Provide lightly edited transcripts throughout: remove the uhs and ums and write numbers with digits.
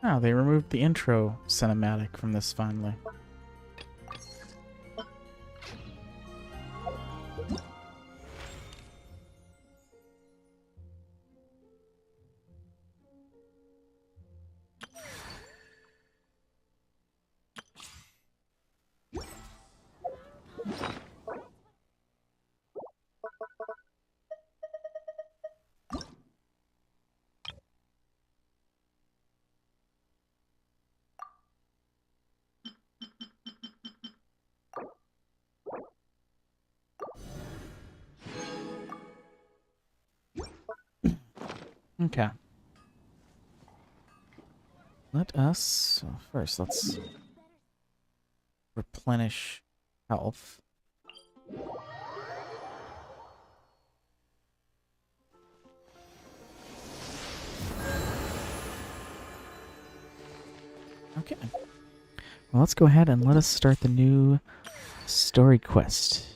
Oh, they removed the intro cinematic from this finally. Okay. Let us... First, let's replenish health. Okay. Well, let's go ahead and let us start the new story quest.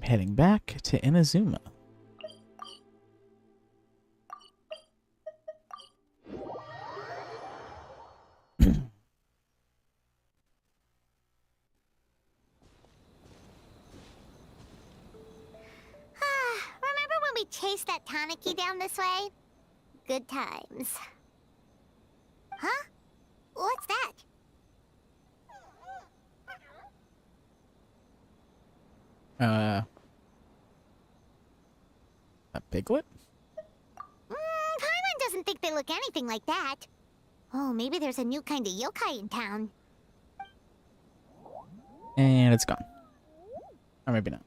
Heading back to Inazuma. Remember when we chased that Tanuki down this way? Good times. Huh? What's that? A piglet? Paimon doesn't think they look anything like that. Oh, maybe there's a new kind of yokai in town. And it's gone. Or maybe not.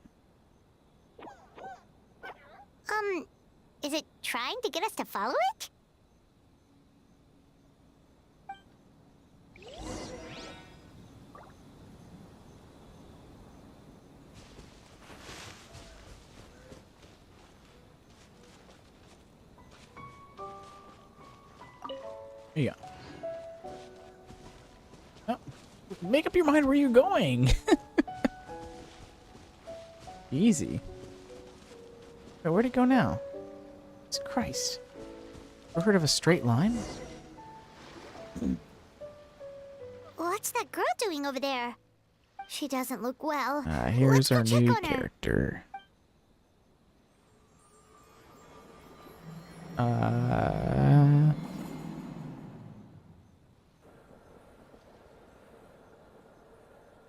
Is it trying to get us to follow it? Yeah. Oh, make up your mind where you're going. Easy. Wait, where'd it go now? Jesus Christ. Ever heard of a straight line? What's that girl doing over there? She doesn't look well. Here's Let's go our check new on her. character.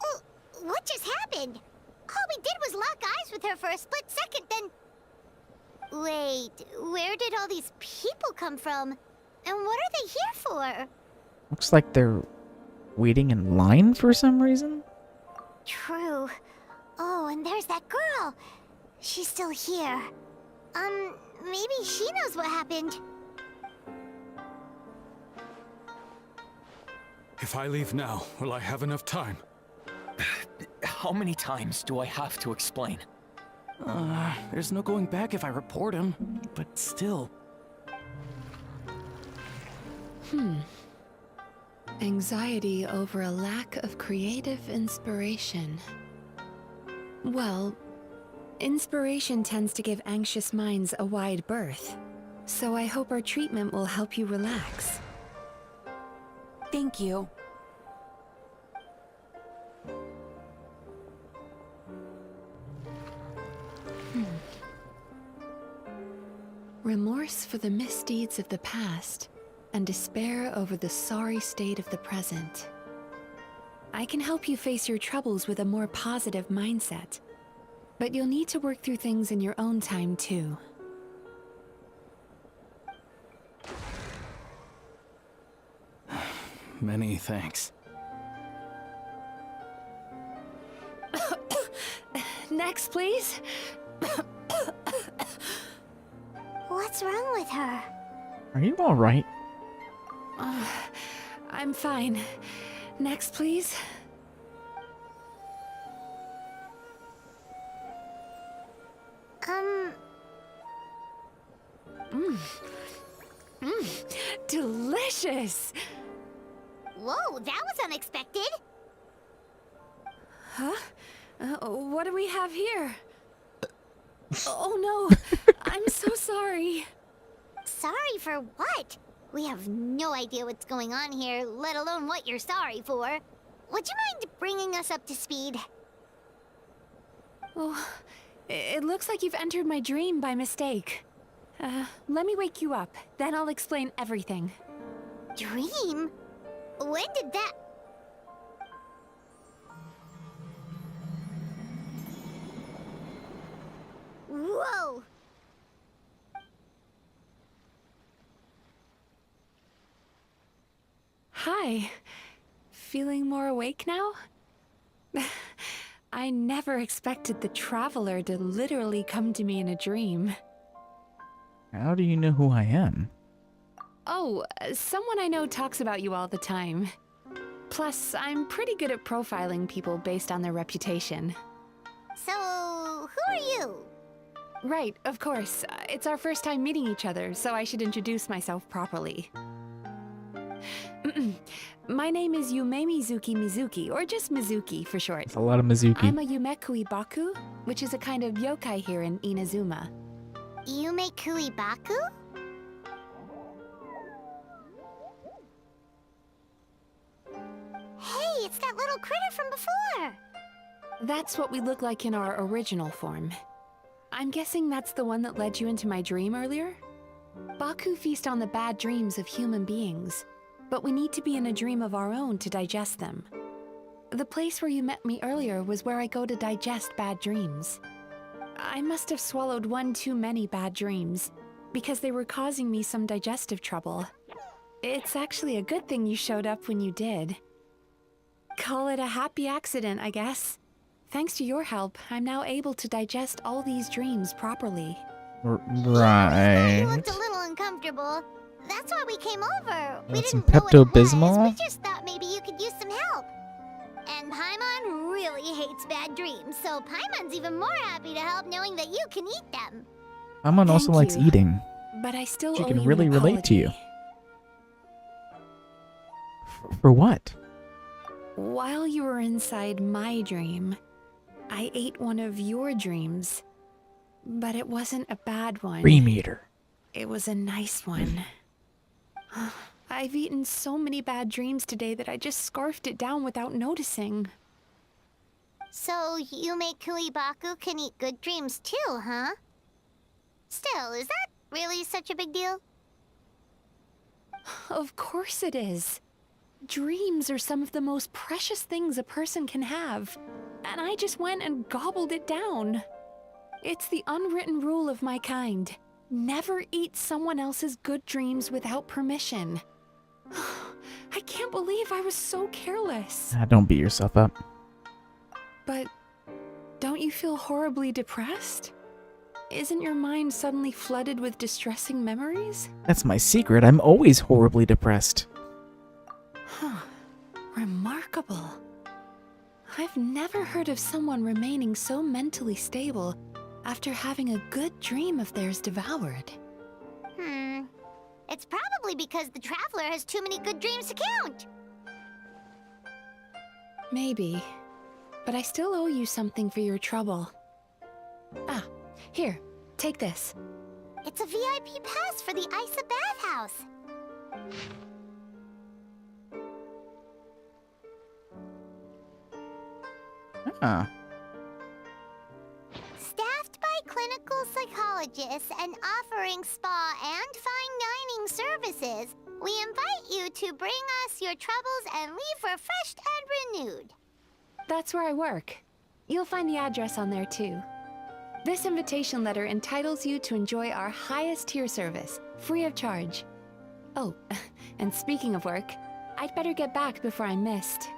Oh, what just happened? All we did was lock eyes with her for a split second, then... Wait, where did all these people come from? And what are they here for? Looks like they're waiting in line for some reason. True. Oh, and there's that girl. She's still here. Maybe she knows what happened. If I leave now, will I have enough time? How many times do I have to explain? There's no going back if I report him, but still. Anxiety over a lack of creative inspiration. Well, inspiration tends to give anxious minds a wide berth, so I hope our treatment will help you relax. Thank you. Remorse for the misdeeds of the past, and despair over the sorry state of the present. I can help you face your troubles with a more positive mindset, but you'll need to work through things in your own time too. Many thanks. Next, please. What's wrong with her? Are you alright? I'm fine. Next, please. Delicious! delicious! Whoa, that was unexpected. Huh? What do we have here? Oh no! I'm so sorry. Sorry for what? We have no idea what's going on here, let alone what you're sorry for. Would you mind bringing us up to speed? Oh, it looks like you've entered my dream by mistake. Let me wake you up, then I'll explain everything. Dream? When did that... Whoa! Hi. Feeling more awake now? I never expected the Traveler to literally come to me in a dream. How do you know who I am? Oh, someone I know talks about you all the time. Plus, I'm pretty good at profiling people based on their reputation. So, who are you? Right, of course. It's our first time meeting each other, so I should introduce myself properly. My name is Yume Mizuki, or just Mizuki for short. It's a lot of Mizuki. I'm a Yumekui Baku, which is a kind of yokai here in Inazuma. Yume Kuibaku? Hey, it's that little critter from before! That's what we look like in our original form. I'm guessing that's the one that led you into my dream earlier? Baku feast on the bad dreams of human beings, but we need to be in a dream of our own to digest them. The place where you met me earlier was where I go to digest bad dreams. I must have swallowed one too many bad dreams, because they were causing me some digestive trouble. It's actually a good thing you showed up when you did. Call it a happy accident, I guess. Thanks to your help, I'm now able to digest all these dreams properly. Right. You looked a little uncomfortable. That's why we came over. We Want some didn't know what it was. Pepto-Bismol? We just thought maybe you could use some help. And Paimon really hates bad dreams, so Paimon's even more happy to help knowing that you can eat them. Amon also Thank likes you. eating. But I still She owe can you really an relate to you. apology. For what? While you were inside my dream, I ate one of your dreams. But it wasn't a bad one. Dream eater. It was a nice one. I've eaten so many bad dreams today that I just scarfed it down without noticing. So Yume Kuibaku can eat good dreams too, huh? Still, is that really such a big deal? Of course it is. Dreams are some of the most precious things a person can have. And I just went and gobbled it down. It's the unwritten rule of my kind. Never eat someone else's good dreams without permission. I can't believe I was so careless. Don't beat yourself up. But don't you feel horribly depressed? Isn't your mind suddenly flooded with distressing memories? That's my secret. I'm always horribly depressed. Huh. Remarkable. I've never heard of someone remaining so mentally stable after having a good dream of theirs devoured. It's probably because the Traveler has too many good dreams to count. Maybe. But I still owe you something for your trouble. Ah, here, take this. It's a VIP pass for the Isa bathhouse. Ah. Staffed by clinical psychologists and offering spa and fine dining services, we invite you to bring us your troubles and leave refreshed and renewed. That's where I work. You'll find the address on there too. This invitation letter entitles you to enjoy our highest tier service, free of charge. Oh, and speaking of work, I'd better get back before I'm missed.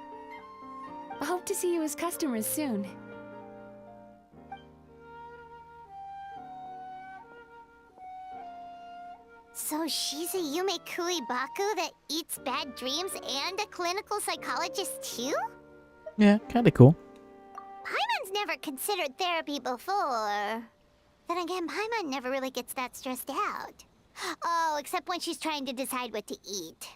I hope to see you as customers soon. So she's a Yume Kuibaku that eats bad dreams and a clinical psychologist too? Yeah, kinda cool. Paimon's never considered therapy before. Then again, Paimon never really gets that stressed out. Oh, except when she's trying to decide what to eat.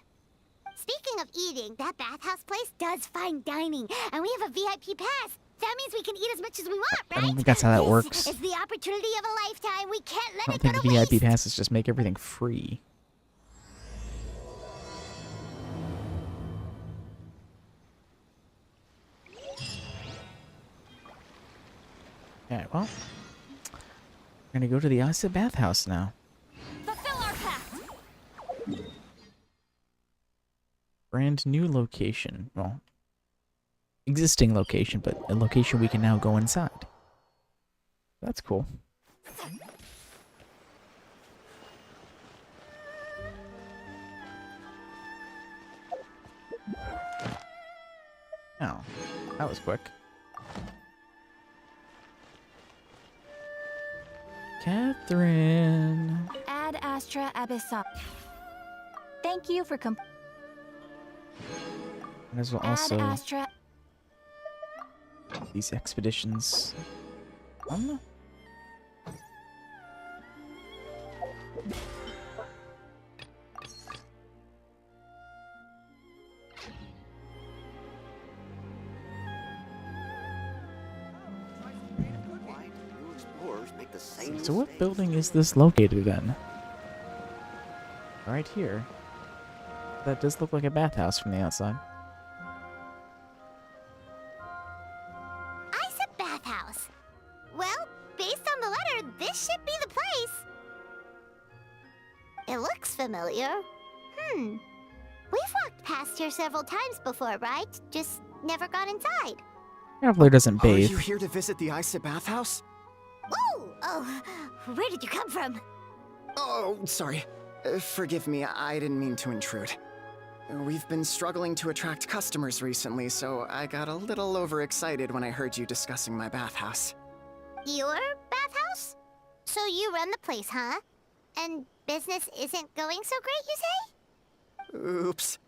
Speaking of eating, that bathhouse place does fine dining, and we have a VIP pass. That means we can eat as much as we want, right? I don't think that's how that works. It's the opportunity of a lifetime. We can't let I it don't go think to VIP waste. passes just make everything free. Okay, well, we're gonna go to the Asa bathhouse now. Fulfill our pact. Brand new location. Well, existing location, but a location we can now go inside. That's cool. Oh, that was quick. Catherine. Ad Astra Abyssal. Thank you for Might as well Ad also Astra. these expeditions. I don't know. So what building is this located in? Right here. That does look like a bathhouse from the outside. Isa bathhouse. Well, based on the letter, this should be the place. It looks familiar. We've walked past here several times before, right? Just never got inside. Traveler doesn't Are bathe. you here to visit the Isa bathhouse? Oh, where did you come from? Oh, sorry. Forgive me, I didn't mean to intrude. We've been struggling to attract customers recently, so I got a little overexcited when I heard you discussing my bathhouse. Your bathhouse? So you run the place, huh? And business isn't going so great, you say? Oops.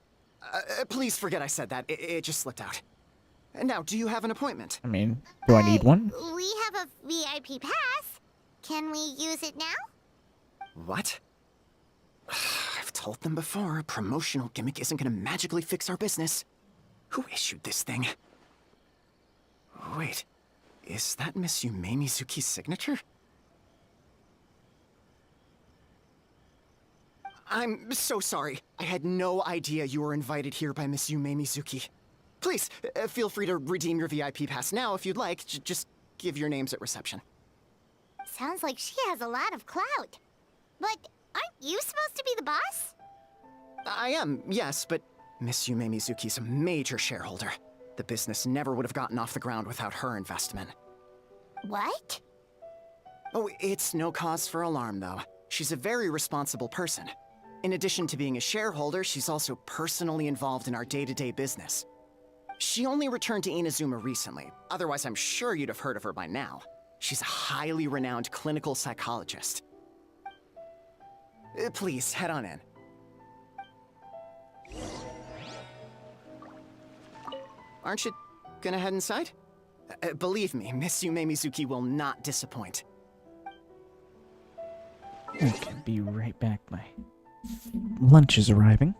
Please forget I said that. It just slipped out. Now, do you have an appointment? I mean, do I need one? We have a VIP pass. Can we use it now? What? I've told them before, a promotional gimmick isn't gonna magically fix our business. Who issued this thing? Wait, is that Miss Yume Mizuki's signature? I'm so sorry. I had no idea you were invited here by Miss Yume Mizuki. Please, feel free to redeem your VIP pass now if you'd like. Just give your names at reception. Sounds like she has a lot of clout. But aren't you supposed to be the boss? I am, yes, but Miss Yume Mizuki's a major shareholder. The business never would have gotten off the ground without her investment. What? Oh, it's no cause for alarm, though. She's a very responsible person. In addition to being a shareholder, she's also personally involved in our day-to-day business. She only returned to Inazuma recently. Otherwise, I'm sure you'd have heard of her by now. She's a highly renowned clinical psychologist. Please, head on in. Aren't you gonna head inside? Believe me, Miss Yume Mizuki will not disappoint. I can be right back. My lunch is arriving.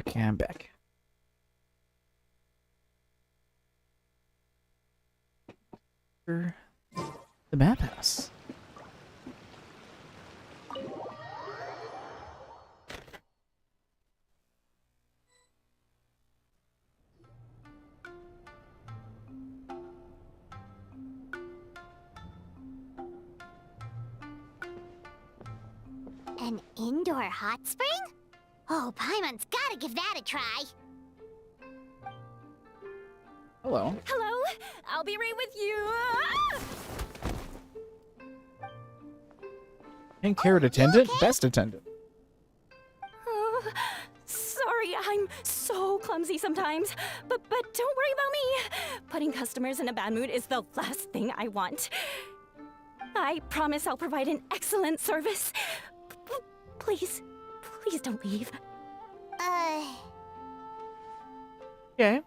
Okay, I'm back. The bathhouse. An indoor hot spring? Oh, Paimon's gotta give that a try. Hello. Hello, I'll be right with you. Pink haired attendant? Best attendant. Oh, sorry, I'm so clumsy sometimes. But don't worry about me. Putting customers in a bad mood is the last thing I want. I promise I'll provide an excellent service. Please, please don't leave. Okay.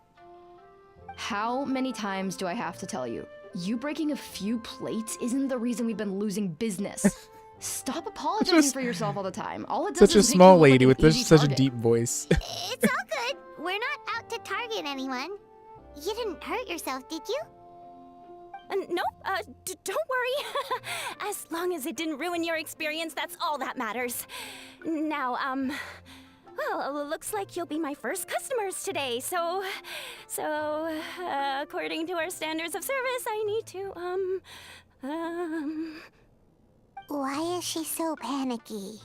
How many times do I have to tell you? You breaking a few plates isn't the reason we've been losing business. Stop apologizing Just- for yourself all the time. All it does Such a is make small you look lady like with an easy such a target. deep voice. It's all good. We're not out to target anyone. You didn't hurt yourself, did you? No, don't worry. As long as it didn't ruin your experience, that's all that matters. Now, well, looks like you'll be my first customers today, so, according to our standards of service, I need to, Why is she so panicky?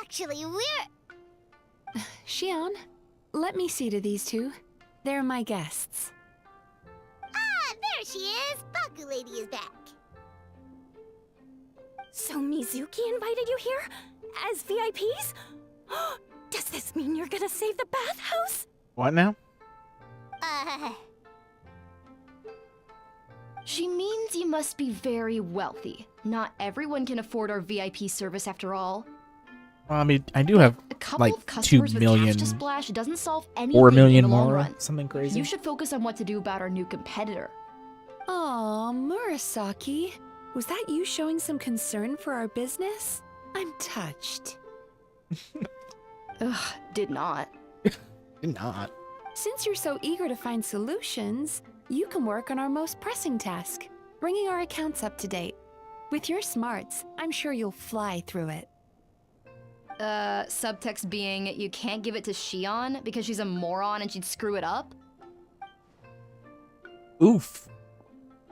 Actually, we're... Xion, let me see to these two. They're my guests. Ah, there she is! Baku Lady is back. So Mizuki invited you here? As VIPs? Does this mean you're gonna save the bathhouse? What now? She means you must be very wealthy. Not everyone can afford our VIP service after all. Well, I mean, I do have A couple like of 2 customers with million cash to splash doesn't solve anything 4 in million the long more, run. something crazy. You should focus on what to do about our new competitor. Aw, Murasaki. Was that you showing some concern for our business? I'm touched. Ugh, did not. Not. Since you're so eager to find solutions, you can work on our most pressing task, bringing our accounts up to date. With your smarts, I'm sure you'll fly through it. Subtext being, you can't give it to Xion because she's a moron and she'd screw it up? Oof.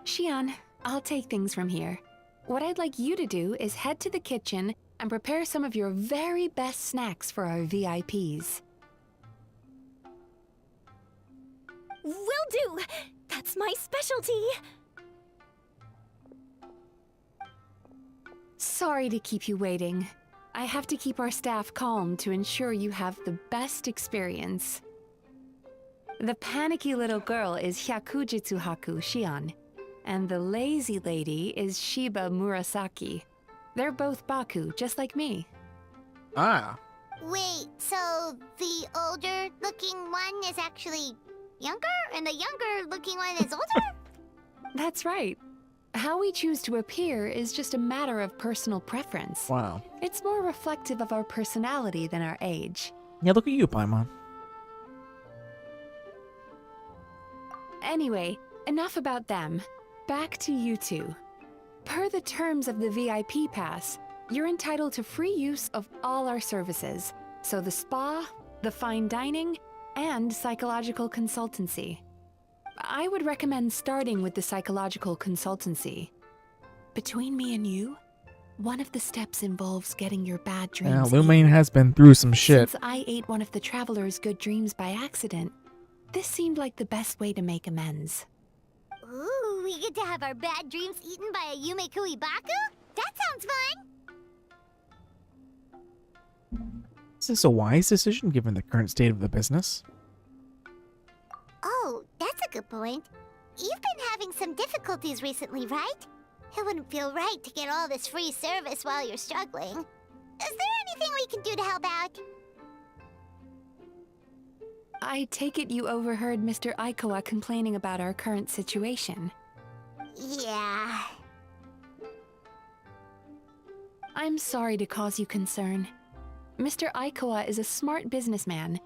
Xion, I'll take things from here. What I'd like you to do is head to the kitchen and prepare some of your very best snacks for our VIPs. Will do! That's my specialty! Sorry to keep you waiting. I have to keep our staff calm to ensure you have the best experience. The panicky little girl is Hyakujitsu Haku Xion, and the lazy lady is Shiba Murasaki. They're both Baku, just like me. Ah. Wait, so the older-looking one is actually younger, and the younger-looking one is older? That's right. How we choose to appear is just a matter of personal preference. Wow. It's more reflective of our personality than our age. Yeah, look at you, Paimon. Anyway, enough about them. Back to you two. Per the terms of the VIP pass, you're entitled to free use of all our services. So the spa, the fine dining, and psychological consultancy. I would recommend starting with the psychological consultancy. Between me and you, one of the steps involves getting your bad dreams. Lumine has been through some shit. Since I ate one of the traveler's good dreams by accident, this seemed like the best way to make amends. Ooh, we get to have our bad dreams eaten by a Yumekui Baku? That sounds fun! Is this a wise decision given the current state of the business? Oh, that's a good point. You've been having some difficulties recently, right? It wouldn't feel right to get all this free service while you're struggling. Is there anything we can do to help out? I take it you overheard Mr. Aikawa complaining about our current situation. Yeah. I I'm sorry to cause you concern. Mr. Aikawa is a smart businessman,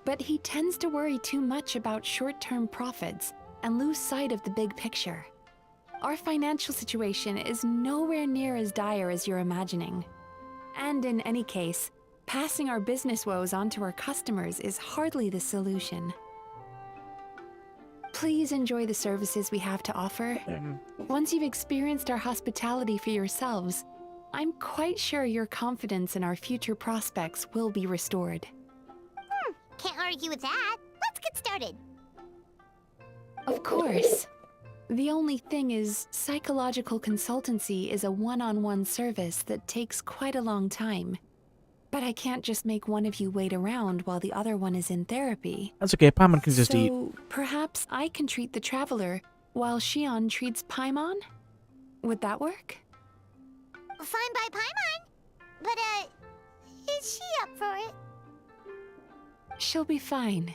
but he tends to worry too much about short-term profits and lose sight of the big picture. Our financial situation is nowhere near as dire as you're imagining. And in any case, passing our business woes on to our customers is hardly the solution. Please enjoy the services we have to offer. Once you've experienced our hospitality for yourselves, I'm quite sure your confidence in our future prospects will be restored. Can't argue with that. Let's get started. Of course. The only thing is, psychological consultancy is a one-on-one service that takes quite a long time. But I can't just make one of you wait around while the other one is in therapy. That's okay. Paimon can just eat. So perhaps I can treat the traveler while Shion treats Paimon? Would that work? Fine by Paimon. But, is she up for it? She'll be fine.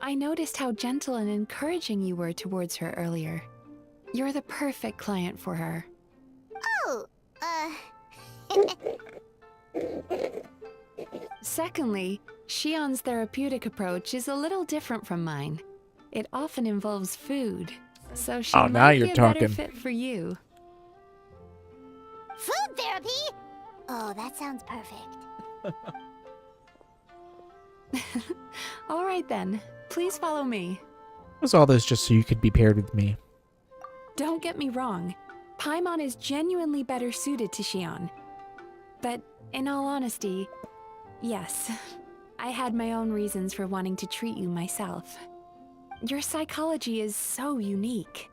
I noticed how gentle and encouraging you were towards her earlier. You're the perfect client for her. Oh, Secondly, Shion's therapeutic approach is a little different from mine. It often involves food, so she Oh, now might you're be a better talking. fit for you. food therapy? Oh, that sounds perfect. All right then, please follow me. Was all this just so you could be paired with me? Don't get me wrong, Paimon is genuinely better suited to Shion. But in all honesty, yes, I had my own reasons for wanting to treat you myself. Your psychology is so unique.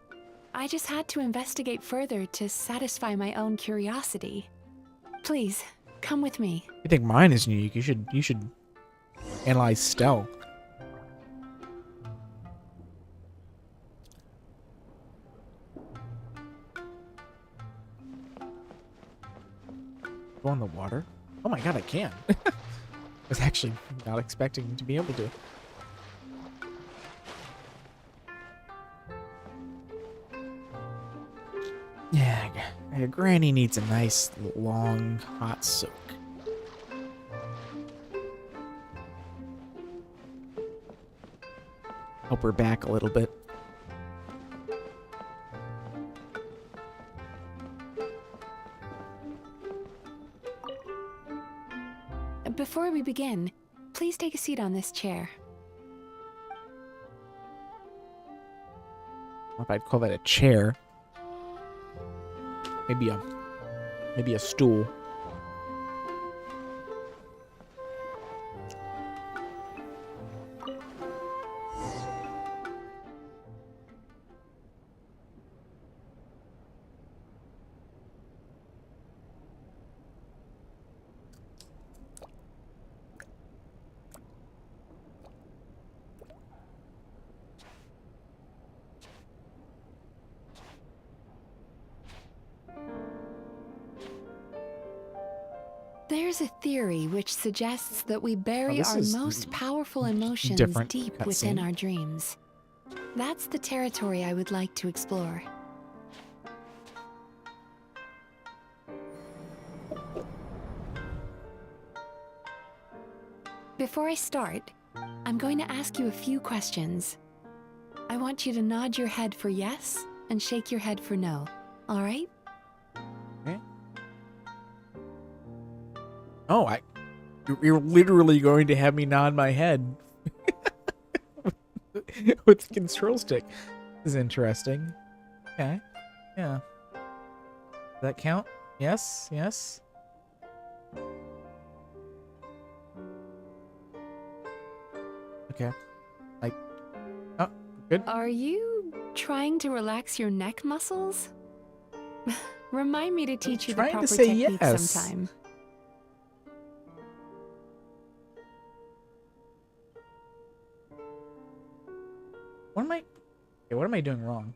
I just had to investigate further to satisfy my own curiosity. Please, come with me. You think mine is unique? You should analyze Stell. Go in the water? Oh my god, I can. I was actually not expecting to be able to. Yeah, Granny needs a nice, long, hot soak. Help her back a little bit. Before we begin, please take a seat on this chair. I don't know if I'd call that a chair. Maybe a stool. There's a theory which suggests that we bury this our is most powerful emotions different deep cutscene. within our dreams. That's the territory I would like to explore. Before I start, I'm going to ask you a few questions. I want you to nod your head for yes and shake your head for no. All right? Okay. Oh, you're literally going to have me nod my head with the control stick. This is interesting. Okay. Yeah. Does that count? Yes. Yes. Okay. Like, oh, good. Are you trying to relax your neck muscles? Remind me to teach you the trying to proper say technique yes. sometime. What am I doing wrong?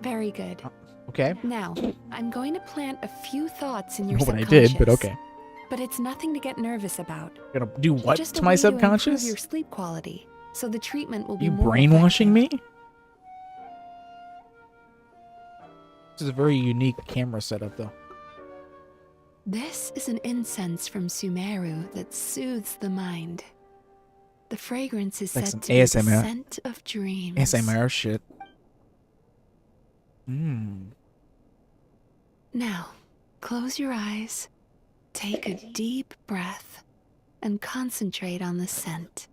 Very good. Okay. Now, I'm going to plant a few thoughts in your Not what I subconscious. did, but okay. but it's nothing to get nervous about. Gonna do what Just to a my way to improve subconscious? your sleep quality, so the treatment will be You more brainwashing effective. me? This is a very unique camera setup, though. This is an incense from Sumeru that soothes the mind. The fragrance is Like said some to be the ASMR. scent of dreams. ASMR shit. Mmm. Now, close your eyes, take a deep breath, and concentrate on the scent.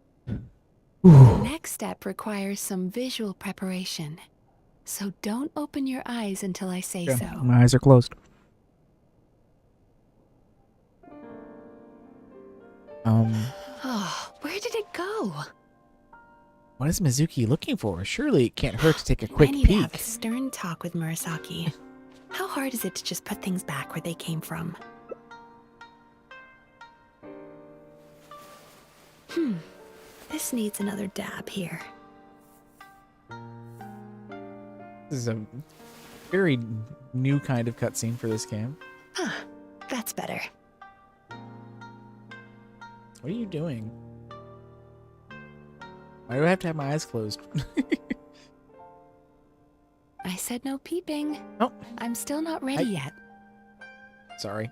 The next step requires some visual preparation, so don't open your eyes until I say so. My eyes are closed. Oh, where did it go? What is Mizuki looking for? Surely it can't hurt to take a quick I need to have a peek. stern talk with Murasaki. How hard is it to just put things back where they came from? This needs another dab here. This is a very new kind of cutscene for this game. Ah, that's better. What are you doing? Why do I have to have my eyes closed? I said no peeping. Oh. I'm still not ready yet. Sorry.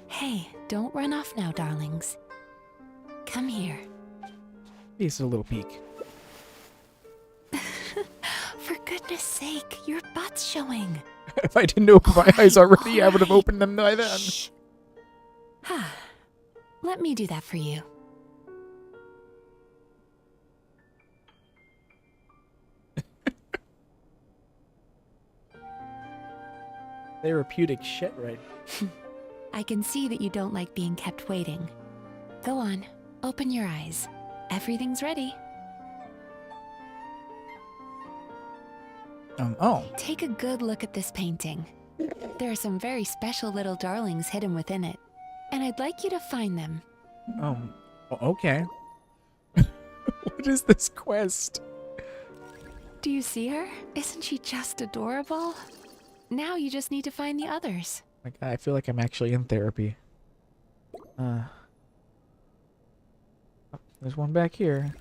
Hey, don't run off now, darlings. Come here. Just a little peek. For goodness sake, your butt's showing. If I didn't open my eyes already, I would have opened them by then. Shh. Let me do that for you. Therapeutic shit, right? I can see that you don't like being kept waiting. Go on, open your eyes. Everything's ready. Oh. Take a good look at this painting. There are some very special little darlings hidden within it, and I'd like you to find them. Okay. What is this quest? Do you see her? Isn't she just adorable? Now you just need to find the others. Like, I feel like I'm actually in therapy. There's one back here.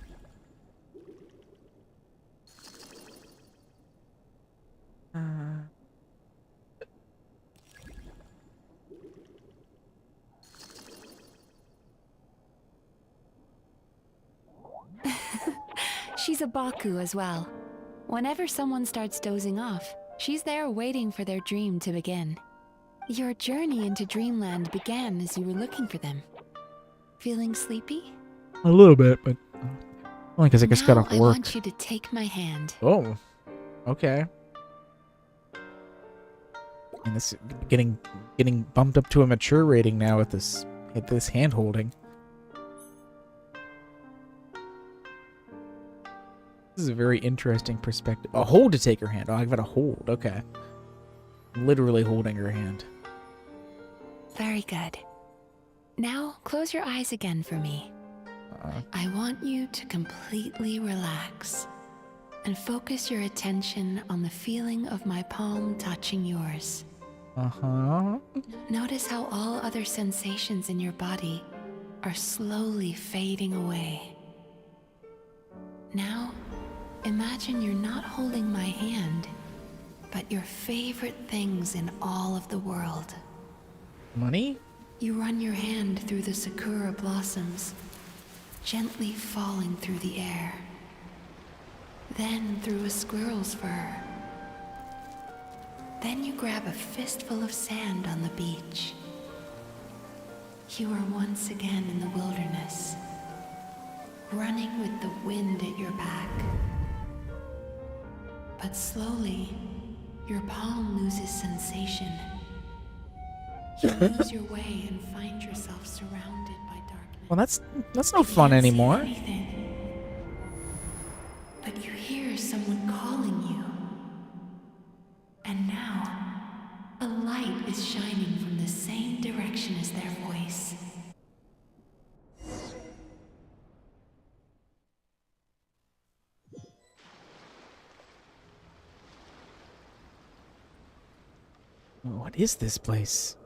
She's a Baku as well. Whenever someone starts dozing off, she's there waiting for their dream to begin. Your journey into Dreamland began as you were looking for them. Feeling sleepy? A little bit, but only because I just got Now off I work. want you to take my hand. Oh, okay. And this getting bumped up to a mature rating now with this hand holding. This is a very interesting perspective. A hold to take her hand. Oh, I've got a hold. Okay. Literally holding her hand. Very good. Now close your eyes again for me. I want you to completely relax and focus your attention on the feeling of my palm touching yours. Uh-huh. Notice how all other sensations in your body are slowly fading away. Now, imagine you're not holding my hand, but your favorite things in all of the world. Money? You run your hand through the sakura blossoms, gently falling through the air. Then through a squirrel's fur. Then you grab a fistful of sand on the beach. You are once again in the wilderness, running with the wind at your back. But slowly, your palm loses sensation. You lose your way and find yourself surrounded by darkness. Well, that's no You fun can't see anymore. anything. But you hear someone calling you. And now, a light is shining from the same direction as their voice. What is this place?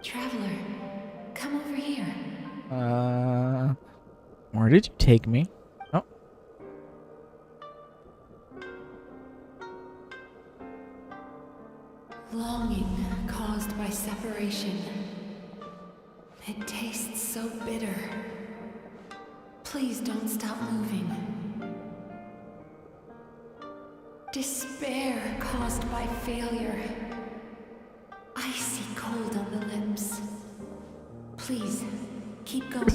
Traveler, come over here. Where did you take me? Oh. Longing caused by separation. It tastes so bitter. Please don't stop moving. Despair caused by failure. Icy cold on the lips. Please, keep going.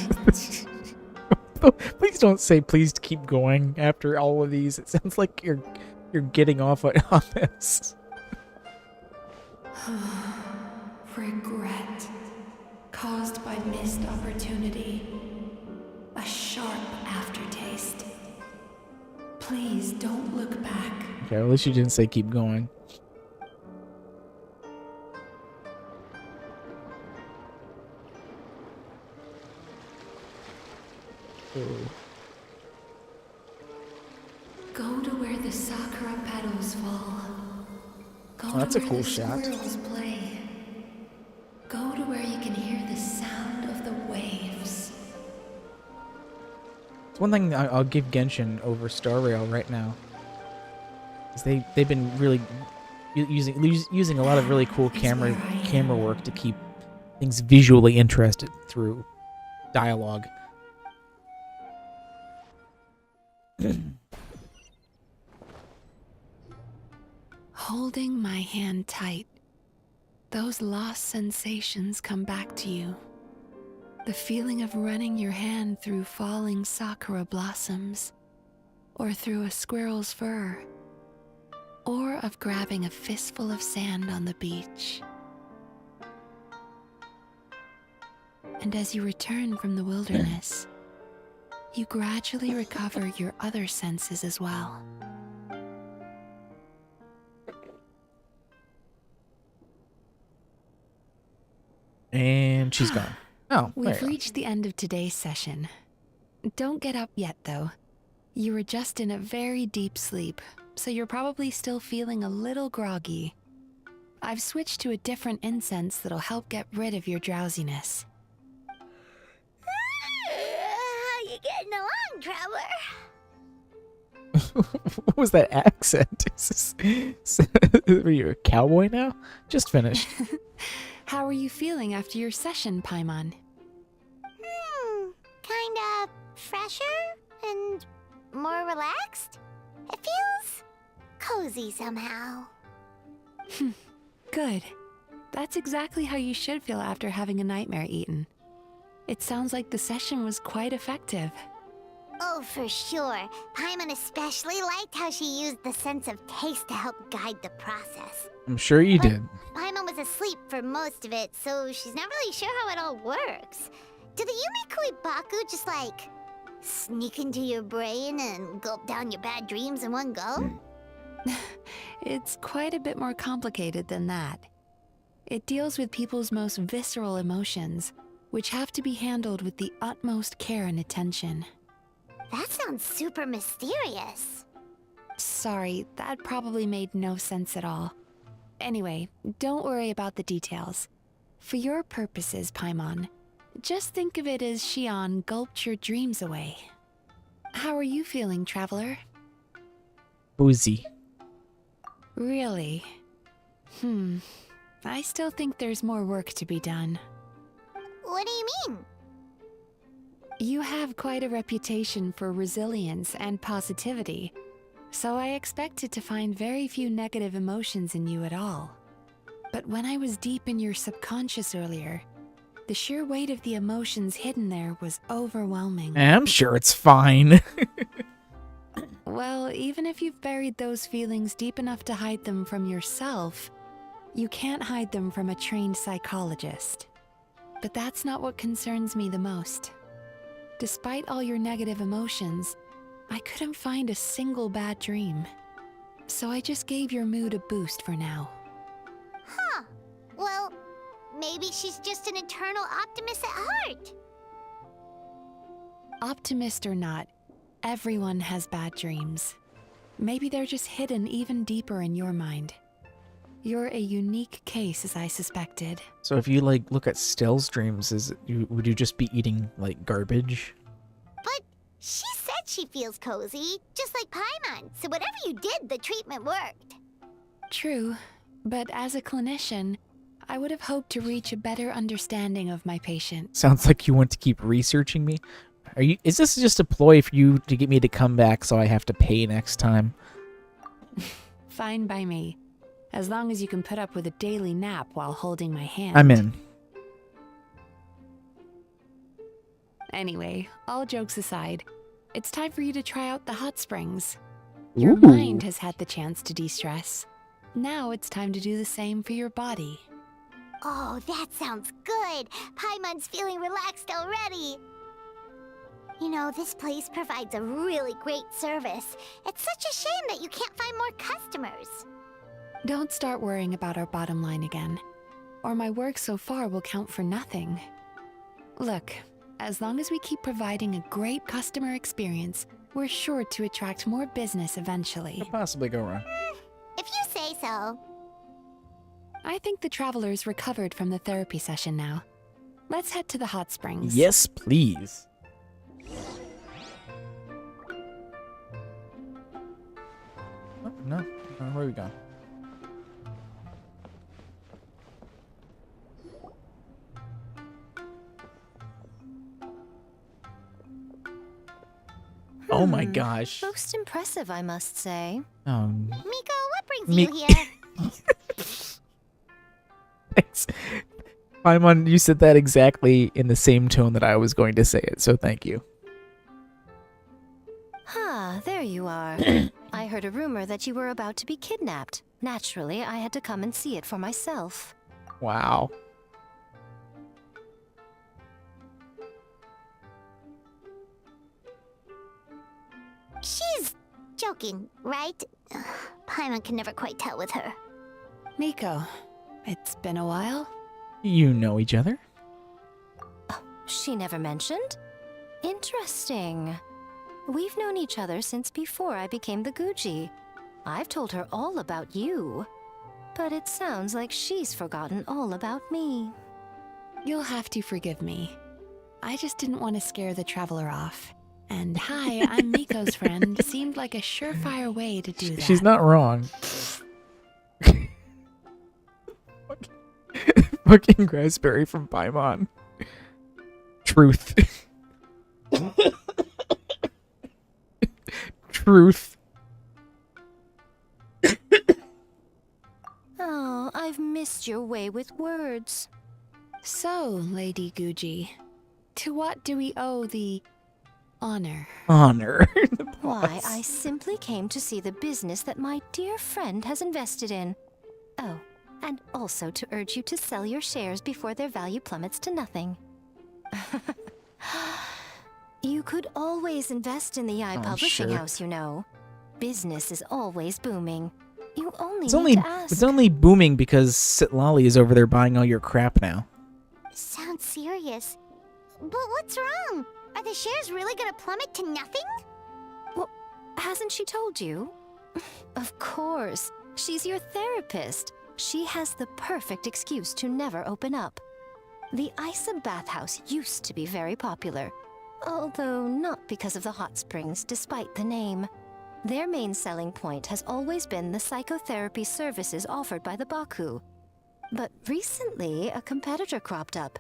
Please don't say please keep going after all of these. It sounds like you're getting off on this. Regret caused by missed opportunity. A sharp aftertaste. Please don't look back. Okay, at least you didn't say keep going. Ooh. Go to where the sakura petals fall. Go Oh, that's to a where cool the shot. squirrels play. Go to where you can hear the sound of the waves. It's one thing I'll give Genshin over Star Rail right now. Is they've been really using a lot of really cool camera work to keep things visually interested through dialogue. Holding my hand tight, those lost sensations come back to you. The feeling of running your hand through falling sakura blossoms, or through a squirrel's fur, or of grabbing a fistful of sand on the beach. And as you return from the wilderness, you gradually recover your other senses as well. And she's gone. Oh, there We've you go. reached the end of today's session. Don't get up yet, though. You were just in a very deep sleep, so you're probably still feeling a little groggy. I've switched to a different incense that'll help get rid of your drowsiness. How you getting along, Traveler? What was that accent? Are you a cowboy now? Just finished. How are you feeling after your session, Paimon? Kinda fresher and more relaxed? It feels cozy somehow. Good. That's exactly how you should feel after having a nightmare eaten. It sounds like the session was quite effective. Oh, for sure. Paimon especially liked how she used the sense of taste to help guide the process. I'm sure you did. Paimon was asleep for most of it, so she's not really sure how it all works. Do the Yumi Kuibaku just like sneak into your brain and gulp down your bad dreams in one go? It's quite a bit more complicated than that. It deals with people's most visceral emotions, which have to be handled with the utmost care and attention. That sounds super mysterious. Sorry, that probably made no sense at all. Anyway, don't worry about the details. For your purposes, Paimon, just think of it as Xion gulped your dreams away. How are you feeling, Traveler? Boozy. Really? I still think there's more work to be done. What do you mean? You have quite a reputation for resilience and positivity, so I expected to find very few negative emotions in you at all. But when I was deep in your subconscious earlier, the sheer weight of the emotions hidden there was overwhelming. I'm sure it's fine. Well, even if you've buried those feelings deep enough to hide them from yourself, you can't hide them from a trained psychologist. But that's not what concerns me the most. Despite all your negative emotions, I couldn't find a single bad dream. So I just gave your mood a boost for now. Huh. Well, maybe she's just an eternal optimist at heart. Optimist or not, everyone has bad dreams. Maybe they're just hidden even deeper in your mind. You're a unique case, as I suspected. So if you like look at Stell's dreams, would you just be eating like garbage? But she said she feels cozy, just like Paimon. So whatever you did, the treatment worked. True, but as a clinician, I would have hoped to reach a better understanding of my patient. Sounds like you want to keep researching me. Is this just a ploy for you to get me to come back so I have to pay next time? Fine by me, as long as you can put up with a daily nap while holding my hand. I'm in. Anyway, all jokes aside, it's time for you to try out the hot springs. Your Ooh. mind has had the chance to de-stress. Now it's time to do the same for your body. Oh, that sounds good. Paimon's feeling relaxed already. You know, this place provides a really great service. It's such a shame that you can't find more customers. Don't start worrying about our bottom line again, or my work so far will count for nothing. Look, as long as we keep providing a great customer experience, we're sure to attract more business eventually. Could possibly go wrong. If you say so. I think the travelers recovered from the therapy session now. Let's head to the hot springs. Yes, please. Oh, no. Where are we going? Oh my gosh. Most impressive, I must say. Miko, what brings Mi- you here? Thanks. Paimon, you said that exactly in the same tone that I was going to say it, so thank you. Ah, there you are. I heard a rumor that you were about to be kidnapped. Naturally, I had to come and see it for myself. Wow. She's joking, right? Ugh, Paimon can never quite tell with her. Miko, it's been a while. You know each other? She never mentioned? Interesting. We've known each other since before I became the Guji. I've told her all about you. But it sounds like she's forgotten all about me. You'll have to forgive me. I just didn't want to scare the traveler off. And hi, I'm Miko's friend seemed like a surefire way to do that. She's not wrong. Fucking Raspberry from Paimon. Truth. Truth. Oh, I've missed your way with words. So, Lady Guji, to what do we owe the honor? Honor. The Why, boss. I simply came to see the business that my dear friend has invested in. Oh, and also to urge you to sell your shares before their value plummets to nothing. You could always invest in the Eye Oh, Publishing sure. House, you know. Business is always booming. You only It's need only to ask. it's only booming because Sitlali is over there buying all your crap now. Sounds serious. But what's wrong? Are the shares really gonna plummet to nothing? Well, hasn't she told you? Of course. She's your therapist. She has the perfect excuse to never open up. The Isa bathhouse used to be very popular, although not because of the hot springs, despite the name. Their main selling point has always been the psychotherapy services offered by the Baku. But recently, a competitor cropped up.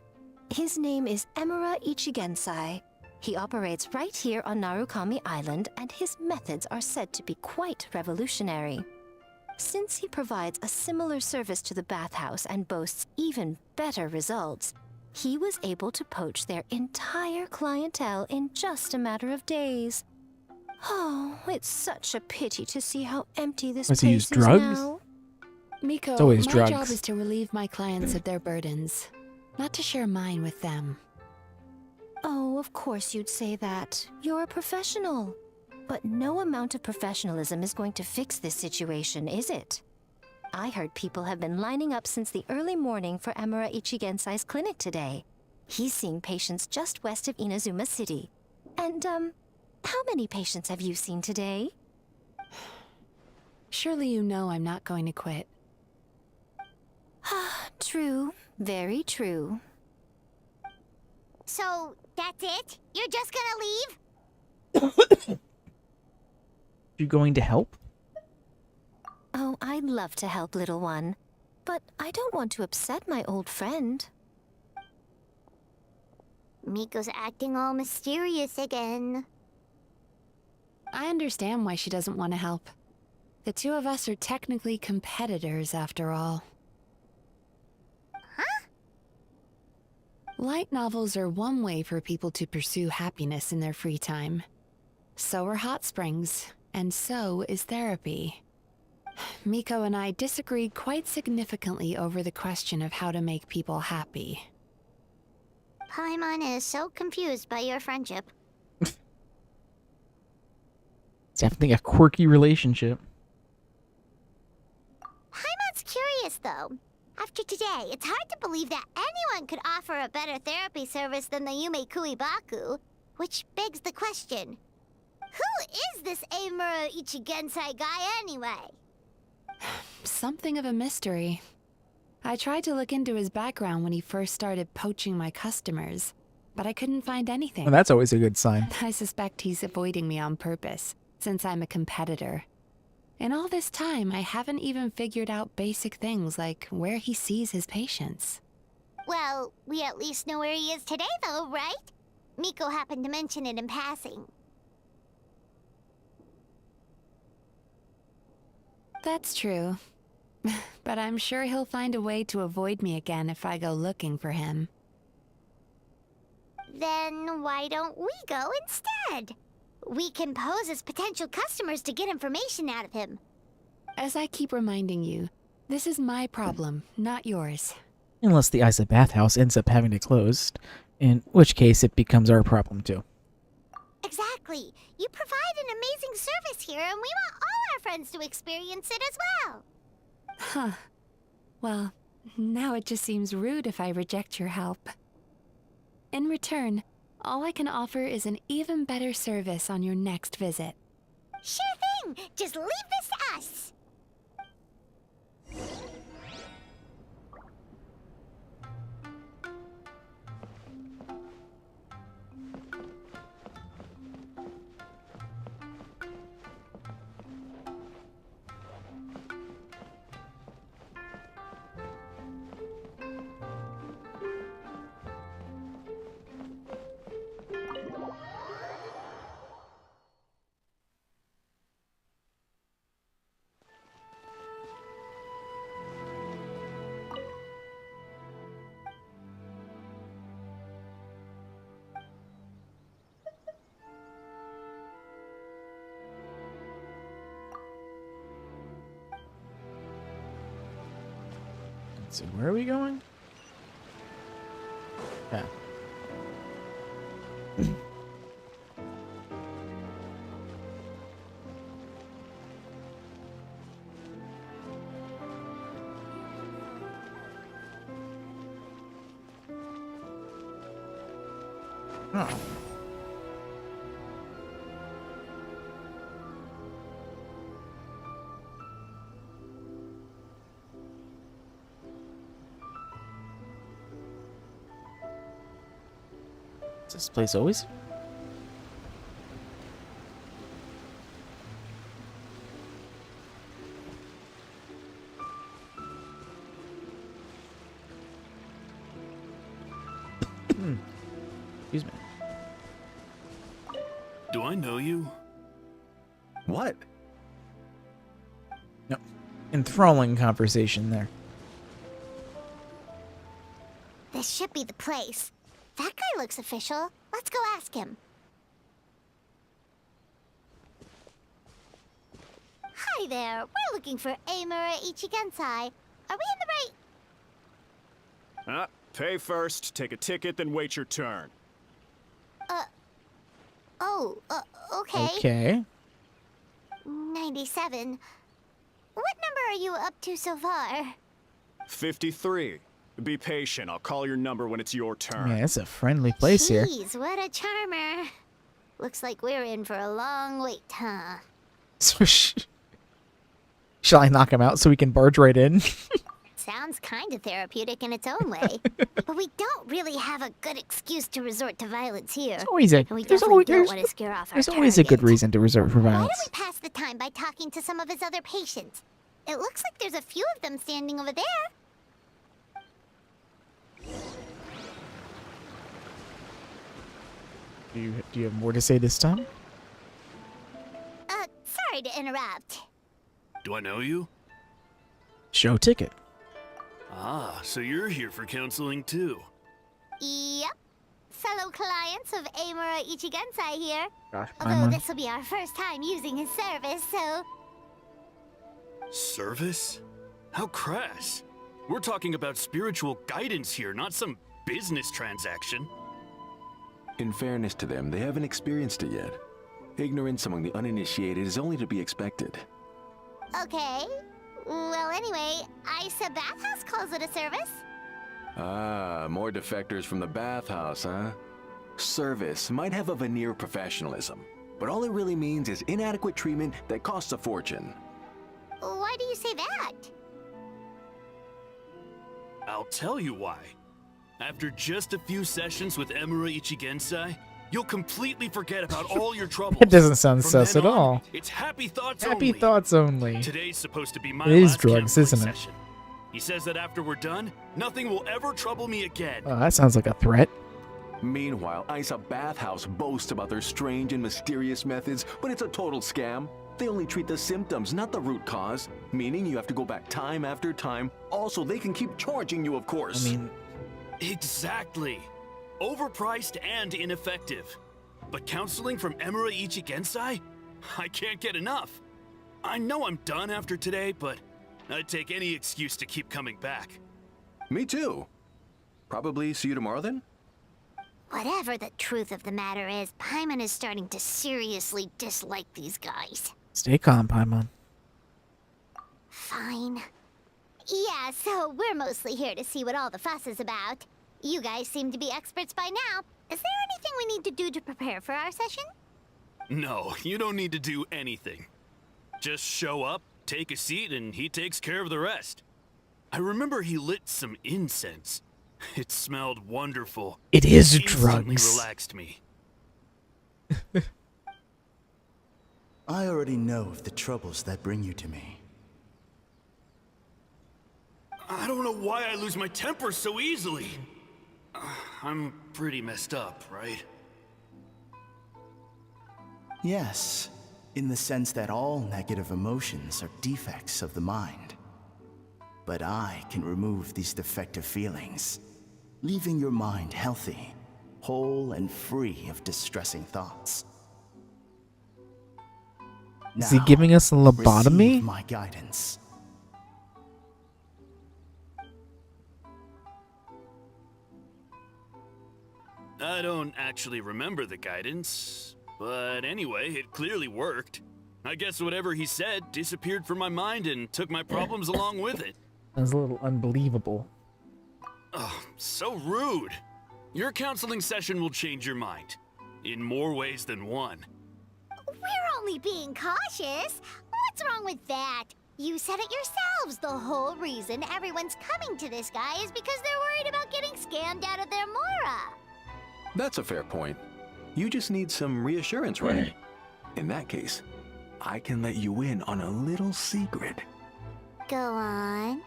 His name is Emura Ichigensai. He operates right here on Narukami Island, and his methods are said to be quite revolutionary. Since he provides a similar service to the bathhouse and boasts even better results, he was able to poach their entire clientele in just a matter of days. Oh, it's such a pity to see how empty this Does he place use is drugs? now. Miko, It's always my drugs. job is to relieve my clients of their burdens, not to share mine with them. Oh, of course you'd say that. You're a professional. But no amount of professionalism is going to fix this situation, is it? I heard people have been lining up since the early morning for Emura Ichigensai's clinic today. He's seeing patients just west of Inazuma City. And, how many patients have you seen today? Surely you know I'm not going to quit. True. Very true. So, that's it? You're just gonna leave? You going to help? Oh, I'd love to help, little one. But I don't want to upset my old friend. Miko's acting all mysterious again. I understand why she doesn't want to help. The two of us are technically competitors, after all. Huh? Light novels are one way for people to pursue happiness in their free time. So are hot springs, and so is therapy. Miko and I disagreed quite significantly over the question of how to make people happy. Paimon is so confused by your friendship. It's definitely a quirky relationship. Paimon's curious, though. After today, it's hard to believe that anyone could offer a better therapy service than the Yume Kuibaku, which begs the question, who is this Eimura Ichigensai guy anyway? Something of a mystery. I tried to look into his background when he first started poaching my customers, but I couldn't find anything. Well, that's always a good sign. I suspect he's avoiding me on purpose, since I'm a competitor. In all this time, I haven't even figured out basic things like where he sees his patients. Well, we at least know where he is today, though, right? Miko happened to mention it in passing. That's true. But I'm sure he'll find a way to avoid me again if I go looking for him. Then why don't we go instead? We can pose as potential customers to get information out of him. As I keep reminding you, this is my problem, not yours. Unless the Isa bathhouse ends up having to close, in which case it becomes our problem too. Exactly. You provide an amazing service here, and we want all our friends to experience it as well. Huh. Well, now it just seems rude if I reject your help. In return, all I can offer is an even better service on your next visit. Sure thing. Just leave this to us. So where are we going? Yeah. Oh. Is this place always? Excuse me. Do I know you? What? No. Enthralling conversation there. This should be the place. That guy looks official. Let's go ask him. Hi there. We're looking for Eimura Ichigensai. Are we in the right... Pay first, take a ticket, then wait your turn. Okay. Okay. 97. What number are you up to so far? 53. Be patient, I'll call your number when it's your turn. Man, it's a friendly place here. Jeez, what a charmer. Looks like we're in for a long wait, huh? So shall I knock him out so we can barge right in? Sounds sounds kind of therapeutic in its own way. But we don't really have a good excuse to resort to violence here. There's always a, And we there's definitely always, don't there's, want to scare off our there's always a good target. reason to resort for Why violence. don't we pass the time by talking to some of his other patients? It looks like there's a few of them standing over there. Do you have more to say this time? Sorry to interrupt. Do I know you? Show ticket. Ah, so you're here for counseling too. Yep. Fellow clients of Amura Ichigensai here. Gosh, Although this will be our first time using his service, so... Service? How crass. We're talking about spiritual guidance here, not some business transaction. In fairness to them, they haven't experienced it yet. Ignorance among the uninitiated is only to be expected. Okay. Well, anyway, Isa Bathhouse calls it a service. Ah, more defectors from the bathhouse, huh? Service might have a veneer of professionalism, but all it really means is inadequate treatment that costs a fortune. Why do you say that? I'll tell you why. After just a few sessions with Amura Ichigensai, you'll completely forget about all your troubles. That doesn't sound From sus then at on, all. It's happy thoughts Happy only. thoughts only. Today's supposed to be my It is last drugs, counseling isn't it? session. He says that after we're done, nothing will ever trouble me again. Oh, that sounds like a threat. Meanwhile, Isa Bathhouse boasts about their strange and mysterious methods, but it's a total scam. They only treat the symptoms, not the root cause, meaning you have to go back time after time. Also, they can keep charging you, of course. I mean, Exactly. Overpriced and ineffective. But counseling from Amura Ichigensai? I can't get enough. I know I'm done after today, but I'd take any excuse to keep coming back. Me too. Probably see you tomorrow then? Whatever the truth of the matter is, Paimon is starting to seriously dislike these guys. stay calm, Paimon. Fine. Yeah, so we're mostly here to see what all the fuss is about. You guys seem to be experts by now. Is there anything we need to do to prepare for our session? No, you don't need to do anything. Just show up, take a seat, and he takes care of the rest. I remember he lit some incense. It smelled wonderful. It is Instantly drugs. relaxed me. I already know of the troubles that bring you to me. I don't know why I lose my temper so easily. I'm pretty messed up, right? Yes, in the sense that all negative emotions are defects of the mind. But I can remove these defective feelings, leaving your mind healthy, whole and free of distressing thoughts. Is he Now, giving us a lobotomy? receive my guidance. I don't actually remember the guidance, but anyway, it clearly worked. I guess whatever he said disappeared from my mind and took my problems along with it. That was a little unbelievable. Oh, so rude. Your counseling session will change your mind. In more ways than one. We're only being cautious. What's wrong with that? You said it yourselves. The whole reason everyone's coming to this guy is because they're worried about getting scammed out of their Mora. That's a fair point. You just need some reassurance, right? In that case, I can let you in on a little secret. Go on.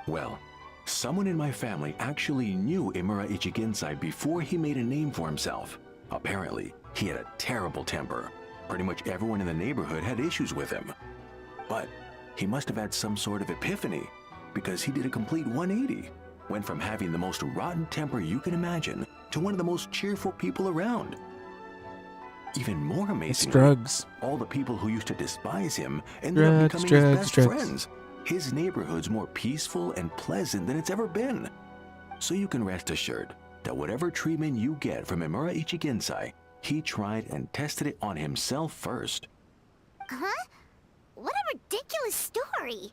Well, someone in my family actually knew Amura Ichigensai before he made a name for himself. Apparently, he had a terrible temper. Pretty much everyone in the neighborhood had issues with him. But he must have had some sort of epiphany, because he did a complete 180. Went from having the most rotten temper you can imagine to one of the most cheerful people around. Even more amazing, It's drugs. all the people who used to despise him ended up becoming his best friends. His neighborhood's more peaceful and pleasant than it's ever been. So you can rest assured that whatever treatment you get from Amura Ichigensai, he tried and tested it on himself first. Huh? What a ridiculous story.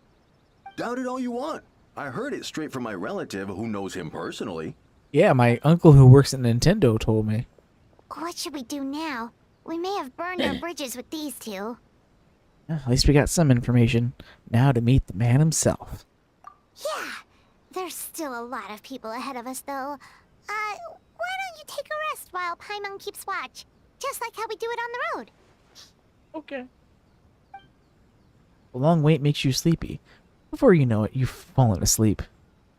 Doubt it all you want. I heard it straight from my relative who knows him personally. Yeah, my uncle who works at Nintendo told me. What should we do now? We may have burned our bridges with these two. At least we got some information. Now to meet the man himself. Yeah, there's still a lot of people ahead of us, though. Why don't you take a rest while Paimon keeps watch? Just like how we do it on the road. Okay. A long wait makes you sleepy. Before you know it, you've fallen asleep.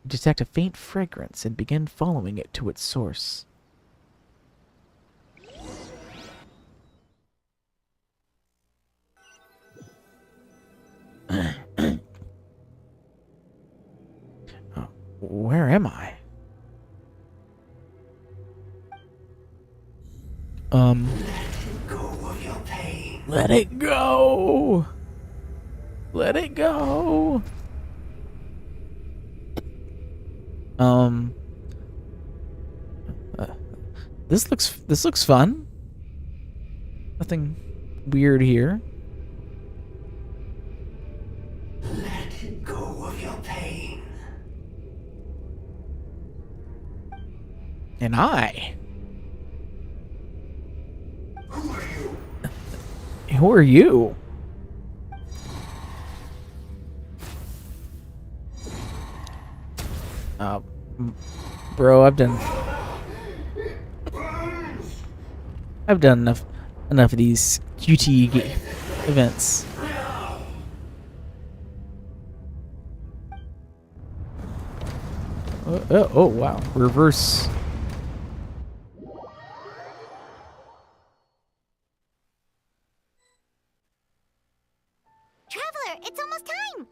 You detect a faint fragrance and begin following it to its source. Oh, where am I? Let it go. Let it go. This looks fun. Nothing weird here. Let go of your pain. And I. Who are you? Who are you? Bro, I've done enough of these QTE events. Oh wow, reverse. Traveler, it's almost time.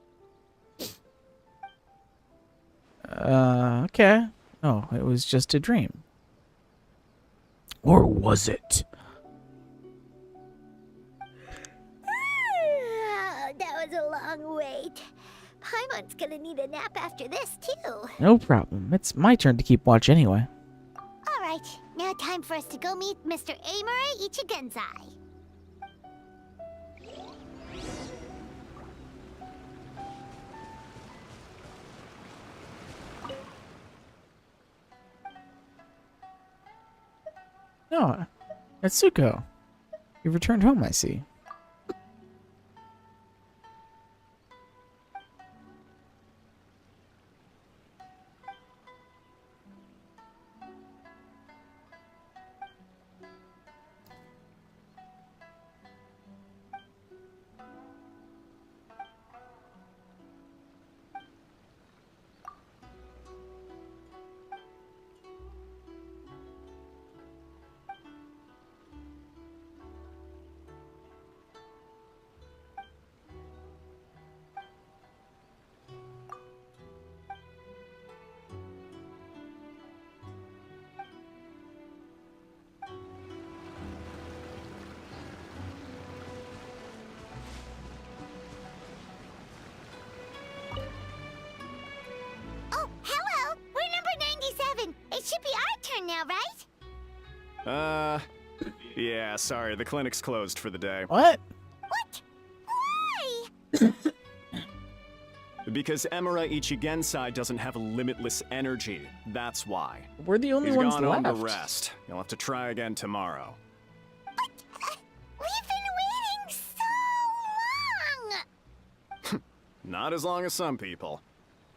Okay. Oh, it was just a dream. Or was it? That was a long wait. Paimon's gonna need a nap after this, too. No problem. It's my turn to keep watch anyway. Alright, now time for us to go meet Mr. Amore Ichigenzai. No, Atsuko. You've returned home, I see. Oh, hello! We're number 97. It should be our turn now, right? Yeah, sorry, the clinic's closed for the day. What? What? Why? Because Emura Ichigensai doesn't have limitless energy. That's why. We're the only He's ones gone left. home to rest. You'll have to try again tomorrow. But, we've been waiting so long! Not as long as some people.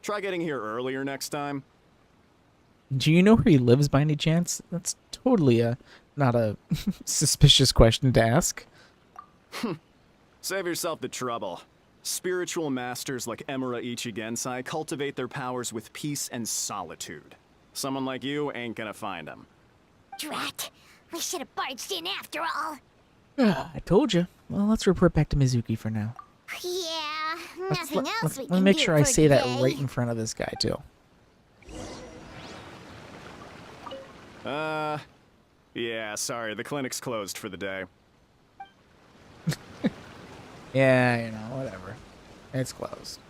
Try getting here earlier next time. Do you know where he lives by any chance? That's totally not a suspicious question to ask. Save yourself the trouble. Spiritual masters like Emura Ichigensai cultivate their powers with peace and solitude. Someone like you ain't gonna find them. Drat! We should have barged in after all. I told you. Well, let's report back to Mizuki for now. Yeah, nothing else we Let can me make do sure I for say that today. right in front of this guy, too. Yeah, sorry, the clinic's closed for the day. Yeah, you know, whatever. It's closed.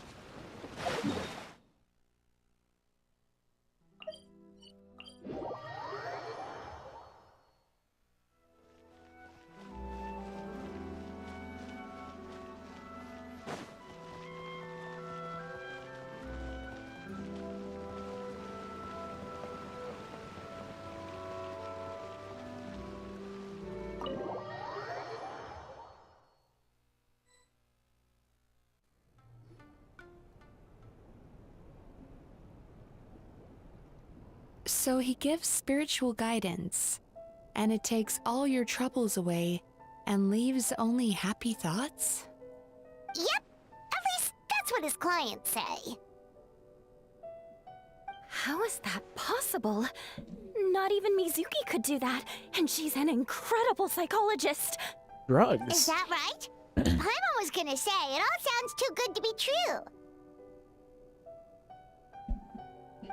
So he gives spiritual guidance, and it takes all your troubles away and leaves only happy thoughts? Yep, at least that's what his clients say. How is that possible? Not even Mizuki could do that, and she's an incredible psychologist. Drugs. Is that right? Paimon was gonna say, it all sounds too good to be true.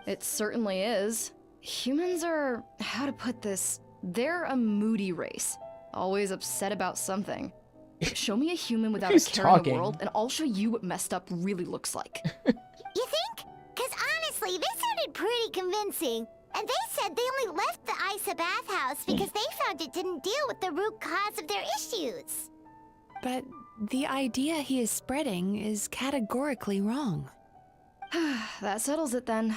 It certainly is. Humans are, how to put this, they're a moody race. Always upset about something. Show me a human without a Who's care in talking? the world, and I'll show you what messed up really looks like. You think? Because honestly, this sounded pretty convincing. And they said they only left the Isa bathhouse because they found it didn't deal with the root cause of their issues. But the idea he is spreading is categorically wrong. That settles it then.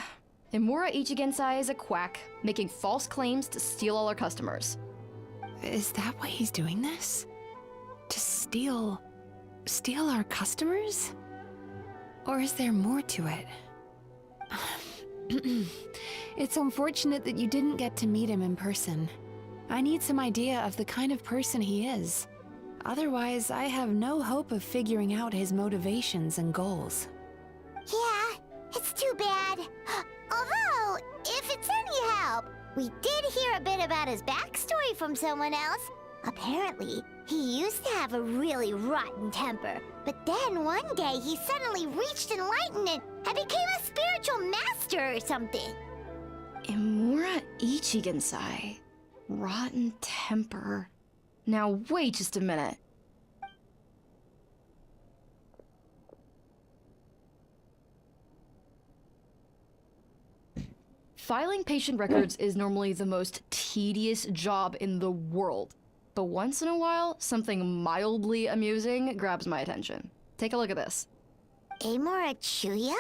Imura Ichigensai is a quack, making false claims to steal all our customers. Is that why he's doing this? To steal our customers? Or is there more to it? It's unfortunate that you didn't get to meet him in person. I need some idea of the kind of person he is. Otherwise, I have no hope of figuring out his motivations and goals. Yeah, it's too bad. Although, if it's any help, we did hear a bit about his backstory from someone else. Apparently, he used to have a really rotten temper, but then one day he suddenly reached enlightenment and became a spiritual master or something. Imura Ichigensai. Rotten temper. Now wait just a minute. Filing patient records is normally the most tedious job in the world. But once in a while, something mildly amusing grabs my attention. Take a look at this. Amora Chuya?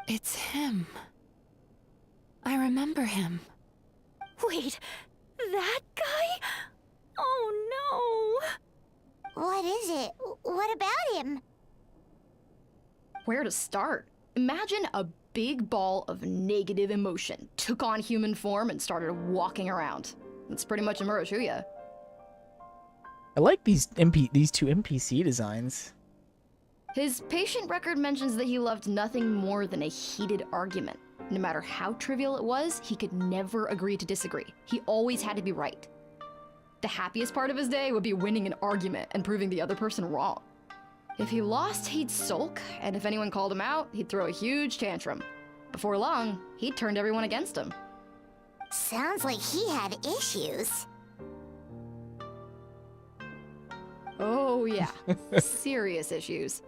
It's him. I remember him. Wait, that guy? Oh no! What is it? What about him? Where to start? Imagine a big ball of negative emotion took on human form and started walking around. That's pretty much Imura Chuya. I like these two NPC designs. His patient record mentions that he loved nothing more than a heated argument. No matter how trivial it was, he could never agree to disagree. He always had to be right. The happiest part of his day would be winning an argument and proving the other person wrong. If he lost, he'd sulk, and if anyone called him out, he'd throw a huge tantrum. Before long, he'd turned everyone against him. Sounds like he had issues. Oh yeah, serious issues.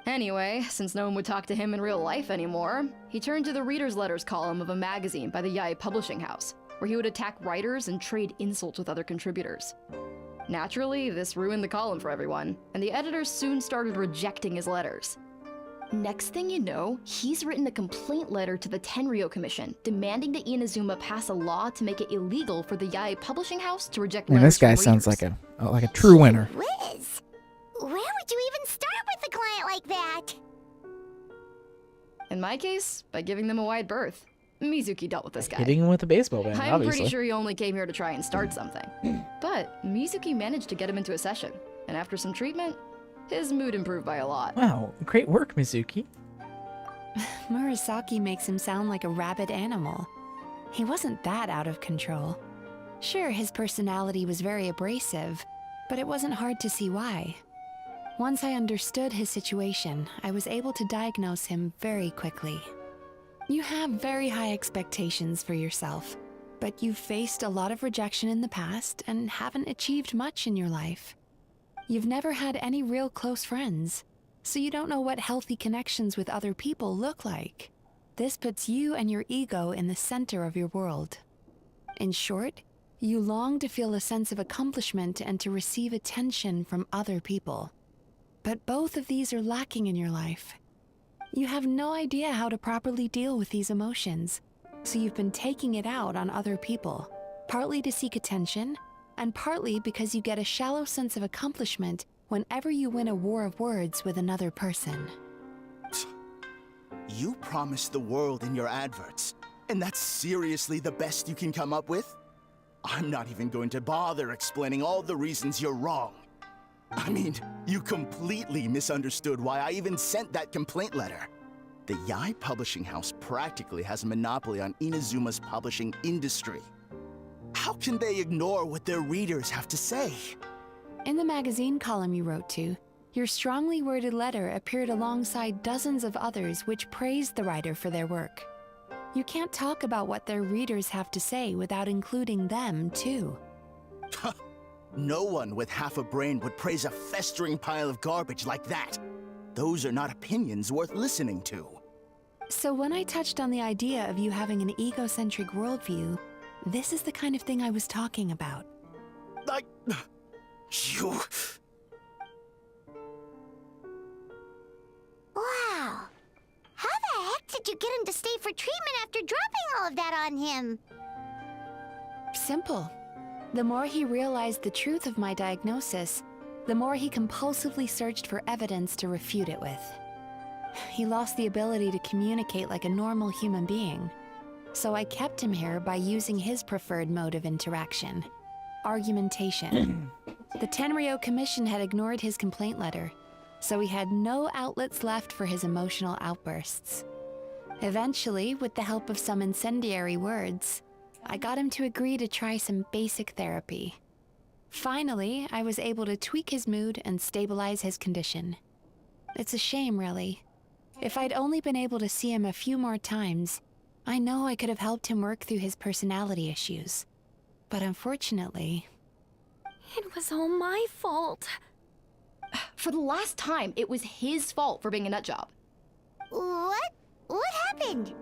Anyway, since no one would talk to him in real life anymore, he turned to the reader's letters column of a magazine by the Yae Publishing House, where he would attack writers and trade insults with other contributors. Naturally, this ruined the column for everyone, and the editors soon started rejecting his letters. Next thing you know, he's written a complaint letter to the Tenryo Commission, demanding that Inazuma pass a law to make it illegal for the Yae Publishing House to reject Man, letters this guy from sounds readers. like a true winner. Whiz! Where would you even start with a client like that? In my case, by giving them a wide berth. Mizuki dealt with this guy. Hitting him with a baseball bat, I'm obviously. pretty sure he only came here to try and start something. But Mizuki managed to get him into a session, and after some treatment, his mood improved by a lot. Wow, great work, Mizuki. Murasaki makes him sound like a rabid animal. He wasn't that out of control. Sure, his personality was very abrasive, but it wasn't hard to see why. Once I understood his situation, I was able to diagnose him very quickly. You have very high expectations for yourself, but you've faced a lot of rejection in the past and haven't achieved much in your life. You've never had any real close friends, so you don't know what healthy connections with other people look like. This puts you and your ego in the center of your world. In short, you long to feel a sense of accomplishment and to receive attention from other people. But both of these are lacking in your life. You have no idea how to properly deal with these emotions, so you've been taking it out on other people, partly to seek attention, and partly because you get a shallow sense of accomplishment whenever you win a war of words with another person. You promised the world in your adverts. And that's seriously the best you can come up with? I'm not even going to bother explaining all the reasons you're wrong. I mean, you completely misunderstood why I even sent that complaint letter. The Yae Publishing House practically has a monopoly on Inazuma's publishing industry. How can they ignore what their readers have to say? In the magazine column you wrote to, your strongly worded letter appeared alongside dozens of others which praised the writer for their work. You can't talk about what their readers have to say without including them, too. No one with half a brain would praise a festering pile of garbage like that. Those are not opinions worth listening to. So when I touched on the idea of you having an egocentric worldview, this is the kind of thing I was talking about. You... Wow. How the heck did you get him to stay for treatment after dropping all of that on him? Simple. The more he realized the truth of my diagnosis, the more he compulsively searched for evidence to refute it with. He lost the ability to communicate like a normal human being. So I kept him here by using his preferred mode of interaction: argumentation. The Tenryo Commission had ignored his complaint letter, so he had no outlets left for his emotional outbursts. Eventually, with the help of some incendiary words, I got him to agree to try some basic therapy. Finally, I was able to tweak his mood and stabilize his condition. It's a shame, really. If I'd only been able to see him a few more times, I know I could have helped him work through his personality issues. But unfortunately... It was all my fault. For the last time, it was his fault for being a nutjob. What? What happened?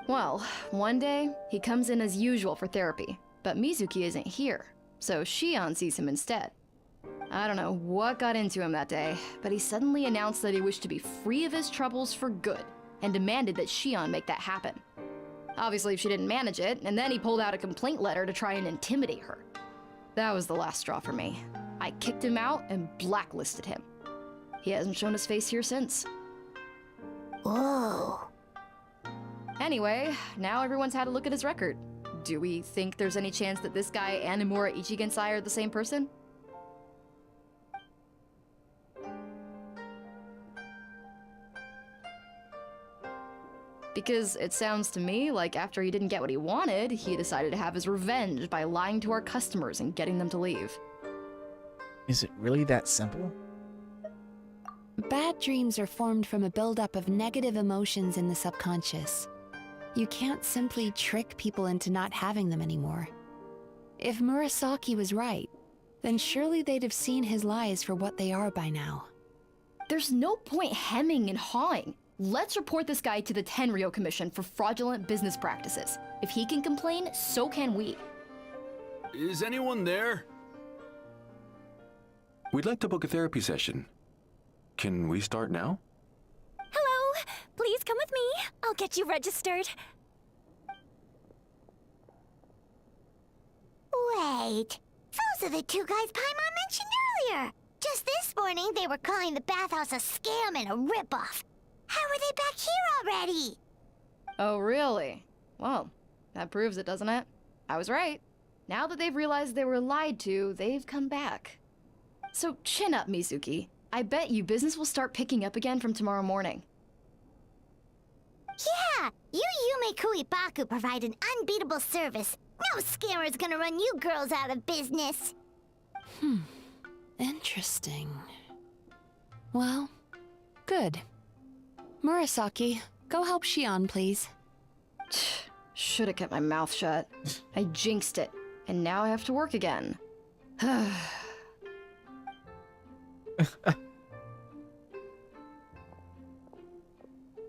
Well, one day, he comes in as usual for therapy, but Mizuki isn't here, so Shion sees him instead. I don't know what got into him that day, but he suddenly announced that he wished to be free of his troubles for good, and demanded that Shion make that happen. Obviously, she didn't manage it, and then he pulled out a complaint letter to try and intimidate her. That was the last straw for me. I kicked him out and blacklisted him. He hasn't shown his face here since. Whoa. Anyway, now everyone's had a look at his record. Do we think there's any chance that this guy and Imura Ichigensai are the same person? Because it sounds to me like after he didn't get what he wanted, he decided to have his revenge by lying to our customers and getting them to leave. Is it really that simple? Bad dreams are formed from a buildup of negative emotions in the subconscious. You can't simply trick people into not having them anymore. If Murasaki was right, then surely they'd have seen his lies for what they are by now. There's no point hemming and hawing. Let's report this guy to the Tenryo Commission for fraudulent business practices. If he can complain, so can we. Is anyone there? We'd like to book a therapy session. Can we start now? Hello! Please come with me. I'll get you registered. Wait. Those are the two guys Paimon mentioned earlier. Just this morning, they were calling the bathhouse a scam and a ripoff. How are they back here already? Oh, really? Well, that proves it, doesn't it? I was right. Now that they've realized they were lied to, they've come back. So chin up, Mizuki. I bet you business will start picking up again from tomorrow morning. Yeah! You Yume Kuibaku provide an unbeatable service. No scammer's gonna run you girls out of business. Interesting. Well, good. Murasaki, go help Shion, please. Should have kept my mouth shut. I jinxed it, and now I have to work again.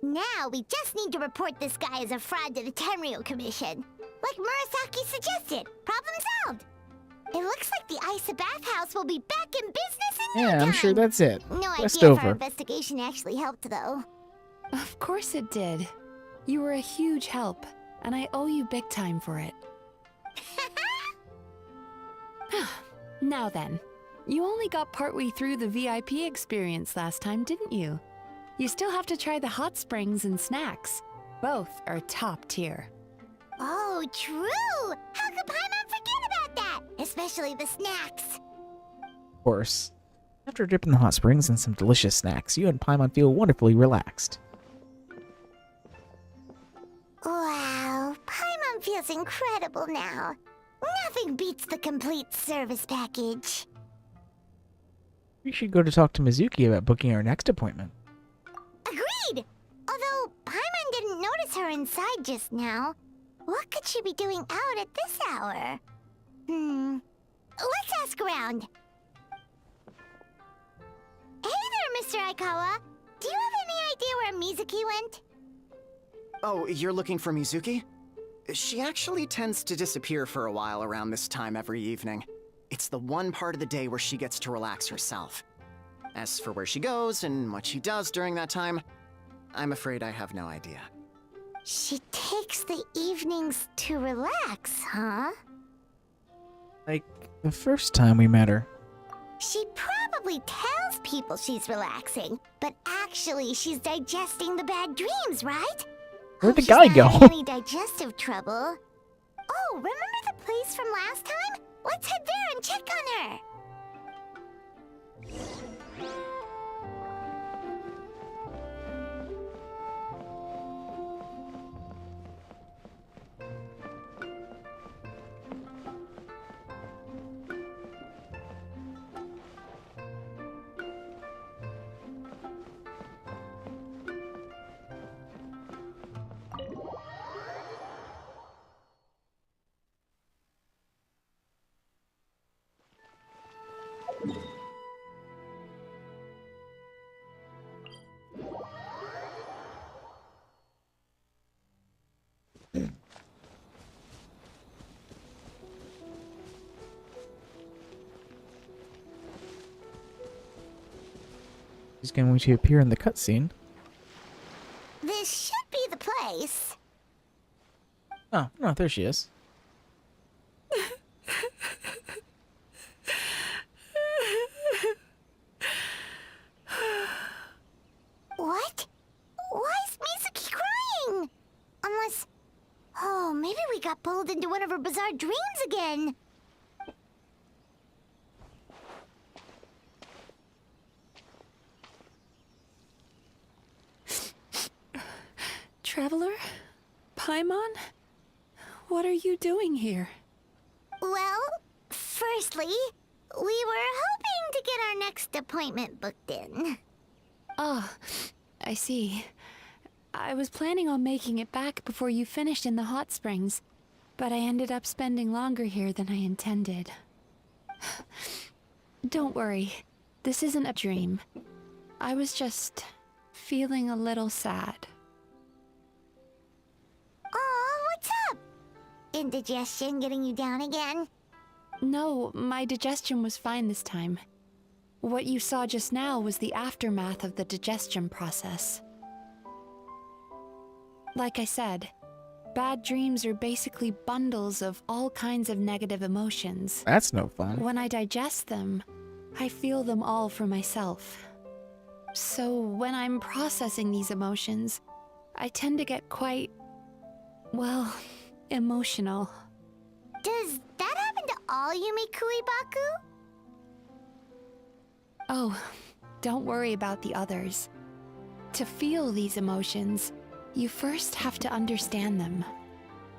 Now we just need to report this guy as a fraud to the Tenryo Commission. Like Murasaki suggested. Problem solved. It looks like the Isa bathhouse will be back in business in no Yeah, time. I'm sure that's it. No Quest idea if our over. investigation actually helped, though. Of course it did. You were a huge help, and I owe you big time for it. Now then, you only got partway through the VIP experience last time, didn't you? You still have to try the hot springs and snacks. Both are top tier. true! How could Paimon forget about that? Especially the snacks. Of course. After a dip in the hot springs and some delicious snacks, you and Paimon feel wonderfully relaxed. Wow, Paimon feels incredible now. Nothing beats the complete service package. We should go to talk to Mizuki about booking our next appointment. Agreed! Although Paimon didn't notice her inside just now. What could she be doing out at this hour? Let's ask around. Hey there, Mr. Aikawa. Do you have any idea where Mizuki went? Oh, you're looking for Mizuki? She actually tends to disappear for a while around this time every evening. It's the one part of the day where she gets to relax herself. As for where she goes and what she does during that time, I'm afraid I have no idea. She takes the evenings to relax, huh? Like the first time we met her. She probably tells people she's relaxing, but actually she's digesting the bad dreams, right? Where'd the Hope guy she's go? not having any digestive trouble. Oh, remember the place from last time? Let's head there and check on her. She's going to appear in the cutscene. This should be the place. Oh, no, there she is. What? Why is Mizuki crying? Unless... Oh, maybe we got pulled into one of her bizarre dreams again. Traveler? Paimon? What are you doing here? Well, firstly, we were hoping to get our next appointment booked in. Oh, I see. I was planning on making it back before you finished in the hot springs, but I ended up spending longer here than I intended. Don't worry, this isn't a dream. I was just feeling a little sad. Oh, what's up? Indigestion getting you down again? No, my digestion was fine this time. What you saw just now was the aftermath of the digestion process. Like I said, bad dreams are basically bundles of all kinds of negative emotions. That's no fun. When I digest them, I feel them all for myself. So when I'm processing these emotions, I tend to get quite, well, emotional. Does that happen to all Yumikui Baku? Oh, don't worry about the others. To feel these emotions, you first have to understand them.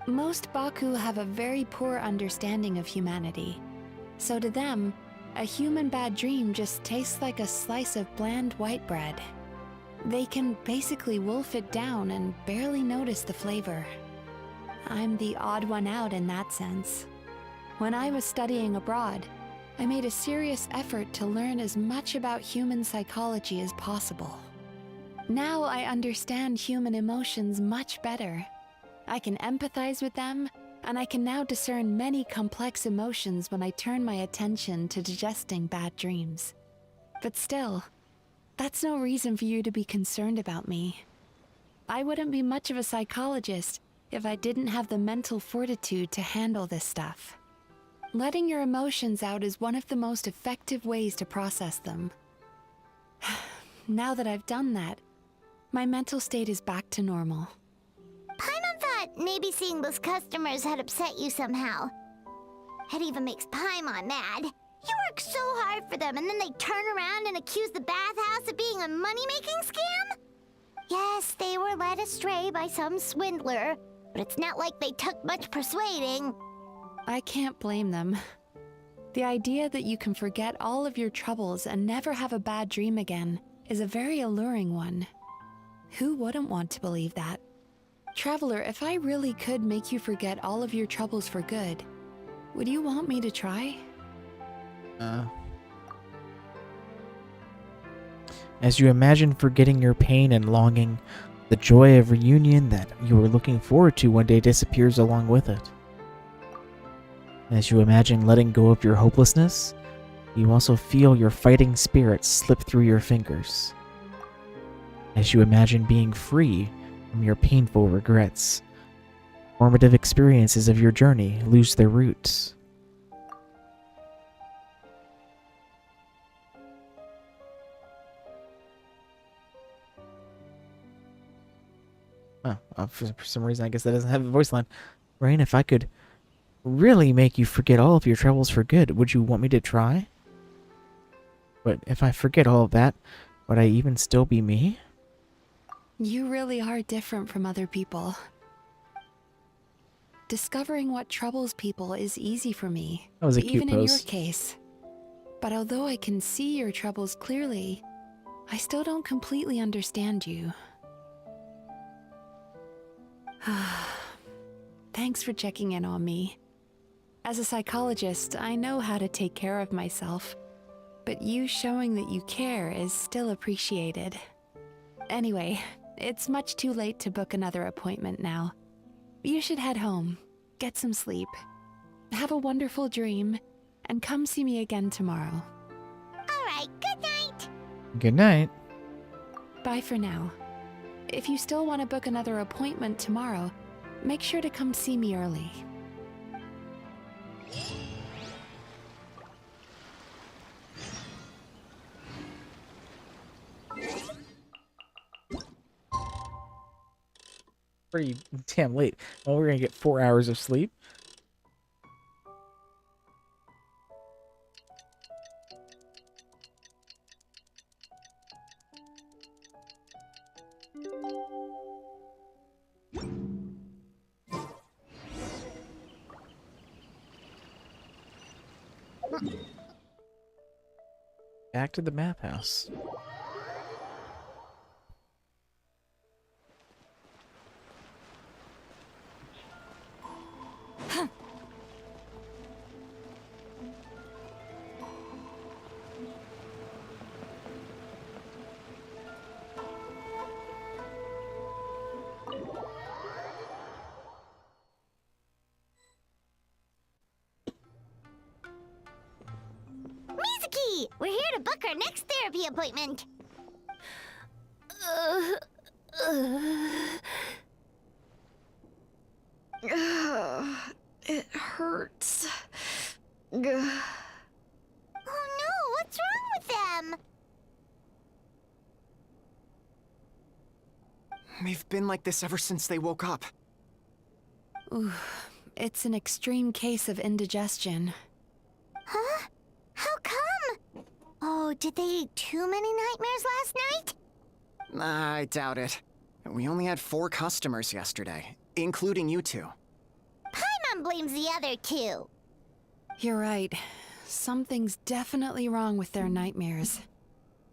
Most Baku have a very poor understanding of humanity. So to them, a human bad dream just tastes like a slice of bland white bread. They can basically wolf it down and barely notice the flavor. I'm the odd one out in that sense. When I was studying abroad, I made a serious effort to learn as much about human psychology as possible. Now I understand human emotions much better. I can empathize with them, and I can now discern many complex emotions when I turn my attention to digesting bad dreams. But still, that's no reason for you to be concerned about me. I wouldn't be much of a psychologist if I didn't have the mental fortitude to handle this stuff. Letting your emotions out is one of the most effective ways to process them. Now that I've done that, my mental state is back to normal. Paimon thought maybe seeing those customers had upset you somehow. It even makes Paimon mad. You work so hard for them, and then they turn around and accuse the bathhouse of being a money-making scam? Yes, they were led astray by some swindler, but it's not like they took much persuading. I can't blame them. The idea that you can forget all of your troubles and never have a bad dream again is a very alluring one. Who wouldn't want to believe that? Traveler, if I really could make you forget all of your troubles for good, would you want me to try? As you imagine forgetting your pain and longing, the joy of reunion that you were looking forward to one day disappears along with it. As you imagine letting go of your hopelessness, you also feel your fighting spirit slip through your fingers. As you imagine being free from your painful regrets, formative experiences of your journey lose their roots. For some reason, I guess that doesn't have a voice line. Rain, if I could really make you forget all of your troubles for good, would you want me to try? But if I forget all of that, would I even still be me? You really are different from other people. Discovering what troubles people is easy for me, That was a cute even in your pose. case. But although I can see your troubles clearly, I still don't completely understand you. Thanks for checking in on me. As a psychologist, I know how to take care of myself, but you showing that you care is still appreciated. Anyway, it's much too late to book another appointment now. You should head home, get some sleep, have a wonderful dream, and come see me again tomorrow. Alright, good night! Good night. Bye for now. If you still want to book another appointment tomorrow, make sure to come see me early. Pretty damn late. Well, we're gonna get 4 hours of sleep. Back to the map house. Mizuki! We're here to book our next therapy appointment. It hurts. Oh no, what's wrong with them? They've been like this ever since they woke up. Ooh, it's an extreme case of indigestion. Huh? How come? Oh, did they eat too many nightmares last night? I doubt it. We only had 4 customers yesterday, including you two. Paimon blames the other 2. You're right. Something's definitely wrong with their nightmares.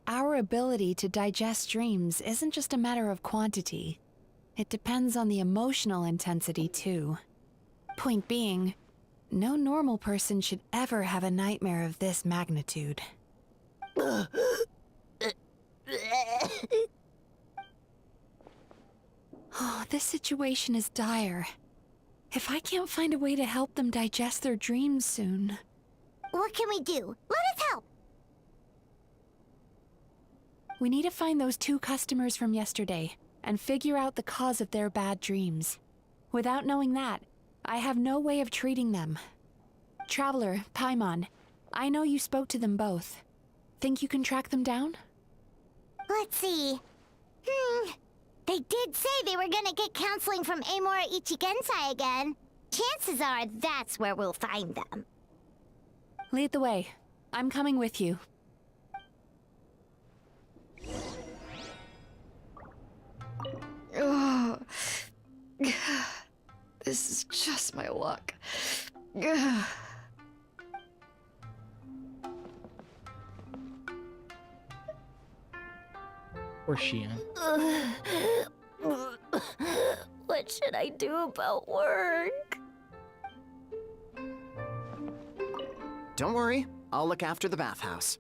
Our ability to digest dreams isn't just a matter of quantity. It depends on the emotional intensity, too. Point being, no normal person should ever have a nightmare of this magnitude. Oh, this situation is dire. If I can't find a way to help them digest their dreams soon... What can we do? Let us help! We need to find those 2 customers from yesterday and figure out the cause of their bad dreams. Without knowing that, I have no way of treating them. Traveler, Paimon, I know you spoke to them both. Think you can track them down? Let's see. They did say they were gonna get counseling from Amora Ichigensai again. Chances are that's where we'll find them. Lead the way. I'm coming with you. Ugh. This is just my luck. Ugh. Or Shion. What should I do about work? Don't worry, I'll look after the bathhouse.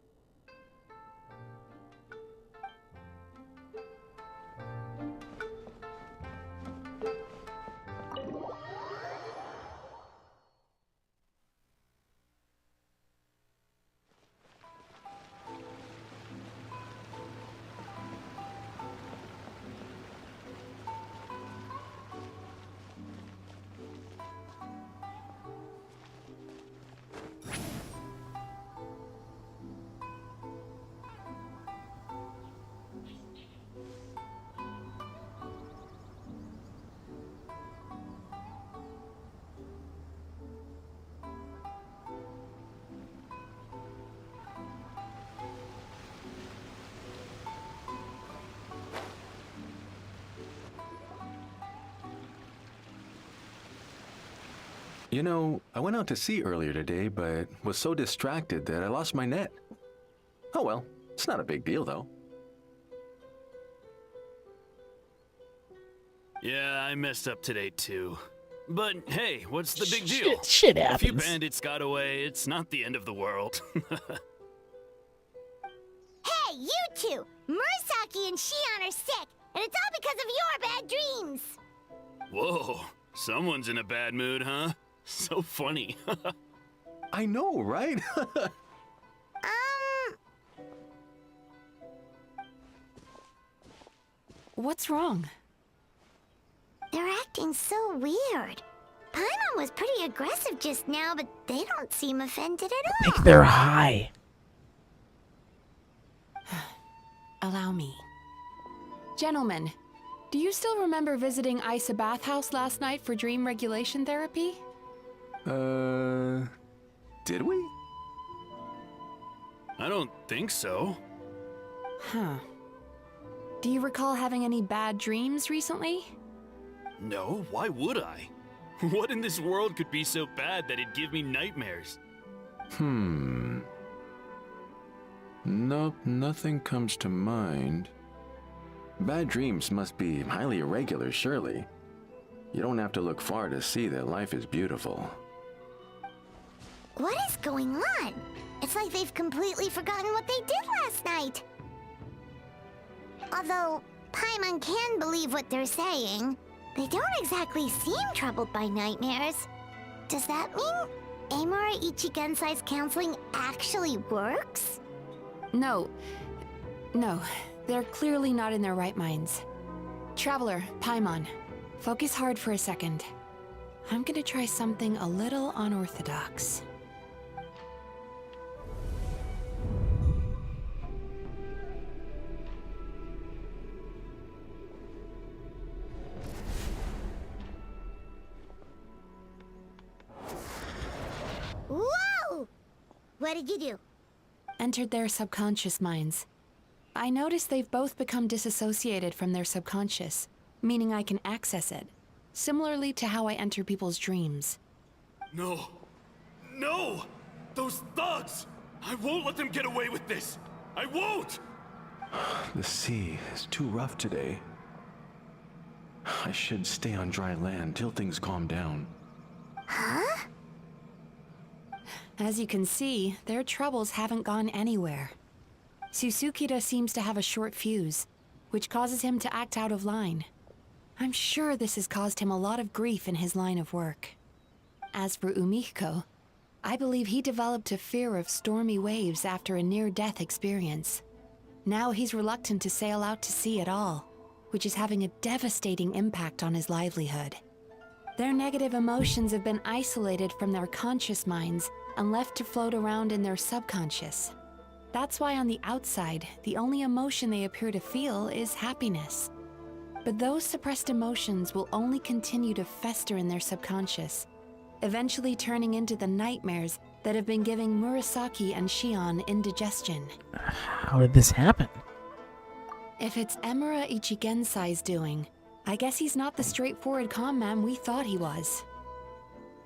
You know, I went out to sea earlier today, but was so distracted that I lost my net. Oh well, it's not a big deal though. Yeah, I messed up today too. But hey, what's the big deal? Shit A few happens. bandits got away, it's not the end of the world. Hey, you two! Murasaki and Shion are sick, and it's all because of your bad dreams! Whoa, someone's in a bad mood, huh? So funny. I know, right? What's wrong? They're acting so weird. Paimon was pretty aggressive just now, but they don't seem offended at all. Think they're high. Allow me. Gentlemen, do you still remember visiting Isa Bathhouse last night for dream regulation therapy? Did we? I don't think so. Huh. Do you recall having any bad dreams recently? No, why would I? What in this world could be so bad that it'd give me nightmares? Nope, nothing comes to mind. Bad dreams must be highly irregular, surely. You don't have to look far to see that life is beautiful. What is going on? It's like they've completely forgotten what they did last night. Although Paimon can believe what they're saying, they don't exactly seem troubled by nightmares. Does that mean Amora Ichigensai's counseling actually works? No. No, they're clearly not in their right minds. Traveler, Paimon, focus hard for a second. I'm gonna try something a little unorthodox. Whoa! What did you do? Entered their subconscious minds. I noticed they've both become disassociated from their subconscious, meaning I can access it, similarly to how I enter people's dreams. No. No! Those thugs! I won't let them get away with this! I won't! The sea is too rough today. I should stay on dry land till things calm down. Huh? As you can see, their troubles haven't gone anywhere. Susukida seems to have a short fuse, which causes him to act out of line. I'm sure this has caused him a lot of grief in his line of work. As for Umiko, I believe he developed a fear of stormy waves after a near-death experience. Now he's reluctant to sail out to sea at all, which is having a devastating impact on his livelihood. Their negative emotions have been isolated from their conscious minds and left to float around in their subconscious. That's why on the outside, the only emotion they appear to feel is happiness. But those suppressed emotions will only continue to fester in their subconscious, eventually turning into the nightmares that have been giving Murasaki and Shion indigestion. How did this happen? If it's Emura Ichigensai's doing, I guess he's not the straightforward con man we thought he was.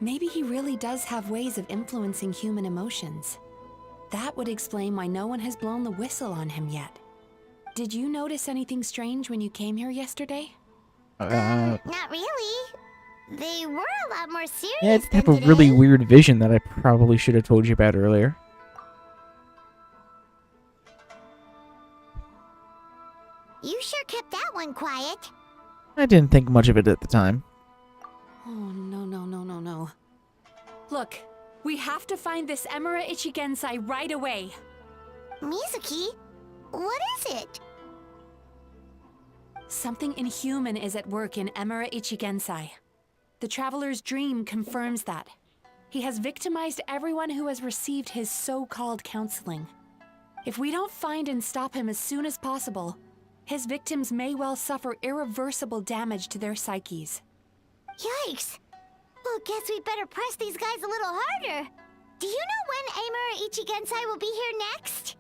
Maybe he really does have ways of influencing human emotions. That would explain why no one has blown the whistle on him yet. Did you notice anything strange when you came here yesterday? Not really. They were a lot more serious Yeah, I did have than a really today. weird vision that I probably should have told you about earlier. You sure kept that one quiet. I didn't think much of it at the time. Oh, no. Look, we have to find this Emura Ichigensai right away. Mizuki, what is it? Something inhuman is at work in Emura Ichigensai. The Traveler's Dream confirms that. He has victimized everyone who has received his so-called counseling. If we don't find and stop him as soon as possible, his victims may well suffer irreversible damage to their psyches. Yikes. Well, guess we better press these guys a little harder. Do you know when Emura Ichigensai will be here next?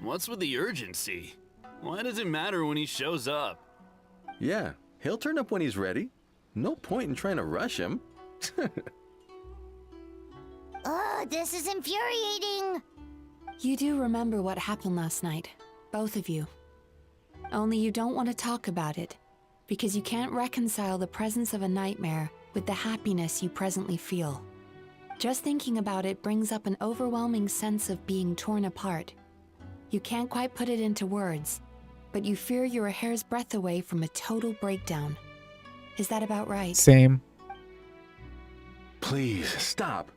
What's with the urgency? Why does it matter when he shows up? Yeah, he'll turn up when he's ready. No point in trying to rush him. Ugh, this is infuriating. You do remember what happened last night, both of you. Only you don't want to talk about it, because you can't reconcile the presence of a nightmare with the happiness you presently feel. Just thinking about it brings up an overwhelming sense of being torn apart. You can't quite put it into words, but you fear you're a hair's breadth away from a total breakdown. Is that about right? Same. Please, stop.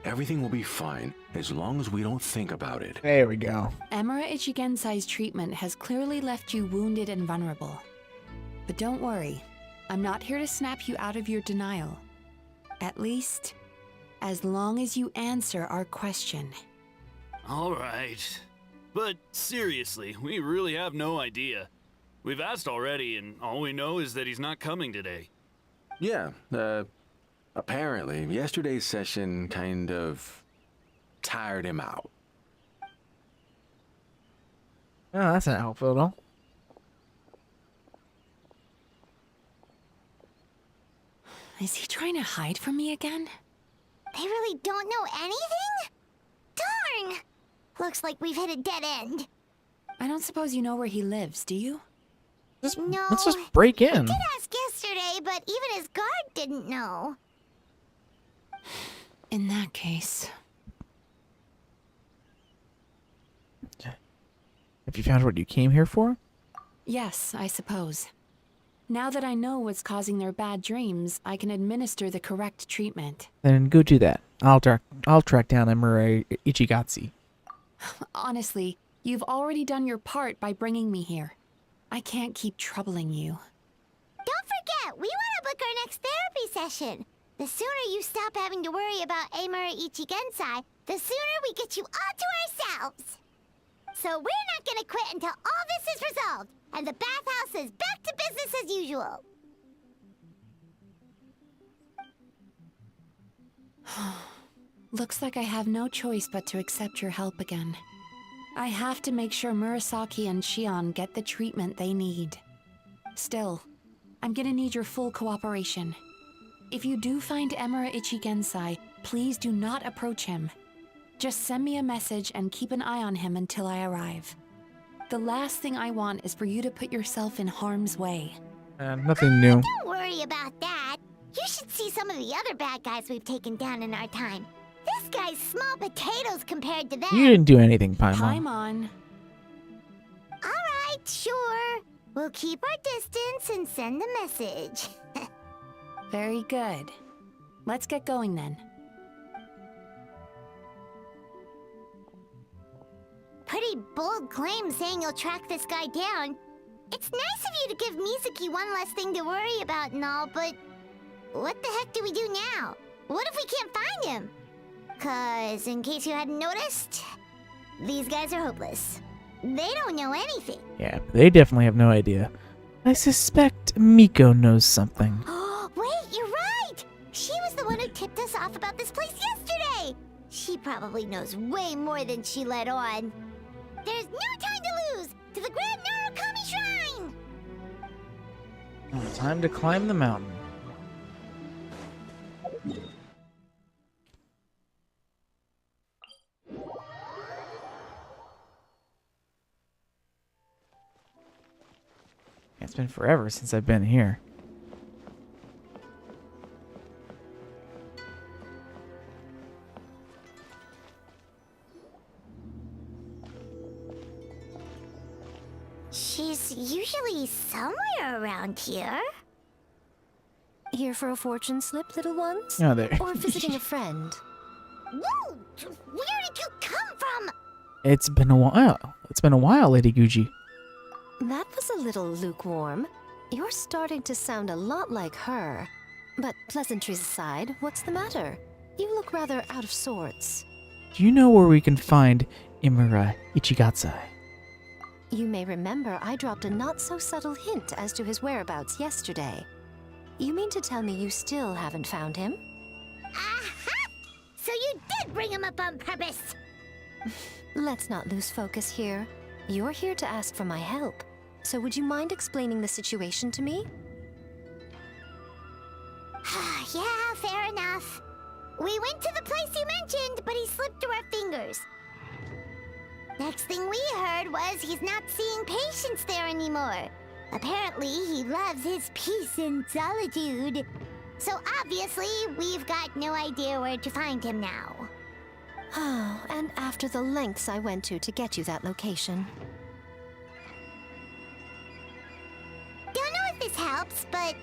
Everything will be fine as long as we don't think about it. There we go. Emura Ichigensai's treatment has clearly left you wounded and vulnerable. But don't worry, I'm not here to snap you out of your denial. At least, as long as you answer our question. All right. But seriously, we really have no idea. We've asked already, and all we know is that he's not coming today. Yeah, apparently, yesterday's session kind of tired him out. Oh, that's not helpful at all. Is he trying to hide from me again? They really don't know anything? Darn! Looks like we've hit a dead end. I don't suppose you know where he lives, do you? No. Let's just break I in. did ask yesterday, but even his guard didn't know. In that case... Have you found what you came here for? Yes, I suppose. Now that I know what's causing their bad dreams, I can administer the correct treatment. Then go do that. I'll track down Emura Ichigatsu. Honestly, you've already done your part by bringing me here. I can't keep troubling you. Don't forget, we want to book our next therapy session. The sooner you stop having to worry about Emura Ichigensai, the sooner we get you all to ourselves. So we're not gonna quit until all this is resolved, and the bathhouse is back to business as usual. Looks like I have no choice but to accept your help again. I have to make sure Murasaki and Shion get the treatment they need. Still, I'm gonna need your full cooperation. If you do find Emura Ichigensai, please do not approach him. Just send me a message and keep an eye on him until I arrive. The last thing I want is for you to put yourself in harm's way. Nothing new. Don't worry about that. You should see some of the other bad guys we've taken down in our time. This guy's small potatoes compared to them. You didn't do anything, Paimon. Paimon. Alright, sure. We'll keep our distance and send the message. Very good. Let's get going then. Pretty bold claim saying you'll track this guy down. It's nice of you to give Mizuki one less thing to worry about and all, but what the heck do we do now? What if we can't find him? 'Cause, in case you hadn't noticed, these guys are hopeless. They don't know anything. Yeah, they definitely have no idea. I suspect Miko knows something. Wait, you're right! She was the one who tipped us off about this place yesterday! She probably knows way more than she let on. There's no time to lose! To the Grand Narukami Shrine! Time to climb the mountain. It's been forever since I've been here. She's usually somewhere around here. Here for a fortune slip, little ones? Oh, there. Or visiting a friend? Whoa! Where did you come from? It's been a while. It's been a while, Lady Guji. That was a little lukewarm. You're starting to sound a lot like her. But pleasantries aside, what's the matter? You look rather out of sorts. Do you know where we can find Imura Ichigatsai? You may remember I dropped a not-so-subtle hint as to his whereabouts yesterday. You mean to tell me you still haven't found him? Aha! So you did bring him up on purpose! Let's not lose focus here. You're here to ask for my help. So would you mind explaining the situation to me? Yeah, fair enough. We went to the place you mentioned, but he slipped through our fingers. Next thing we heard was he's not seeing patients there anymore. Apparently, he loves his peace and solitude. So obviously, we've got no idea where to find him now. Oh, and after the lengths I went to get you that location. Don't know if this helps, but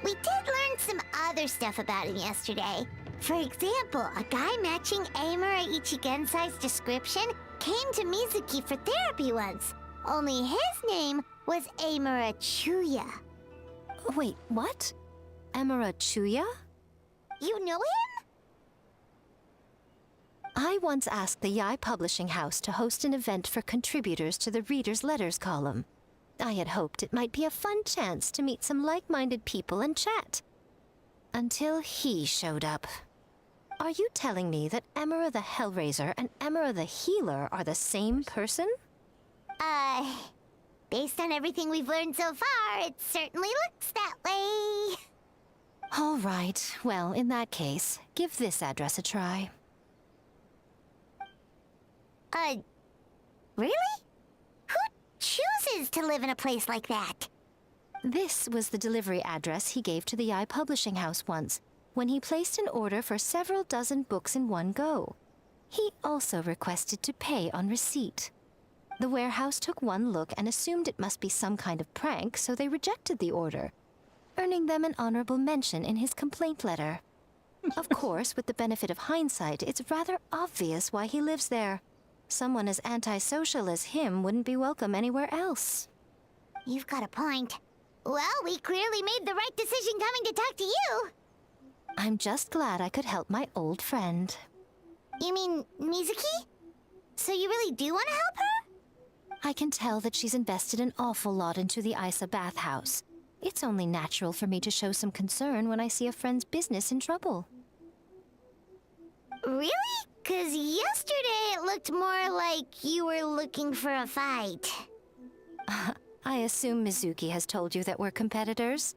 we did learn some other stuff about him yesterday. For example, a guy matching Amura Ichigensai's description came to Mizuki for therapy once. Only his name was Amura Chuya. Wait, what? Amura Chuya? You know him? I once asked the Yai Publishing House to host an event for contributors to the Reader's Letters column. I had hoped it might be a fun chance to meet some like-minded people and chat. Until he showed up. Are you telling me that Emera the Hellraiser and Emera the Healer are the same person? Based on everything we've learned so far, it certainly looks that way. All right, well, in that case, give this address a try. Really? Who chooses to live in a place like that? This was the delivery address he gave to the Yai Publishing House once, when he placed an order for several dozen books in one go. He also requested to pay on receipt. The warehouse took one look and assumed it must be some kind of prank, so they rejected the order, earning them an honorable mention in his complaint letter. Of course, with the benefit of hindsight, it's rather obvious why he lives there. Someone as antisocial as him wouldn't be welcome anywhere else. You've got a point. Well, we clearly made the right decision coming to talk to you. I'm just glad I could help my old friend. You mean Mizuki? So you really do want to help her? I can tell that she's invested an awful lot into the Isa bathhouse. It's only natural for me to show some concern when I see a friend's business in trouble. Really? 'Cause yesterday it looked more like you were looking for a fight. I assume Mizuki has told you that we're competitors?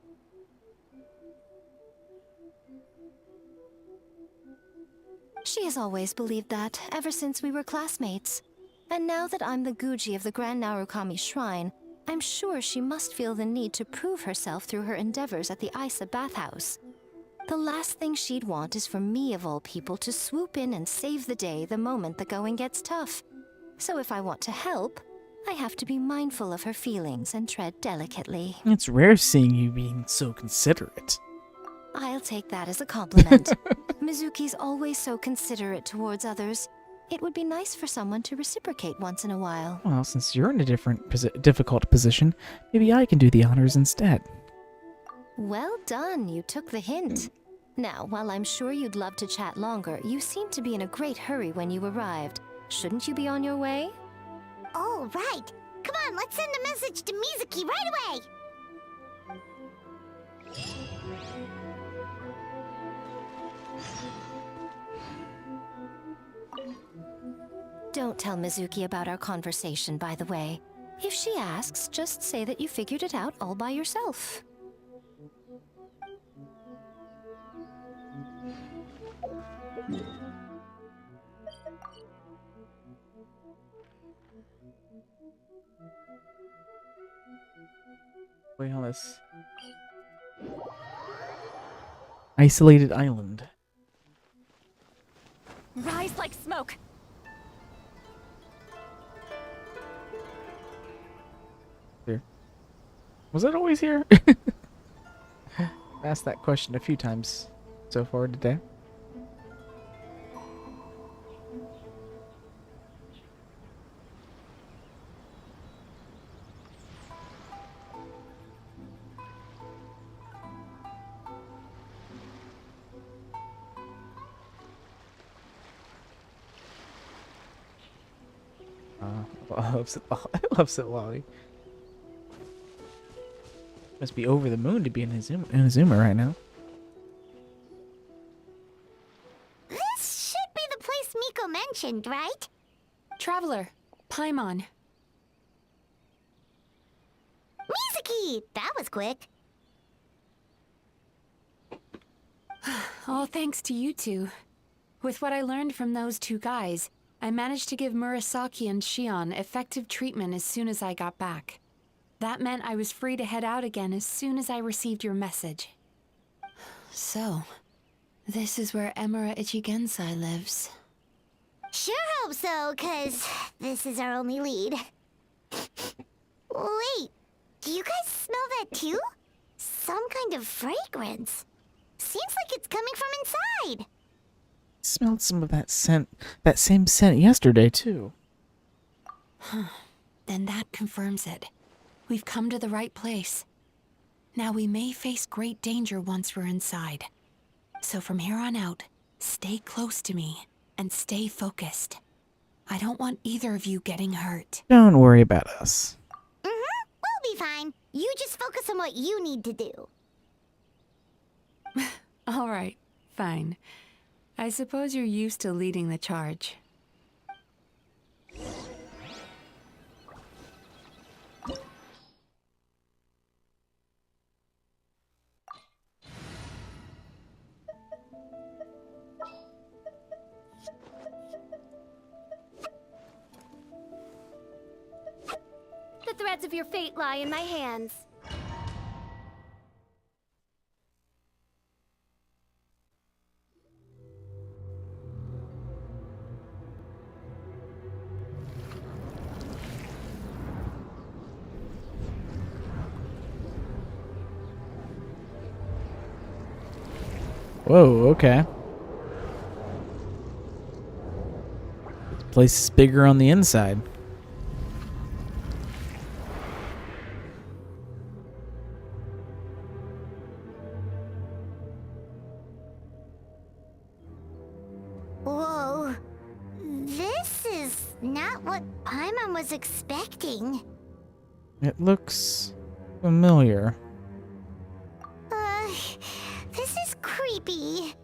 She has always believed that, ever since we were classmates. And now that I'm the Guji of the Grand Narukami Shrine, I'm sure she must feel the need to prove herself through her endeavors at the Isa bathhouse. The last thing she'd want is for me, of all people, to swoop in and save the day the moment the going gets tough. So if I want to help, I have to be mindful of her feelings and tread delicately. It's rare seeing you being so considerate. I'll take that as a compliment. Mizuki's always so considerate towards others. It would be nice for someone to reciprocate once in a while. Well, since you're in a difficult position, maybe I can do the honors instead. Well done, you took the hint. Now, while I'm sure you'd love to chat longer, you seemed to be in a great hurry when you arrived. Shouldn't you be on your way? Oh, right. Come on, let's send a message to Mizuki right away. Don't tell Mizuki about our conversation, by the way. If she asks, just say that you figured it out all by yourself. Wait on this. Isolated island. Rise like smoke. Here. Was it always here? I've asked that question a few times so far today. I love Lolly. Must be over the moon to be in Inazuma right now. This should be the place Miko mentioned, right? Traveler, Paimon. Mizuki! That was quick. All thanks to you two. With what I learned from those two guys, I managed to give Murasaki and Shion effective treatment as soon as I got back. That meant I was free to head out again as soon as I received your message. So, this is where Emura Ichigensai lives. Sure hope so, 'cause this is our only lead. Wait, do you guys smell that too? Some kind of fragrance. Seems like it's coming from inside. Smelled some of that scent, that same scent yesterday too. Then that confirms it. We've come to the right place. Now we may face great danger once we're inside. So from here on out, stay close to me and stay focused. I don't want either of you getting hurt. Don't worry about us. We'll be fine. You just focus on what you need to do. All right, fine. I suppose you're used to leading the charge. The threads of your fate lie in my hands. Whoa, okay. This place is bigger on the inside. Whoa. This is not what Paimon was expecting. It looks familiar. This is creepy.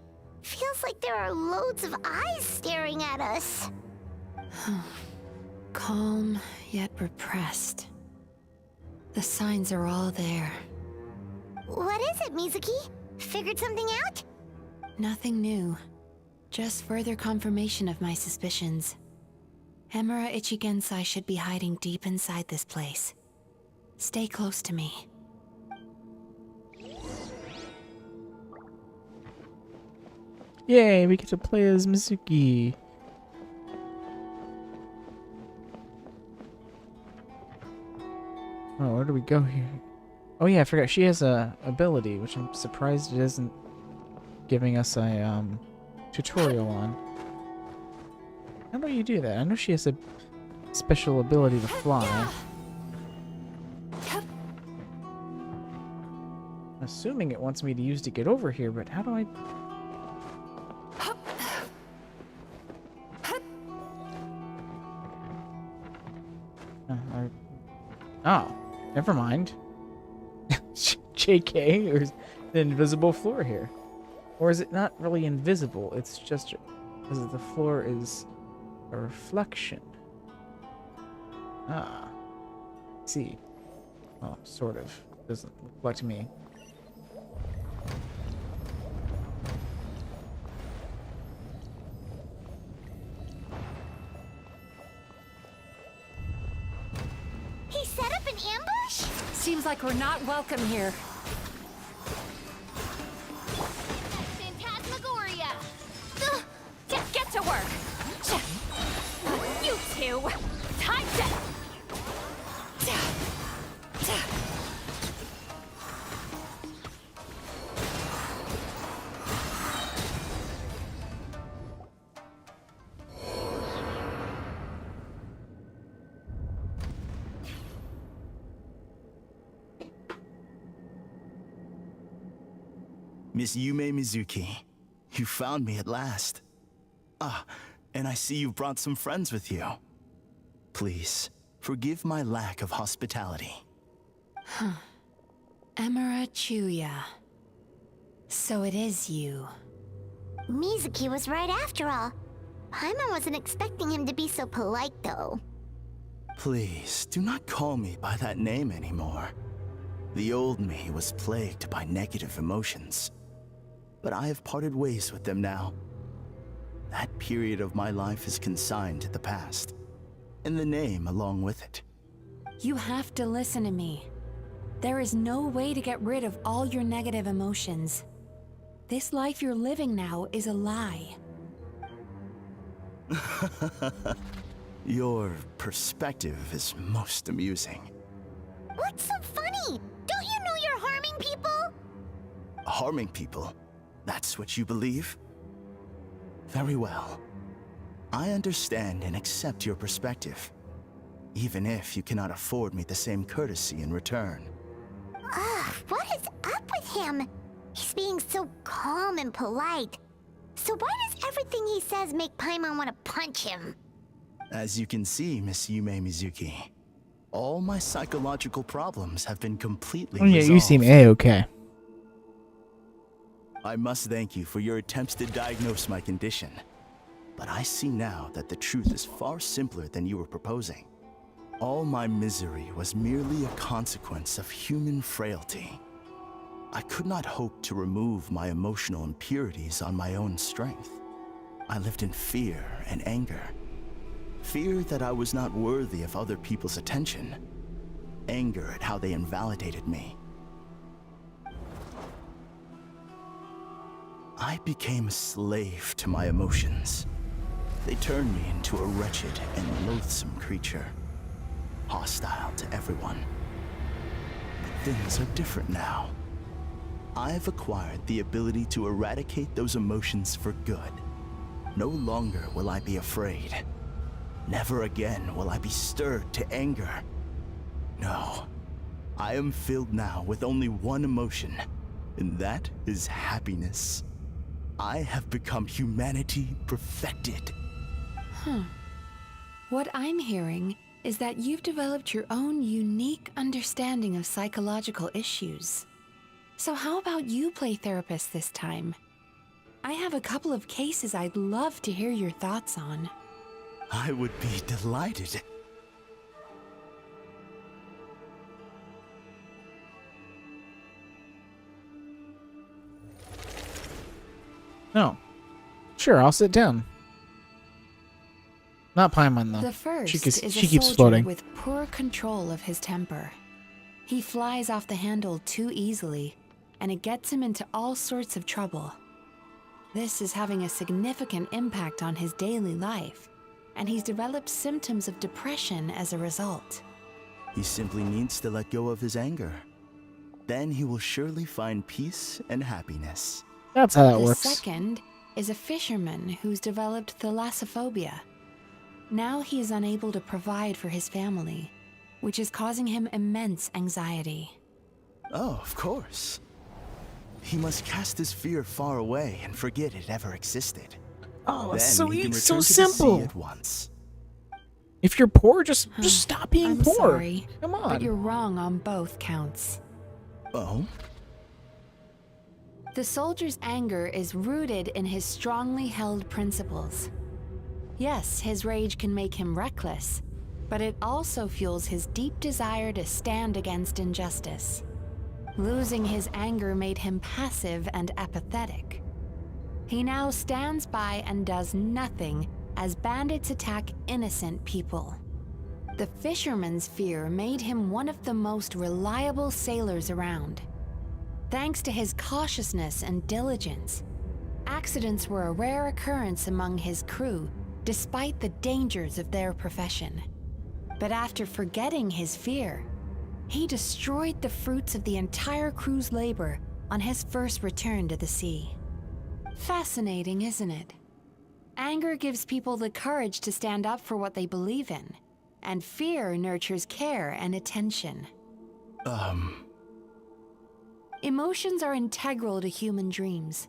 Feels like there are loads of eyes staring at us. Calm, yet repressed. The signs are all there. What is it, Mizuki? Figured something out? Nothing new. Just further confirmation of my suspicions. Emura Ichigensai should be hiding deep inside this place. Stay close to me. Yay, we get to play as Mizuki. Oh, where do we go here? Oh yeah, I forgot. She has a ability, which I'm surprised it isn't giving us a tutorial on. How do you do that? I know she has a special ability to fly. I'm assuming it wants me to use to get over here, but how do I... Oh, never mind. JK, there's an invisible floor here. Or is it not really invisible? It's just because the floor is a reflection. Ah. See. Well, sort of. Doesn't reflect me. He set up an ambush? Seems like we're not welcome here. Phantasmagoria! Just get to work. You two, time to. Miss Yume Mizuki, you found me at last. Ah, and I see you brought some friends with you. Please, forgive my lack of hospitality. Huh. Emira Chuya. So it is you. Mizuki was right after all. Paimon wasn't expecting him to be so polite, though. Please, do not call me by that name anymore. The old me was plagued by negative emotions. But I have parted ways with them now. That period of my life is consigned to the past, and the name along with it. You have to listen to me. There is no way to get rid of all your negative emotions. This life you're living now is a lie. Your perspective is most amusing. What's so funny? Don't you know you're harming people? Harming people? That's what you believe? Very well. I understand and accept your perspective, even if you cannot afford me the same courtesy in return. What is up with him? He's being so calm and polite. So why does everything he says make Paimon want to punch him? As you can see, Miss Yume Mizuki, all my psychological problems have been completely Yeah, resolved. you seem A-okay. I must thank you for your attempts to diagnose my condition. But I see now that the truth is far simpler than you were proposing. All my misery was merely a consequence of human frailty. I could not hope to remove my emotional impurities on my own strength. I lived in fear and anger. Fear that I was not worthy of other people's attention. Anger at how they invalidated me. I became a slave to my emotions. They turned me into a wretched and loathsome creature, hostile to everyone. But things are different now. I've acquired the ability to eradicate those emotions for good. No longer will I be afraid. Never again will I be stirred to anger. No, I am filled now with only one emotion, and that is happiness. I have become humanity perfected. What I'm hearing is that you've developed your own unique understanding of psychological issues. So how about you play therapist this time? I have a couple of cases I'd love to hear your thoughts on. I would be delighted. No. Sure, I'll sit down. Not Paimon, though. The first she is keeps a soldier floating. with poor control of his temper. He flies off the handle too easily, and it gets him into all sorts of trouble. This is having a significant impact on his daily life, and he's developed symptoms of depression as a result. He simply needs to let go of his anger. Then he will surely find peace and happiness. That's how that The works. second is a fisherman who's developed thalassophobia. Now he is unable to provide for his family, which is causing him immense anxiety. Oh, of course. He must cast his fear far away and forget it ever existed. Oh, then so he can so return to simple. the sea at once. If you're poor, just stop being I'm poor. sorry, Come on. but you're wrong on both counts. Oh? The soldier's anger is rooted in his strongly held principles. Yes, his rage can make him reckless, but it also fuels his deep desire to stand against injustice. Losing his anger made him passive and apathetic. He now stands by and does nothing as bandits attack innocent people. The fisherman's fear made him one of the most reliable sailors around. Thanks to his cautiousness and diligence, accidents were a rare occurrence among his crew, despite the dangers of their profession. But after forgetting his fear, he destroyed the fruits of the entire crew's labor on his first return to the sea. Fascinating, isn't it? Anger gives people the courage to stand up for what they believe in, and fear nurtures care and attention. Emotions are integral to human dreams,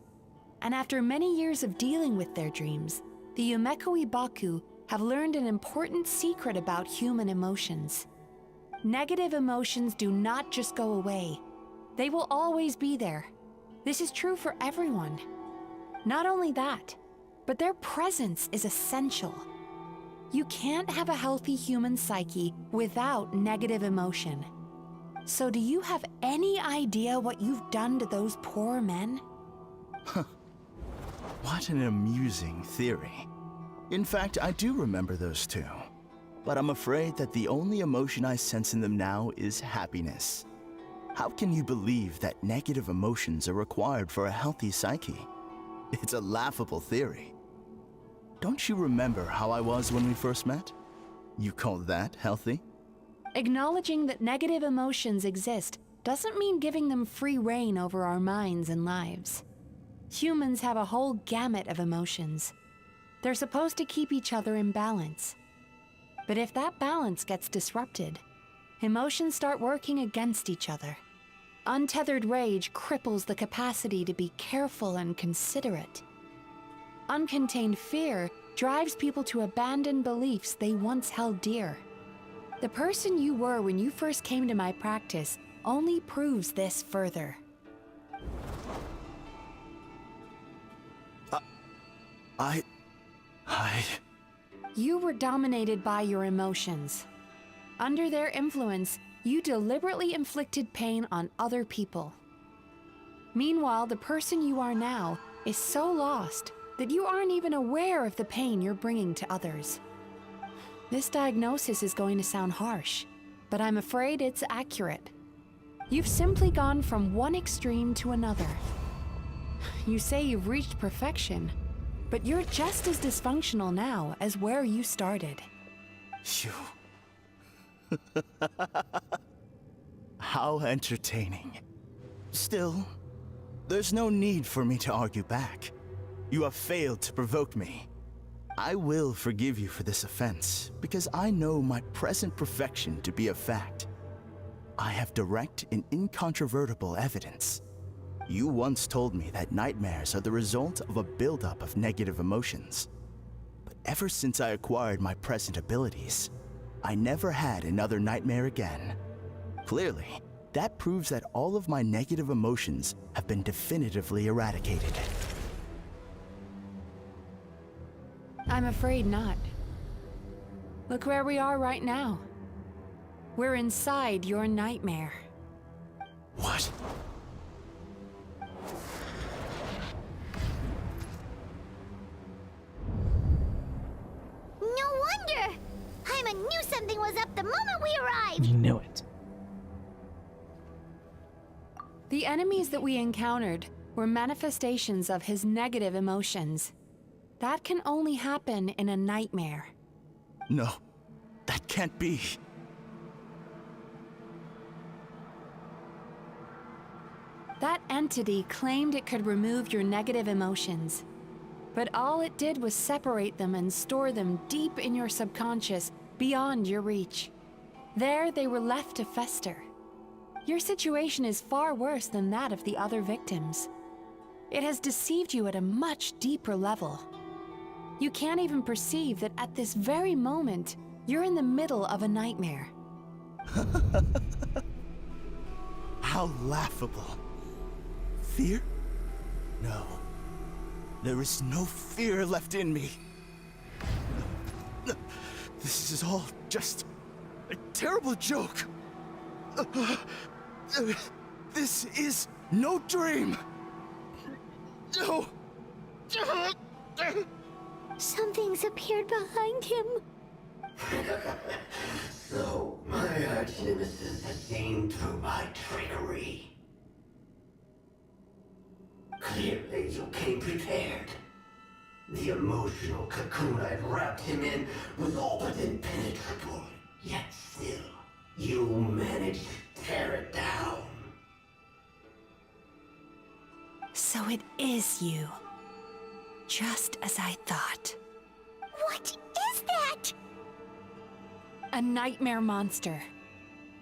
and after many years of dealing with their dreams, the Yumeko Ibaku have learned an important secret about human emotions. Negative emotions do not just go away. They will always be there. This is true for everyone. Not only that, but their presence is essential. You can't have a healthy human psyche without negative emotion. So do you have any idea what you've done to those poor men? What an amusing theory. In fact, I do remember those two. But I'm afraid that the only emotion I sense in them now is happiness. How can you believe that negative emotions are required for a healthy psyche? It's a laughable theory. Don't you remember how I was when we first met? You call that healthy? Acknowledging that negative emotions exist doesn't mean giving them free rein over our minds and lives. Humans have a whole gamut of emotions. They're supposed to keep each other in balance. But if that balance gets disrupted, emotions start working against each other. Untethered rage cripples the capacity to be careful and considerate. Uncontained fear drives people to abandon beliefs they once held dear. The person you were when you first came to my practice only proves this further. You were dominated by your emotions. Under their influence, you deliberately inflicted pain on other people. Meanwhile, the person you are now is so lost that you aren't even aware of the pain you're bringing to others. This diagnosis is going to sound harsh, but I'm afraid it's accurate. You've simply gone from one extreme to another. You say you've reached perfection, but you're just as dysfunctional now as where you started. Phew. How entertaining. Still, there's no need for me to argue back. You have failed to provoke me. I will forgive you for this offense, because I know my present perfection to be a fact. I have direct and incontrovertible evidence. You once told me that nightmares are the result of a buildup of negative emotions. But ever since I acquired my present abilities, I never had another nightmare again. Clearly, that proves that all of my negative emotions have been definitively eradicated. I'm afraid not. Look where we are right now. We're inside your nightmare. What? No wonder! Hyman knew something was up the moment we arrived! You knew it. The enemies that we encountered were manifestations of his negative emotions. That can only happen in a nightmare. No, that can't be. That entity claimed it could remove your negative emotions. But all it did was separate them and store them deep in your subconscious, beyond your reach. There they were left to fester. Your situation is far worse than that of the other victims. It has deceived you at a much deeper level. You can't even perceive that at this very moment, You're in the middle of a nightmare. How laughable. Fear? No. There is no fear left in me. This is all just a terrible joke. This is no dream. No. Something's appeared behind him. So, my arch-nemesis has seen through my trickery. Clearly, you came prepared. The emotional cocoon I'd wrapped him in was all but impenetrable. Yet still, you managed to tear it down. So it is you. Just as I thought. What is that? A nightmare monster.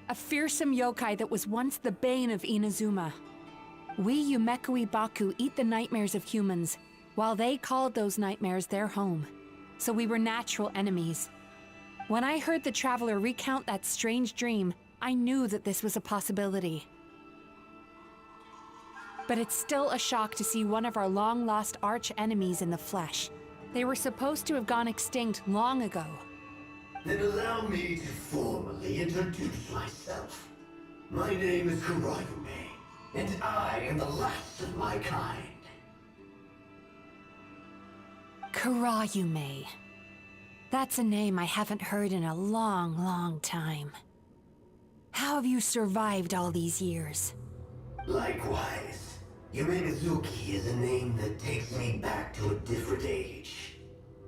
A fearsome yokai that was once the bane of Inazuma. We Yumekui Baku eat the nightmares of humans, while they called those nightmares their home. So we were natural enemies. When I heard the Traveler recount that strange dream, I knew that this was a possibility. But it's still a shock to see one of our long-lost arch-enemies in the flesh. They were supposed to have gone extinct long ago. Then allow me to formally introduce myself. My name is Kurayume, and I am the last of my kind. Kurayume. That's a name I haven't heard in a long, long time. How have you survived all these years? Likewise. Yume Mizuki is a name that takes me back to a different age.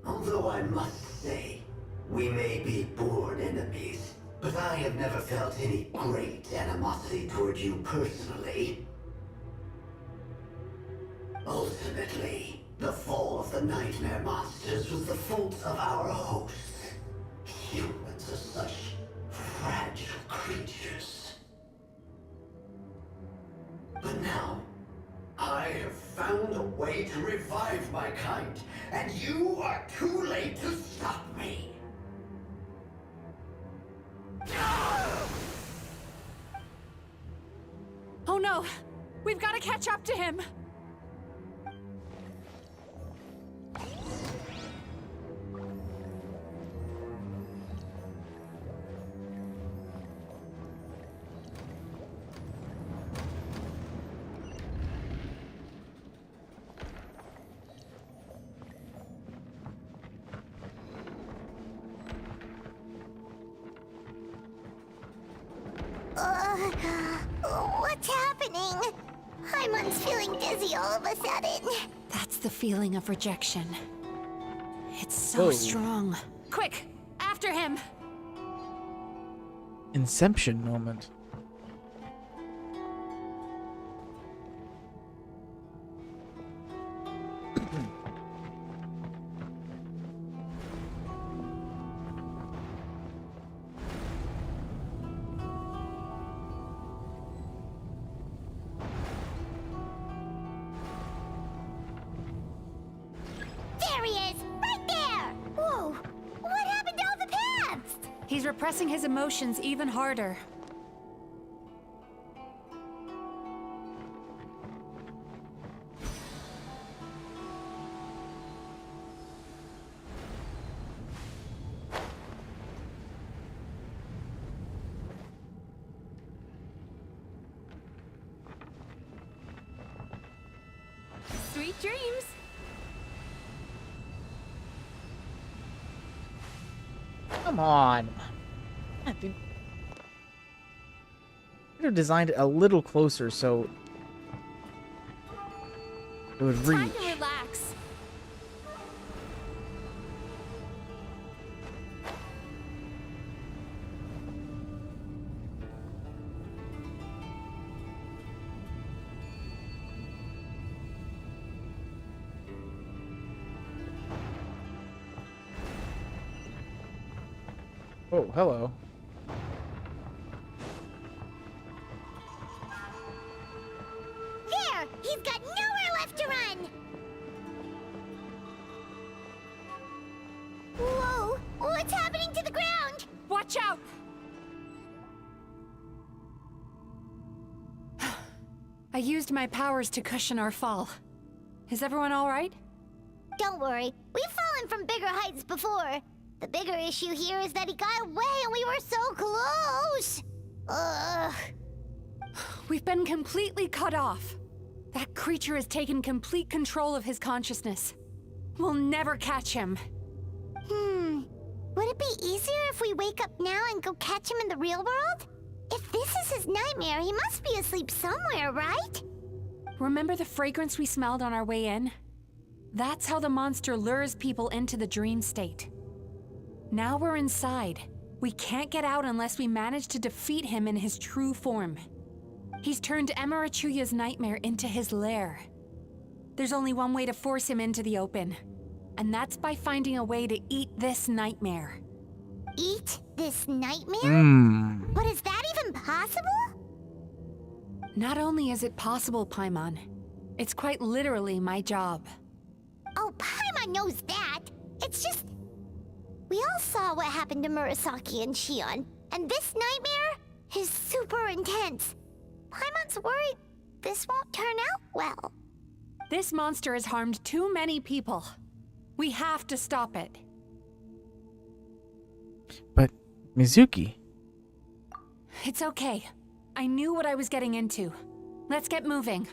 Although I must say, we may be born enemies, but I have never felt any great animosity toward you personally. Ultimately, the fall of the nightmare monsters was the fault of our hosts. Humans are such fragile creatures. But now, I have found a way to revive my kind, and you are too late to stop me. Oh no! We've got to catch up to him! What's happening? Haimon's feeling dizzy all of a sudden. That's the feeling of rejection. It's so Whoa. strong. Quick! After him! Inception moment. There he is! Right there! Whoa! What happened to all the paths? He's repressing his emotions even harder. Sweet dreams. Come on. God, dude. Could have designed it a little closer so it would reach. Time to relax. Oh, hello. There! He's got nowhere left to run! Whoa! What's happening to the ground? Watch out! I used my powers to cushion our fall. Is everyone all right? Don't worry, we've fallen from bigger heights before. The bigger issue here is that he got away and we were so close. Ugh. We've been completely cut off. That creature has taken complete control of his consciousness. We'll never catch him. Would it be easier if we wake up now and go catch him in the real world? If this is his nightmare, he must be asleep somewhere, right? Remember the fragrance we smelled on our way in? That's how the monster lures people into the dream state. Now we're inside. We can't get out unless we manage to defeat him in his true form. He's turned Emarachuya's nightmare into his lair. There's only one way to force him into the open, and that's by finding a way to eat this nightmare. Eat this nightmare? But is that even possible? Not only is it possible, Paimon, it's quite literally my job. Oh, Paimon knows that. It's just... We all saw what happened to Murasaki and Shion, and this nightmare is super intense. Paimon's worried this won't turn out well. This monster has harmed too many people. We have to stop it. But, Mizuki... It's okay. I knew what I was getting into. Let's get moving.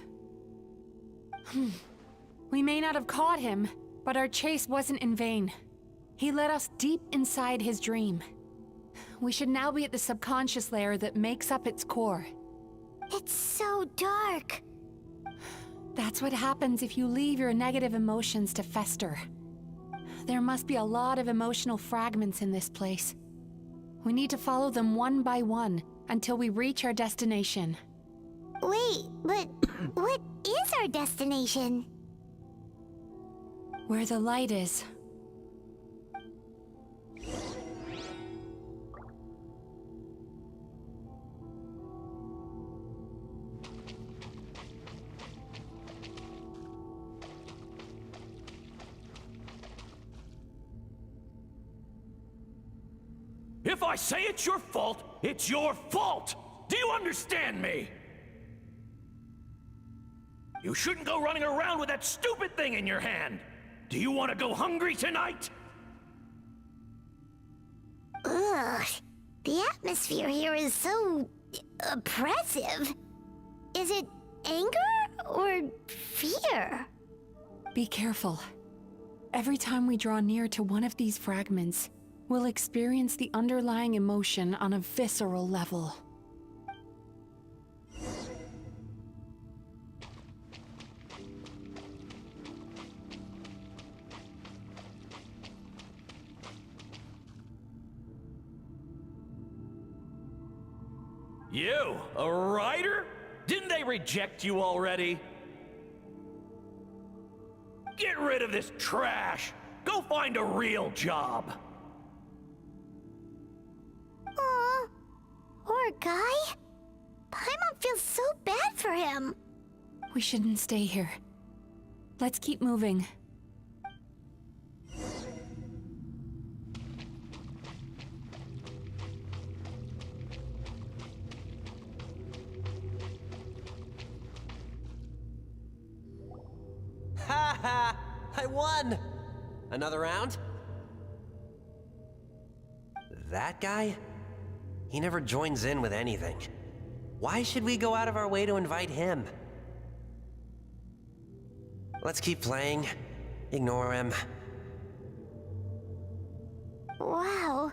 We may not have caught him, but our chase wasn't in vain. He led us deep inside his dream. We should now be at the subconscious layer that makes up its core. It's so dark. That's what happens if you leave your negative emotions to fester. There must be a lot of emotional fragments in this place. We need to follow them one by one until we reach our destination. Wait, but what is our destination? Where the light is. If I say it's your fault, it's your fault! Do you understand me? You shouldn't go running around with that stupid thing in your hand! Do you want to go hungry tonight? Ugh, the atmosphere here is so... oppressive. Is it anger or fear? Be careful. Every time we draw near to one of these fragments, we'll experience the underlying emotion on a visceral level. You, a writer? Didn't they reject you already? Get rid of this trash! Go find a real job! Aw, poor guy. Paimon feels so bad for him. We shouldn't stay here. Let's keep moving. Ha ha! I won! Another round? That guy? He never joins in with anything. Why should we go out of our way to invite him? Let's keep playing. Ignore him. Wow,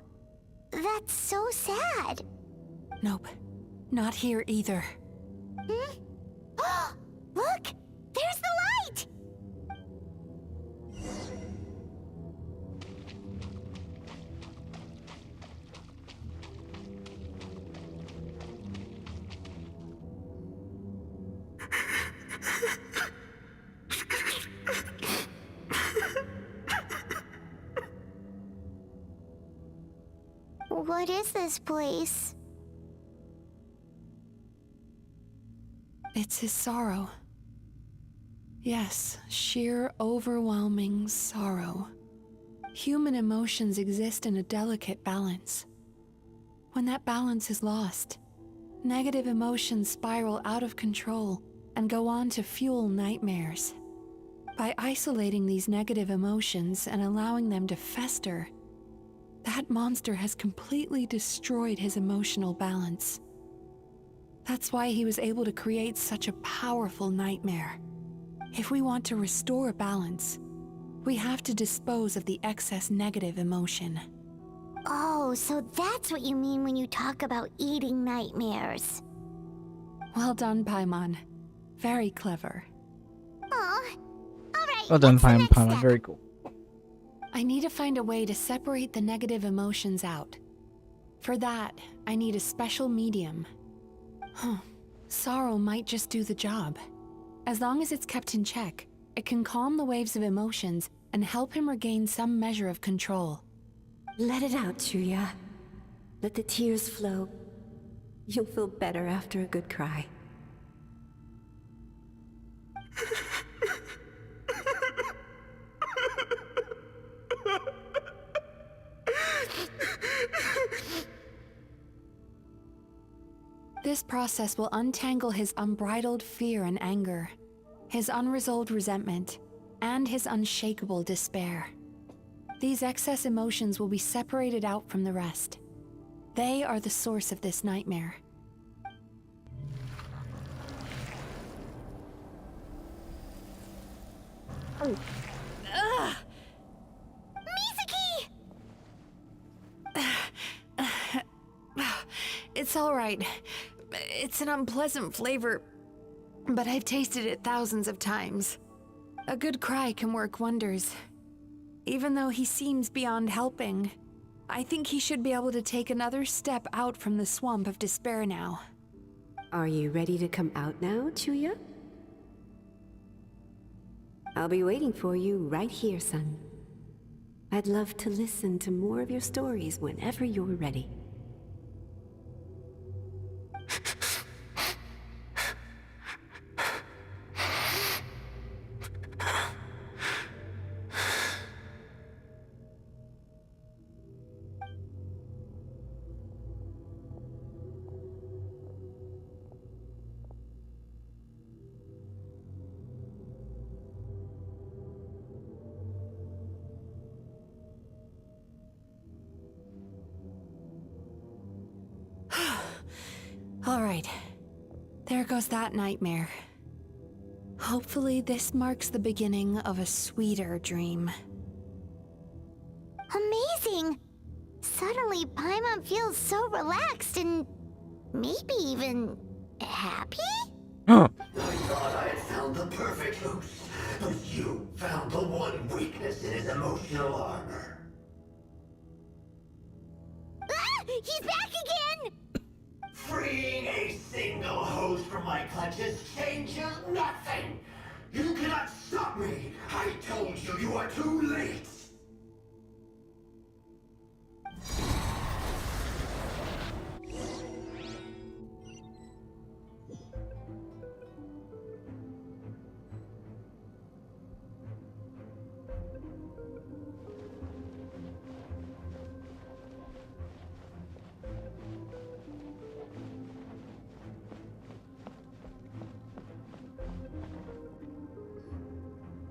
that's so sad. Nope, not here either. Look, there's the light! What is this place? It's his sorrow. Yes, sheer overwhelming sorrow. Human emotions exist in a delicate balance. When that balance is lost, negative emotions spiral out of control and go on to fuel nightmares. By isolating these negative emotions and allowing them to fester, that monster has completely destroyed his emotional balance. That's why he was able to create such a powerful nightmare. If we want to restore balance, we have to dispose of the excess negative emotion. Oh, so that's what you mean when you talk about eating nightmares. Well done, Paimon. Very clever. Aw. Alright, Well done, what's the next Paimon. step? Very cool. I need to find a way to separate the negative emotions out. For that, I need a special medium. Sorrow might just do the job. As long as it's kept in check, it can calm the waves of emotions and help him regain some measure of control. Let it out, Chuya. Let the tears flow. You'll feel better after a good cry. This process will untangle his unbridled fear and anger, his unresolved resentment, and his unshakable despair. These excess emotions will be separated out from the rest. They are the source of this nightmare. Ugh! Mizuki! It's all right. It's an unpleasant flavor, but I've tasted it thousands of times. A good cry can work wonders. Even though he seems beyond helping, I think he should be able to take another step out from the swamp of despair now. Are you ready to come out now, Chuya? I'll be waiting for you right here, son. I'd love to listen to more of your stories whenever you're ready. All right. There goes that nightmare. Hopefully this marks the beginning of a sweeter dream. Amazing! Suddenly, Paimon feels so relaxed and maybe even happy? I thought I had found the perfect host, but you found the one weakness in his emotional armor. Ah! He's back again! Freeing a single host from my clutches changes nothing! You cannot stop me! I told you you are too late!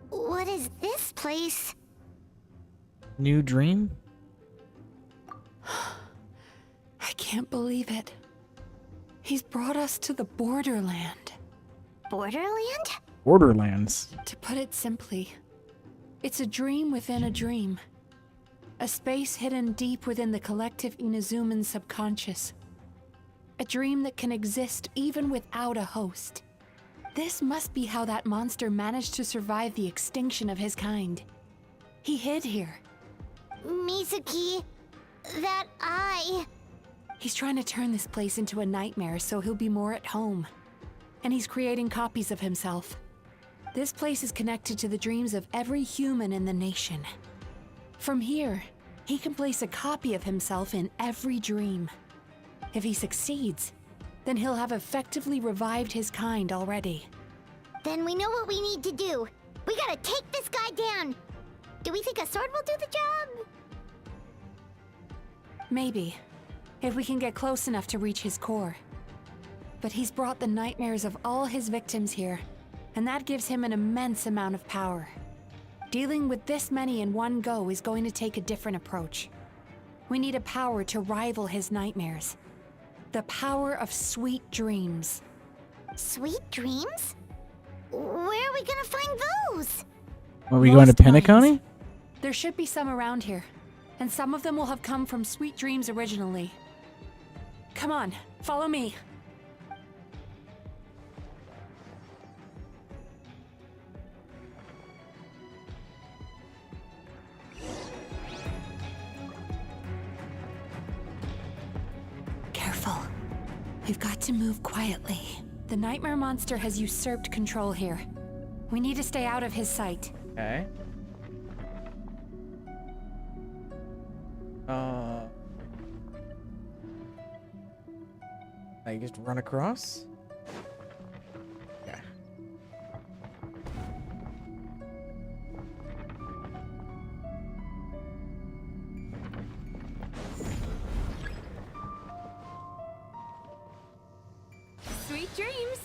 What is this place? New dream? I can't believe it. He's brought us to the Borderland. Borderland? Borderlands. To put it simply, it's a dream within a dream. A space hidden deep within the collective Inazuman subconscious. A dream that can exist even without a host. This must be how that monster managed to survive the extinction of his kind. He hid here. Mizuki, that eye. He's trying to turn this place into a nightmare so he'll be more at home. And he's creating copies of himself. This place is connected to the dreams of every human in the nation. From here, he can place a copy of himself in every dream. If he succeeds, then he'll have effectively revived his kind already. Then we know what we need to do. We gotta take this guy down. Do we think a sword will do the job? Maybe. if we can get close enough to reach his core. But he's brought the nightmares of all his victims here, and that gives him an immense amount of power. Dealing with this many in one go is going to take a different approach. We need a power to rival his nightmares. The power of sweet dreams. Sweet dreams? Where are we gonna find those? Are we going to Penacony? There should be some around here, and some of them will have come from sweet dreams originally. Come on, follow me. Careful. We've got to move quietly. The nightmare monster has usurped control here. We need to stay out of his sight. Okay. I just run across? Yeah. Sweet dreams.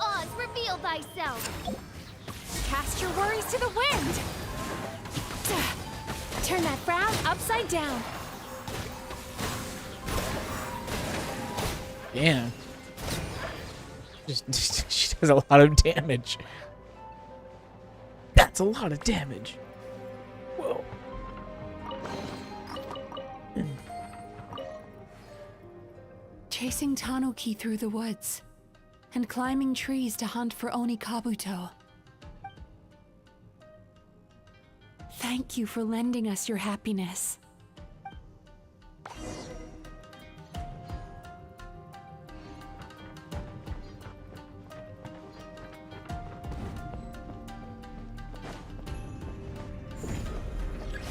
Oz, reveal thyself. Cast your worries to the wind. Turn that frown upside down. Damn. She does a lot of damage. That's a lot of damage. Whoa. Chasing Tanuki through the woods, and climbing trees to hunt for Oni Kabuto. Thank you for lending us your happiness.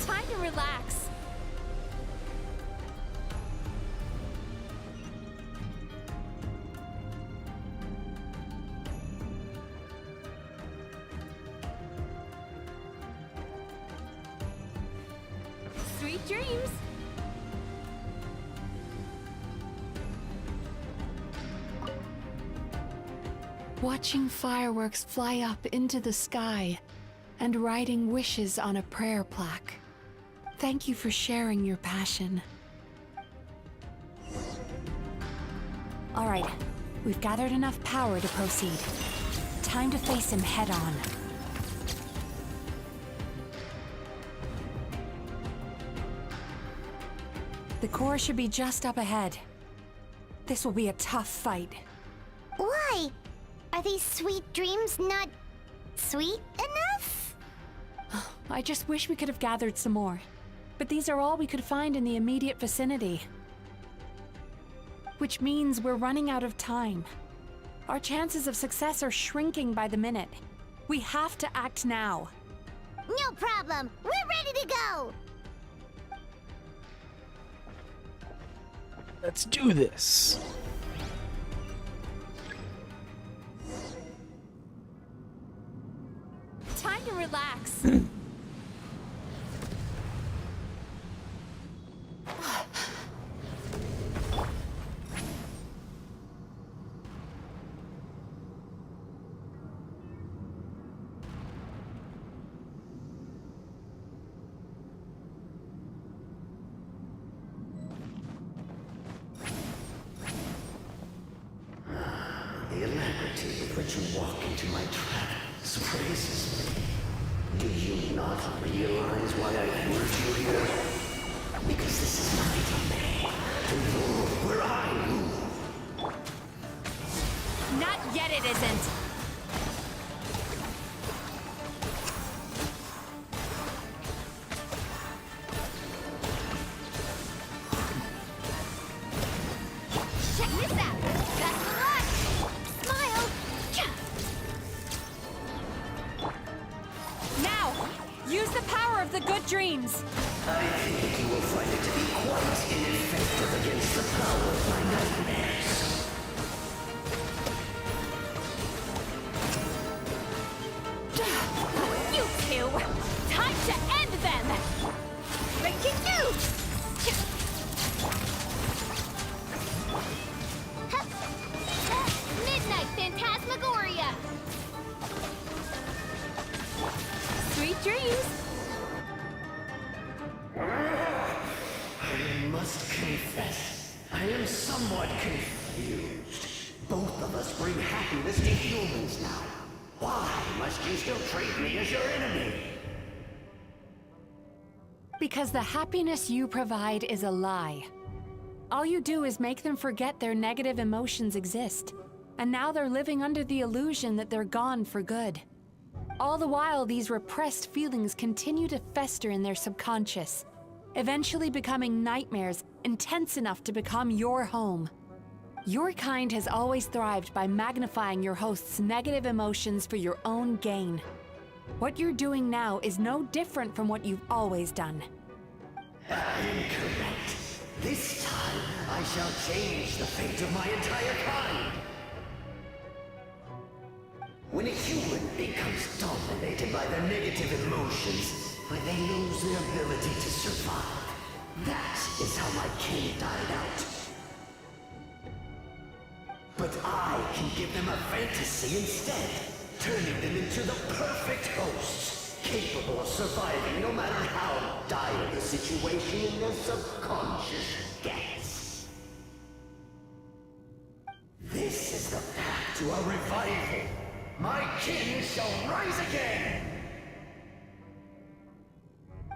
Time to relax. Sweet dreams. Watching fireworks fly up into the sky and writing wishes on a prayer plaque. Thank you for sharing your passion. All right, we've gathered enough power to proceed. Time to face him head on. The core should be just up ahead. This will be a tough fight. Why? Are these sweet dreams not sweet enough? I just wish we could have gathered some more. But these are all we could find in the immediate vicinity. Which means we're running out of time. Our chances of success are shrinking by the minute. We have to act now. No problem. We're ready to go. Let's do this. Time to relax. The alacrity with which you walk into my trap surprises me. Do you not realize why I lured you here? Because this is my domain, and you're where I rule. Not yet, it isn't. Check this out. Best of luck. Smile. Now, use the power of the good dreams. I think you will find it to be quite ineffective against the power of my nightmares. dreams! I must confess, I am somewhat confused. Both of us bring happiness to humans now. Why must you still treat me as your enemy? Because the happiness you provide is a lie. All you do is make them forget their negative emotions exist. And now they're living under the illusion that they're gone for good. All the while, these repressed feelings continue to fester in their subconscious, eventually becoming nightmares intense enough to become your home. Your kind has always thrived by magnifying your host's negative emotions for your own gain. What you're doing now is no different from what you've always done. Incorrect. This time, I shall change the fate of my entire kind. When a human becomes dominated by their negative emotions, when they lose their ability to survive, that is how my kin died out. But I can give them a fantasy instead, turning them into the perfect hosts, capable of surviving no matter how dire the situation in their subconscious gets. This is the path to a revival. My kin shall rise again!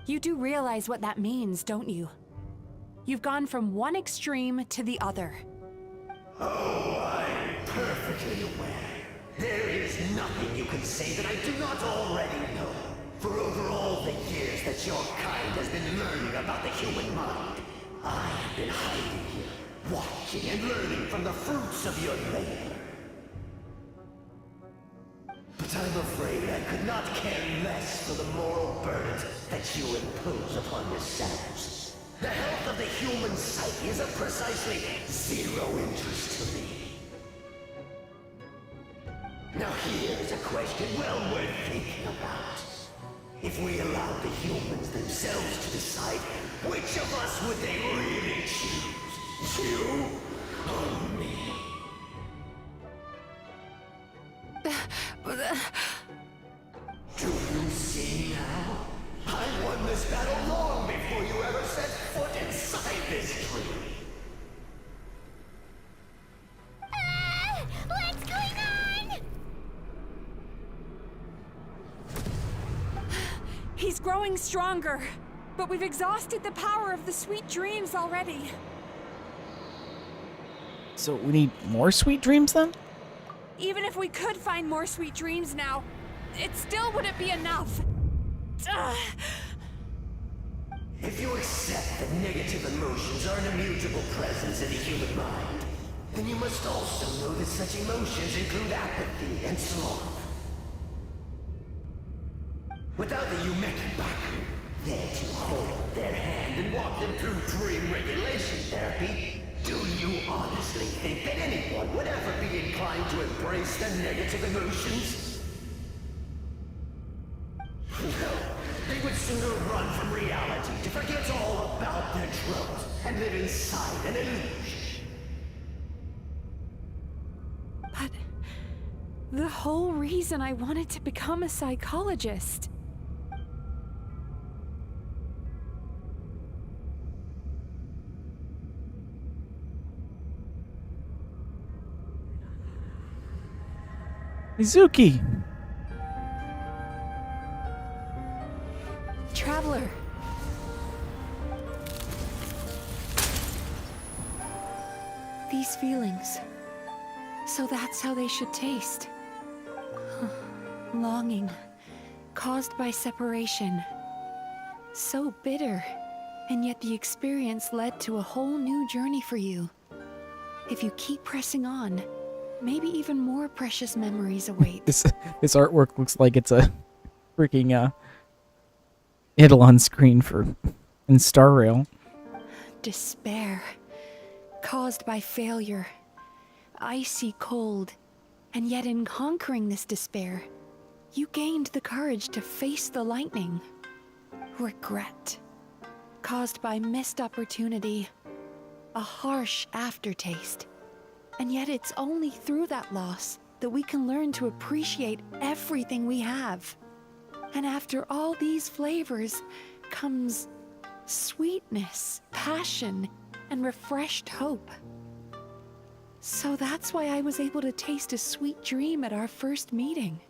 You do realize what that means, don't you? You've gone from one extreme to the other. Oh, I'm perfectly aware. There is nothing you can say that I do not already know. For over all the years that your kind has been learning about the human mind, I have been hiding here, watching and learning from the fruits of your labor. But I'm afraid I could not care less for the moral burdens that you impose upon yourselves. The health of the human psyche is of precisely zero interest to me. Now here is a question well worth thinking about. If we allowed the humans themselves to decide, which of us would they really choose? You or me? Do you see now? I won this battle long before you ever set foot inside this tree. What's going on? He's growing stronger, but we've exhausted the power of the sweet dreams already. So we need more sweet dreams then? Even if we could find more sweet dreams now, it still wouldn't be enough. If you accept that negative emotions are an immutable presence in the human mind, then you must also know that such emotions include apathy and sloth. Without the Yumekibaku there to hold their hand and walk them through dream regulation therapy, do you honestly think that anyone would ever be inclined to embrace their negative emotions? No, they would sooner run from reality to forget all about their troubles and live inside an illusion. But the whole reason I wanted to become a psychologist. Mizuki! Traveler. These feelings. So that's how they should taste. Longing. Caused by separation. So bitter. And yet the experience led to a whole new journey for you. If you keep pressing on, maybe even more precious memories await. This artwork looks like it's a freaking Eidolon screen in Star Rail. Despair. Caused by failure. Icy cold. And yet in conquering this despair, you gained the courage to face the lightning. Regret. Caused by missed opportunity. A harsh aftertaste. And yet it's only through that loss that we can learn to appreciate everything we have. And after all these flavors comes sweetness, passion, and refreshed hope. So that's why I was able to taste a sweet dream at our first meeting.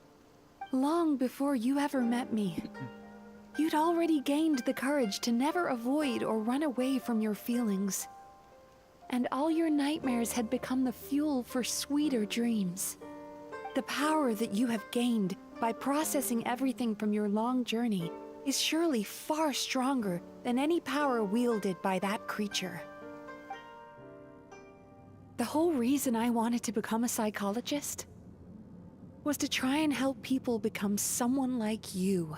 Long before you ever met me. You'd already gained the courage to never avoid or run away from your feelings. And all your nightmares had become the fuel for sweeter dreams. The power that you have gained by processing everything from your long journey is surely far stronger than any power wielded by that creature. The whole reason I wanted to become a psychologist was to try and help people become someone like you.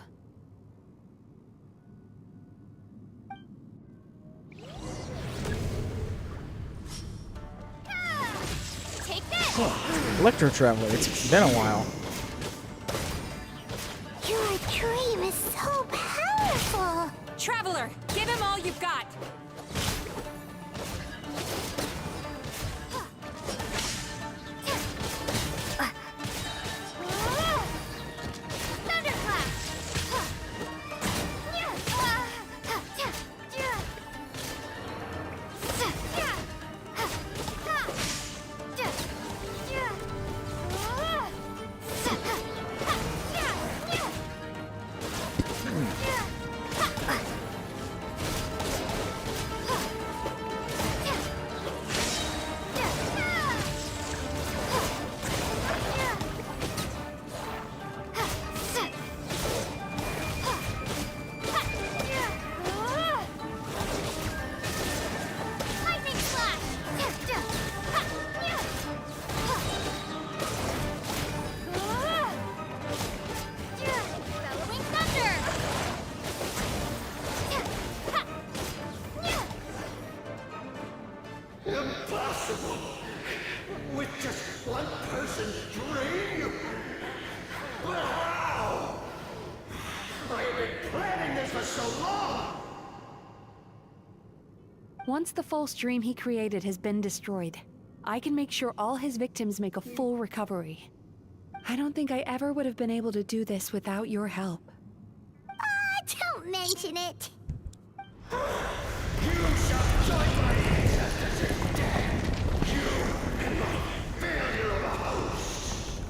Take this! Electro Traveler, it's been a while. Your dream is so powerful! Traveler, give him all you've got! Impossible! With just one person's dream? But how? I have been planning this for so long! Once the false dream he created has been destroyed, I can make sure all his victims make a full recovery. I don't think I ever would have been able to do this without your help. Don't mention it! You shall join my ancestors in death! You and my failure of a host!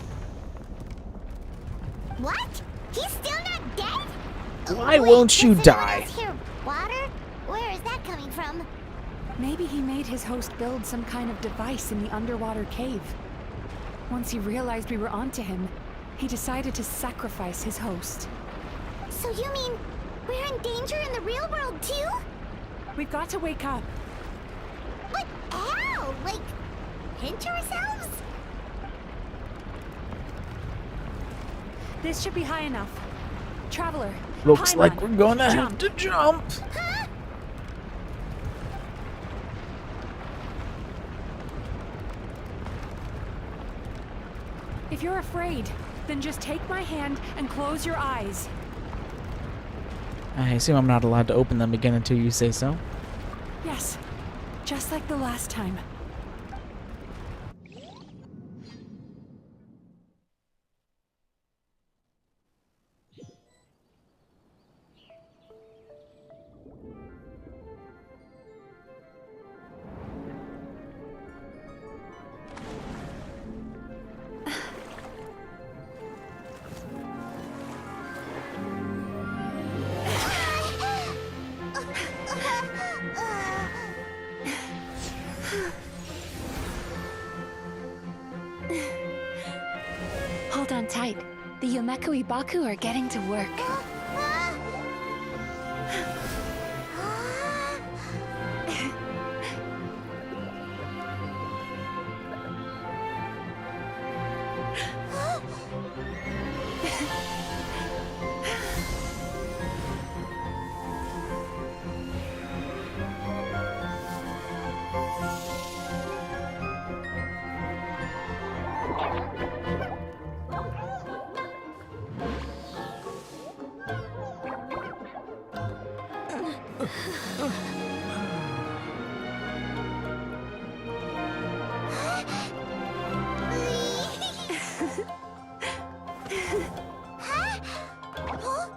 What? He's still not dead? Why won't you die? Here, water? Where is that coming from? Maybe he made his host build some kind of device in the underwater cave. Once he realized we were onto him, he decided to sacrifice his host. So you mean we're in danger in the real world too? We've got to wake up. But how? Like, pinch ourselves? This should be high enough. Traveler, Looks like Paimon, we're gonna jump. have to jump. Huh? If you're afraid, then just take my hand and close your eyes. I assume I'm not allowed to open them again until you say so. Yes, just like the last time. Hold on tight. The Yomeku Ibaku are getting to work. Huh?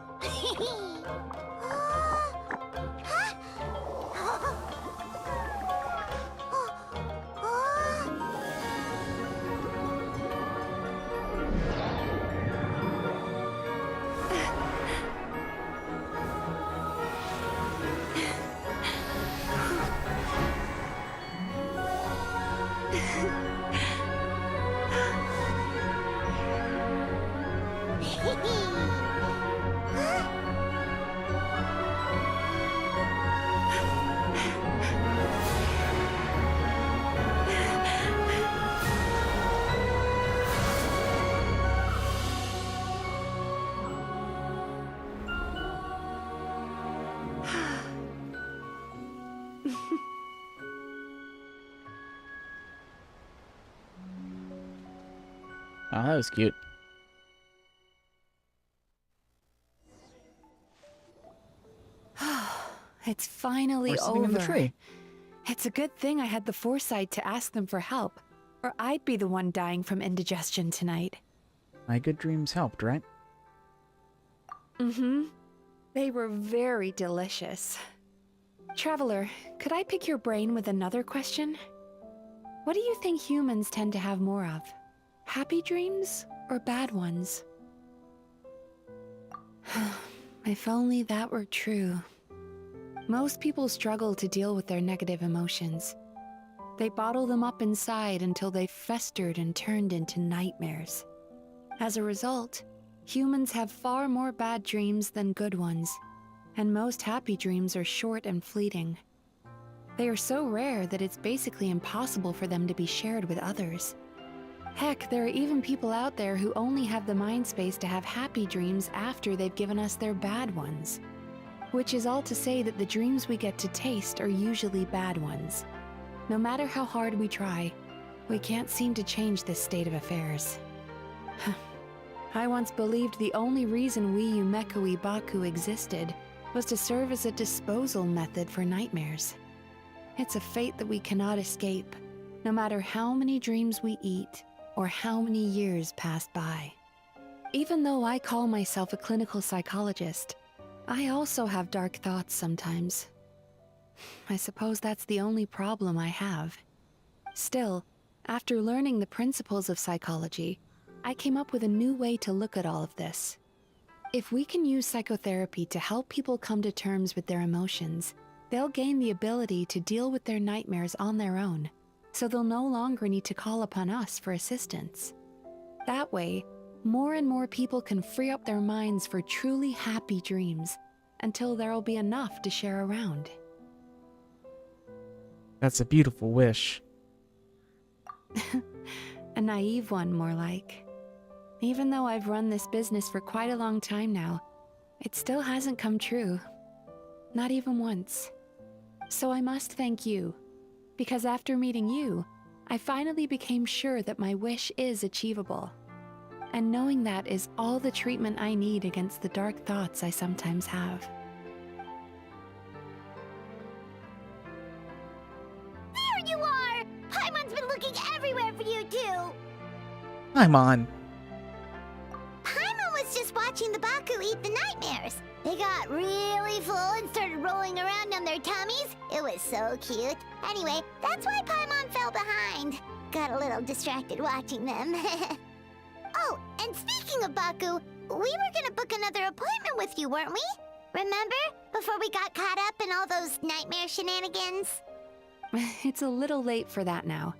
Oh, that was cute. It's finally We're sitting over. in the tree. It's a good thing I had the foresight to ask them for help, or I'd be the one dying from indigestion tonight. My good dreams helped, right? Mm-hmm. They were very delicious. Traveler, could I pick your brain with another question? What do you think humans tend to have more of? Happy dreams or bad ones? If only that were true. Most people struggle to deal with their negative emotions. They bottle them up inside until they've festered and turned into nightmares. As a result, humans have far more bad dreams than good ones, and most happy dreams are short and fleeting. They are so rare that it's basically impossible for them to be shared with others. Heck, there are even people out there who only have the mind space to have happy dreams after they've given us their bad ones. Which is all to say that the dreams we get to taste are usually bad ones. No matter how hard we try, we can't seem to change this state of affairs. I once believed the only reason we Yumeko Ibaku existed was to serve as a disposal method for nightmares. It's a fate that we cannot escape, no matter how many dreams we eat or how many years pass by. Even though I call myself a clinical psychologist, I also have dark thoughts sometimes. I suppose that's the only problem I have. Still, after learning the principles of psychology, I came up with a new way to look at all of this. If we can use psychotherapy to help people come to terms with their emotions, they'll gain the ability to deal with their nightmares on their own, so they'll no longer need to call upon us for assistance. That way, more and more people can free up their minds for truly happy dreams until there'll be enough to share around. That's a beautiful wish. A naive one, more like. Even though I've run this business for quite a long time now, it still hasn't come true. Not even once. So I must thank you, because after meeting you, I finally became sure that my wish is achievable. And knowing that is all the treatment I need against the dark thoughts I sometimes have. There you are! Paimon's been looking everywhere for you, too! Paimon. Paimon was just watching the Baku eat the nightmares. They got really full and started rolling around on their tummies. It was so cute. Anyway, that's why Paimon fell behind. Got a little distracted watching them. Oh, and speaking of Baku, we were gonna book another appointment with you, weren't we? Remember? Before we got caught up in all those nightmare shenanigans? It's a little late for that now.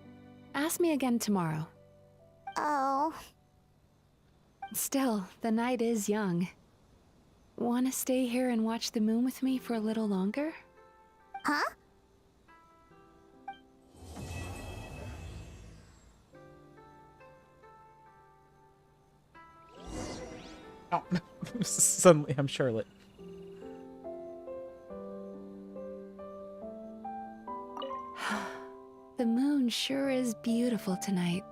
Ask me again tomorrow. Oh. Still, the night is young. Wanna stay here and watch the moon with me for a little longer? Huh? Oh, suddenly I'm Charlotte. The moon sure is beautiful tonight.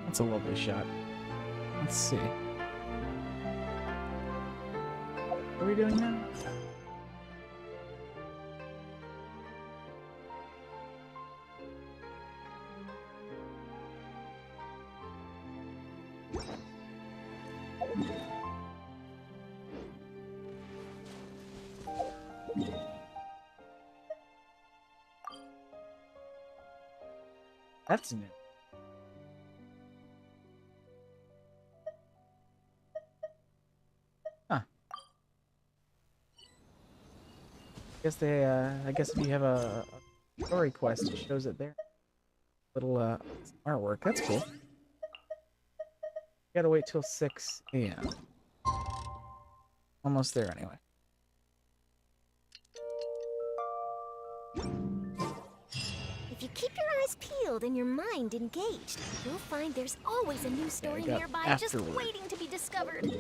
That's a lovely shot. Let's see. What are we doing now? That's new. Huh. I guess if you have a story quest, it shows it there. Little artwork. That's cool. Gotta wait till 6 a.m. Almost there anyway. If you keep your eyes peeled and your mind engaged, you'll find there's always a new story got nearby just afterward. waiting to be discovered.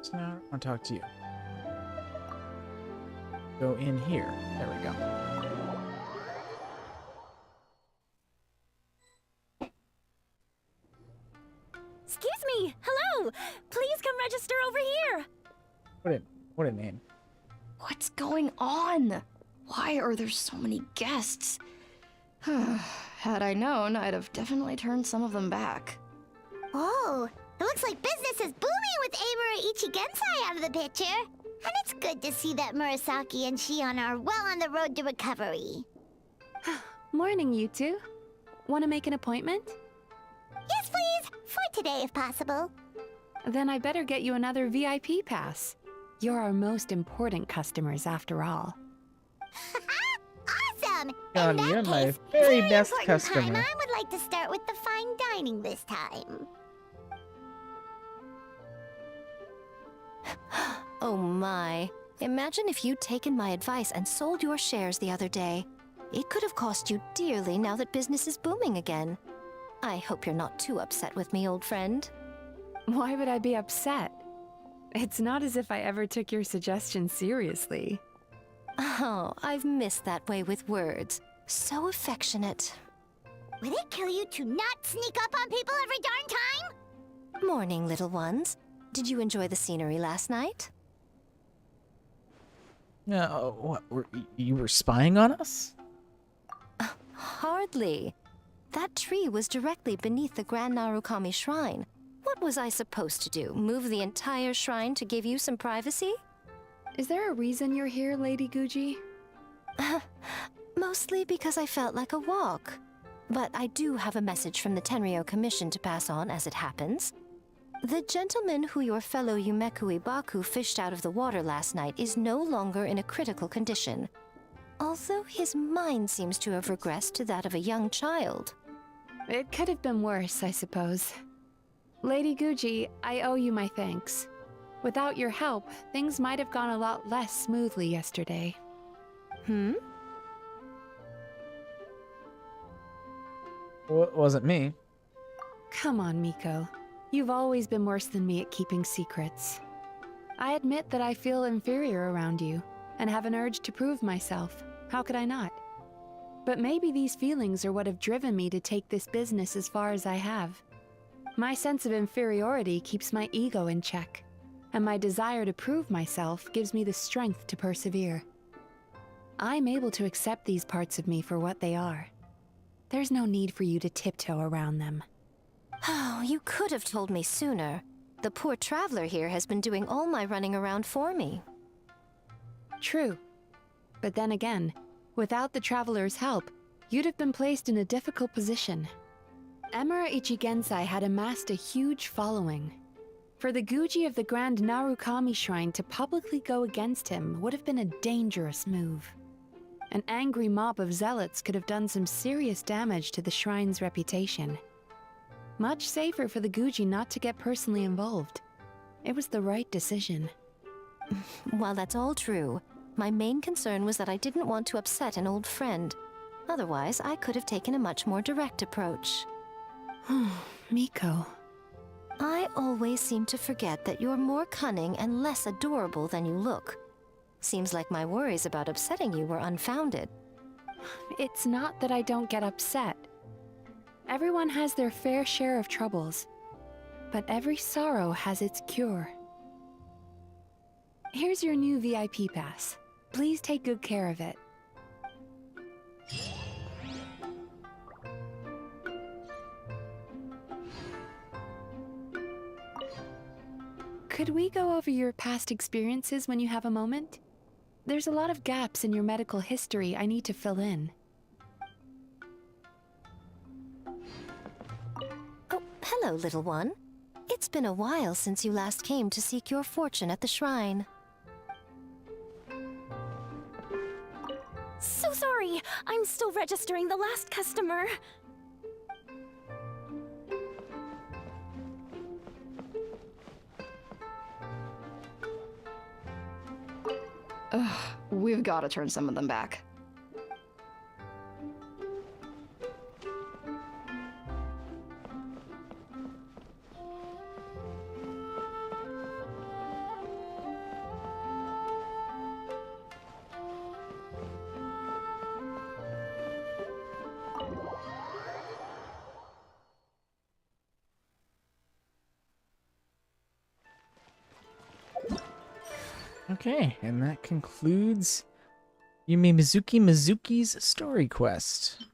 So now I want to talk to you. Go in here. There we go. Excuse me! Hello! Please come register over here! What a name. What's going on? Why are there so many guests? Had I known, I'd have definitely turned some of them back. Oh, it looks like business is booming with Amura Ichigensai out of the picture. And it's good to see that Murasaki and Shion are well on the road to recovery. Morning, you two. Want to make an appointment? Yes, please. For today, if possible. Then I better get you another VIP pass. You're our most important customers, after all. Awesome! God, In that you're my case, very best important customer. Time, I would like to start with the fine dining this time. Oh my. Imagine if you'd taken my advice and sold your shares the other day. It could have cost you dearly now that business is booming again. I hope you're not too upset with me, old friend. Why would I be upset? It's not as if I ever took your suggestion seriously. Oh, I've missed that way with words. So affectionate. Would it kill you to not sneak up on people every darn time? Morning, little ones. Did you enjoy the scenery last night? What? You were spying on us? Hardly. That tree was directly beneath the Grand Narukami Shrine. What was I supposed to do? Move the entire shrine to give you some privacy? Is there a reason you're here, Lady Guji? Mostly because I felt like a walk. But I do have a message from the Tenryo Commission to pass on as it happens. The gentleman who your fellow Yumeku Ibaku fished out of the water last night is no longer in a critical condition. Although his mind seems to have regressed to that of a young child. It could have been worse, I suppose. Lady Guji, I owe you my thanks. Without your help, things might have gone a lot less smoothly yesterday. Well, it wasn't me. Come on, Miko. You've always been worse than me at keeping secrets. I admit that I feel inferior around you, and have an urge to prove myself. How could I not? But maybe these feelings are what have driven me to take this business as far as I have. My sense of inferiority keeps my ego in check, and my desire to prove myself gives me the strength to persevere. I'm able to accept these parts of me for what they are. There's no need for you to tiptoe around them. Oh, you could have told me sooner. The poor traveler here has been doing all my running around for me. True. But then again, without the traveler's help, you'd have been placed in a difficult position. Emura Ichigensai had amassed a huge following. For the Guji of the Grand Narukami Shrine to publicly go against him would have been a dangerous move. An angry mob of zealots could have done some serious damage to the shrine's reputation. Much safer for the Guji not to get personally involved. It was the right decision. While that's all true, my main concern was that I didn't want to upset an old friend. Otherwise, I could have taken a much more direct approach. Miko. I always seem to forget that you're more cunning and less adorable than you look. Seems like my worries about upsetting you were unfounded. It's not that I don't get upset. Everyone has their fair share of troubles, but every sorrow has its cure. Here's your new VIP pass. Please take good care of it. Could we go over your past experiences when you have a moment? There's a lot of gaps in your medical history I need to fill in. Oh, hello, little one. It's been a while since you last came to seek your fortune at the shrine. So sorry! I'm still registering the last customer. Ugh, we've got to turn some of them back. Okay, and that concludes Yume Mizuki's story quest.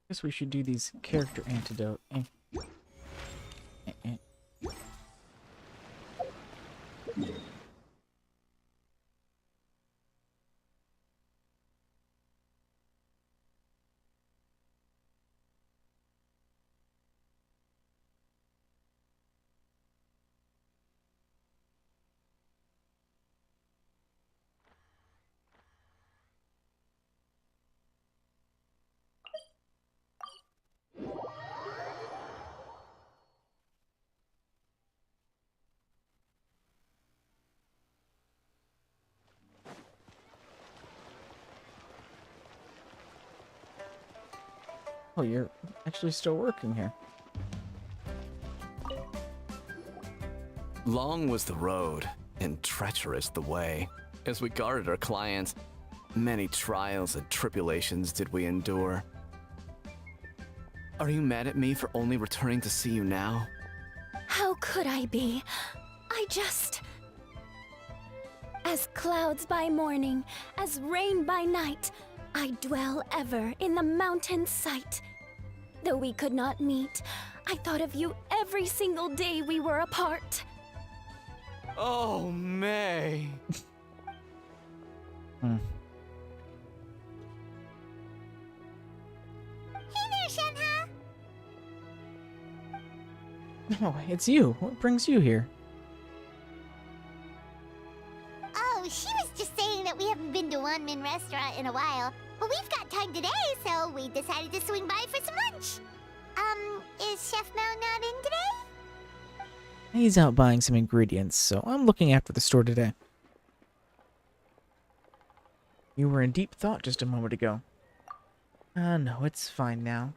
Guess we should do these character antidote. Oh, you're actually still working here. Long was the road, and treacherous the way. As we guarded our clients, many trials and tribulations did we endure. Are you mad at me for only returning to see you now? How could I be? As clouds by morning, as rain by night, I dwell ever in the mountain's sight. Though we could not meet, I thought of you every single day we were apart. Oh, May. Hey there, Shenhe! No, it's you. What brings you here? Oh, she was just saying that we haven't been to One Min restaurant in a while. But we've got time today, so we decided to swing by for some lunch. Is Chef Mao not in today? He's out buying some ingredients, so I'm looking after the store today. You were in deep thought just a moment ago. No, it's fine now.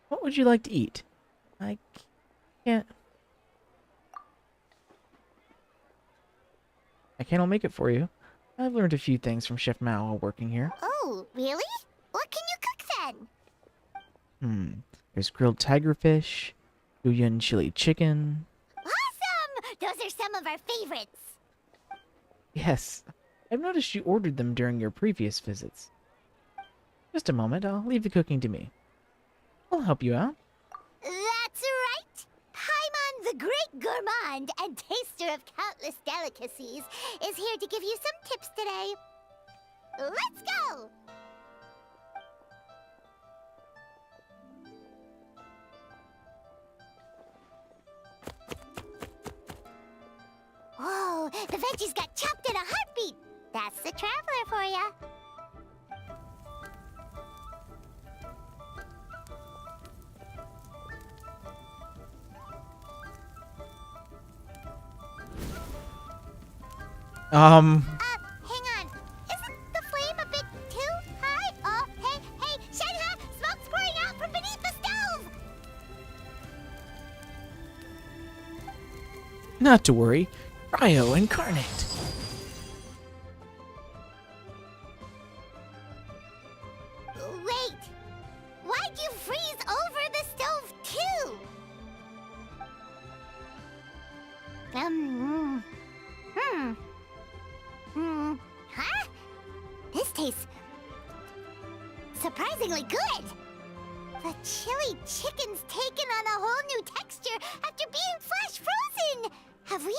What would you like to eat? I can't... I can't make it for you. I've learned a few things from Chef Mao while working here. Oh, really? What can you cook then? There's grilled tigerfish, Yuyun chili chicken. Awesome! Those are some of our favorites. Yes, I've noticed you ordered them during your previous visits. Just a moment, I'll leave the cooking to me. I'll help you out. That's right. Paimon, the great gourmand and taster of countless delicacies, is here to give you some tips today. Let's go! Whoa, the veggies got chopped in a heartbeat. That's the traveler for ya. Hang on. Isn't the flame a bit too high? Oh, hey, Shenhe! Smoke's pouring out from beneath the stove! Not to worry. Cryo incarnate. Wait! Why'd you freeze over the stove, too? Huh? This tastes surprisingly good. The chili chicken's taken on a whole new texture after being flash frozen. Have we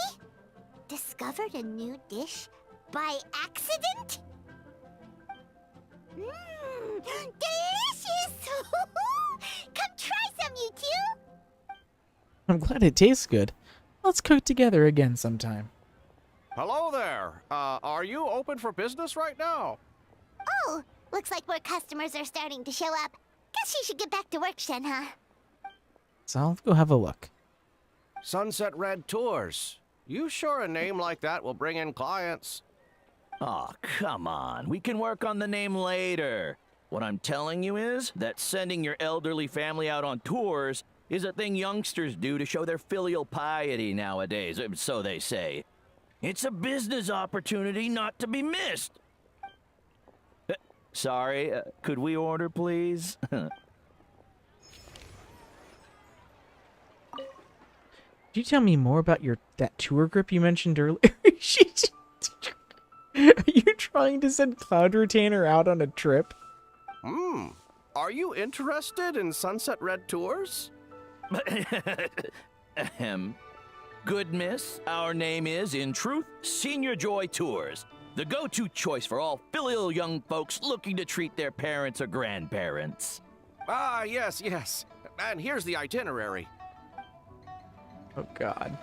discovered a new dish by accident? Delicious! Come try some, you two! I'm glad it tastes good. Let's cook together again sometime. Hello there. Are you open for business right now? Oh, looks like more customers are starting to show up. Guess you should get back to work, Shenhe. So I'll go have a look. Sunset Red Tours. You sure a name like that will bring in clients? Aw, come on. We can work on the name later. What I'm telling you is that sending your elderly family out on tours is a thing youngsters do to show their filial piety nowadays, so they say. It's a business opportunity not to be missed. Sorry, could we order, please? Could you tell me more about that tour group you mentioned earlier? Are you trying to send Cloud Retainer out on a trip? Are you interested in Sunset Red Tours? Ahem. Good miss, our name is, in truth, Senior Joy Tours. The go-to choice for all filial young folks looking to treat their parents or grandparents. Ah, yes. And here's the itinerary. Oh, God.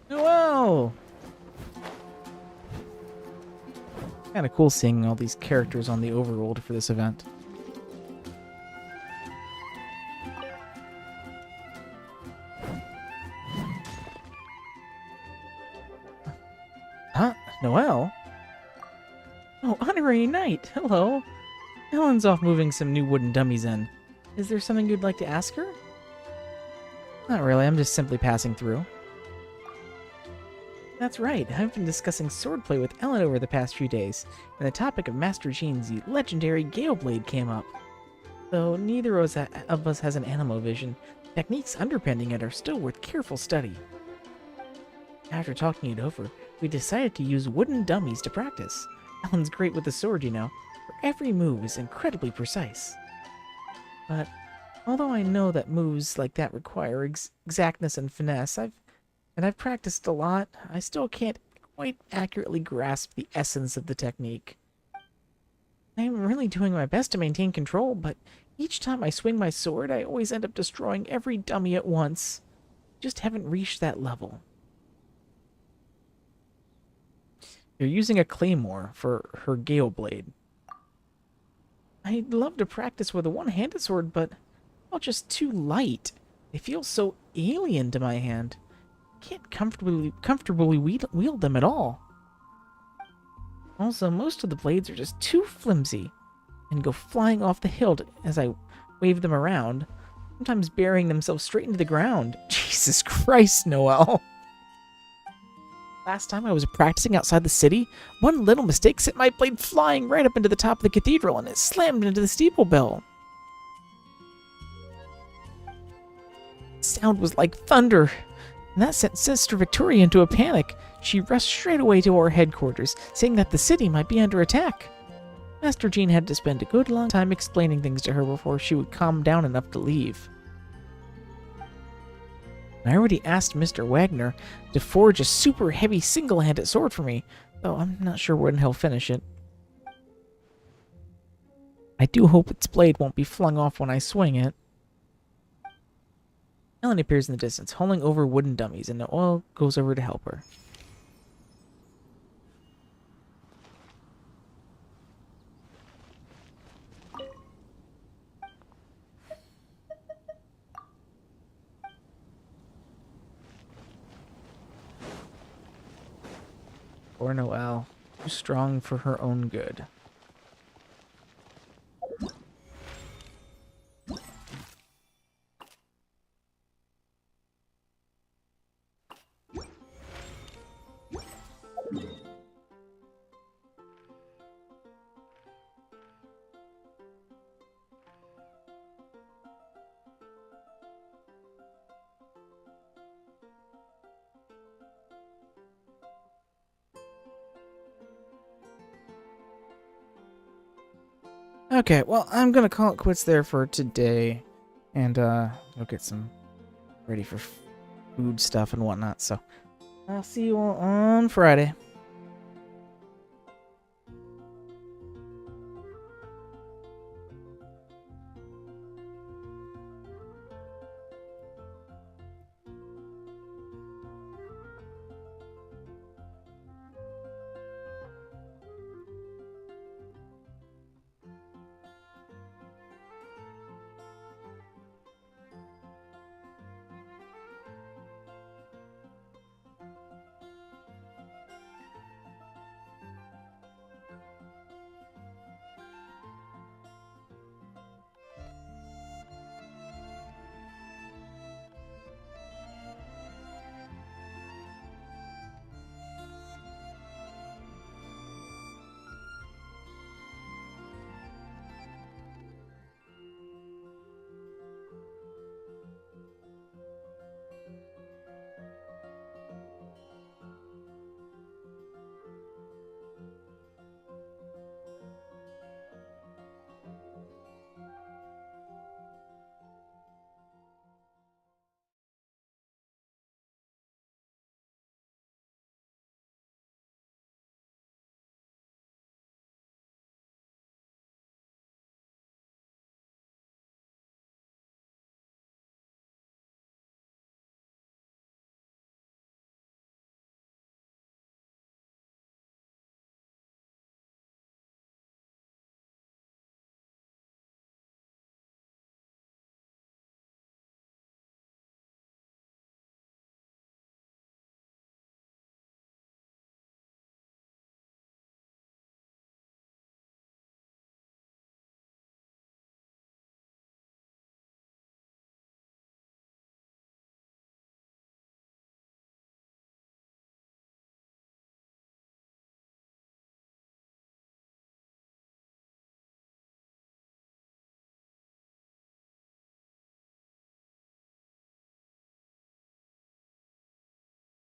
Wow! Kind of cool seeing all these characters on the overworld for this event. Huh? Noelle? Oh, honorary knight! Hello! Helen's off moving some new wooden dummies in. Is there something you'd like to ask her? Not really, I'm just simply passing through. That's right, I've been discussing swordplay with Ellen over the past few days, and the topic of Master Jean's legendary Gale Blade came up. Though neither of us has an animo vision, techniques underpinning it are still worth careful study. After talking it over, we decided to use wooden dummies to practice. Alan's great with the sword, you know. Her every move is incredibly precise. But although I know that moves like that require exactness and finesse, I've practiced a lot, I still can't quite accurately grasp the essence of the technique. I am really doing my best to maintain control, but each time I swing my sword, I always end up destroying every dummy at once. Just haven't reached that level. You're using a claymore for her Gale Blade. I'd love to practice with a one-handed sword, but all just too light. They feel so alien to my hand. Can't comfortably wield them at all. Also, most of the blades are just too flimsy and go flying off the hilt as I wave them around, sometimes burying themselves straight into the ground. Jesus Christ, Noelle. Last time I was practicing outside the city, one little mistake sent my blade flying right up into the top of the cathedral and it slammed into the steeple bell. The sound was like thunder, and that sent Sister Victoria into a panic. She rushed straight away to our headquarters, saying that the city might be under attack. Master Jean had to spend a good long time explaining things to her before she would calm down enough to leave. I already asked Mr. Wagner to forge a super heavy single-handed sword for me, though I'm not sure when he'll finish it. I do hope its blade won't be flung off when I swing it. Ellen appears in the distance, hauling over wooden dummies, and Noelle goes over to help her. Poor Noelle, too strong for her own good. Okay, well, I'm gonna call it quits there for today, and go get some ready for food stuff and whatnot. So I'll see you all on Friday.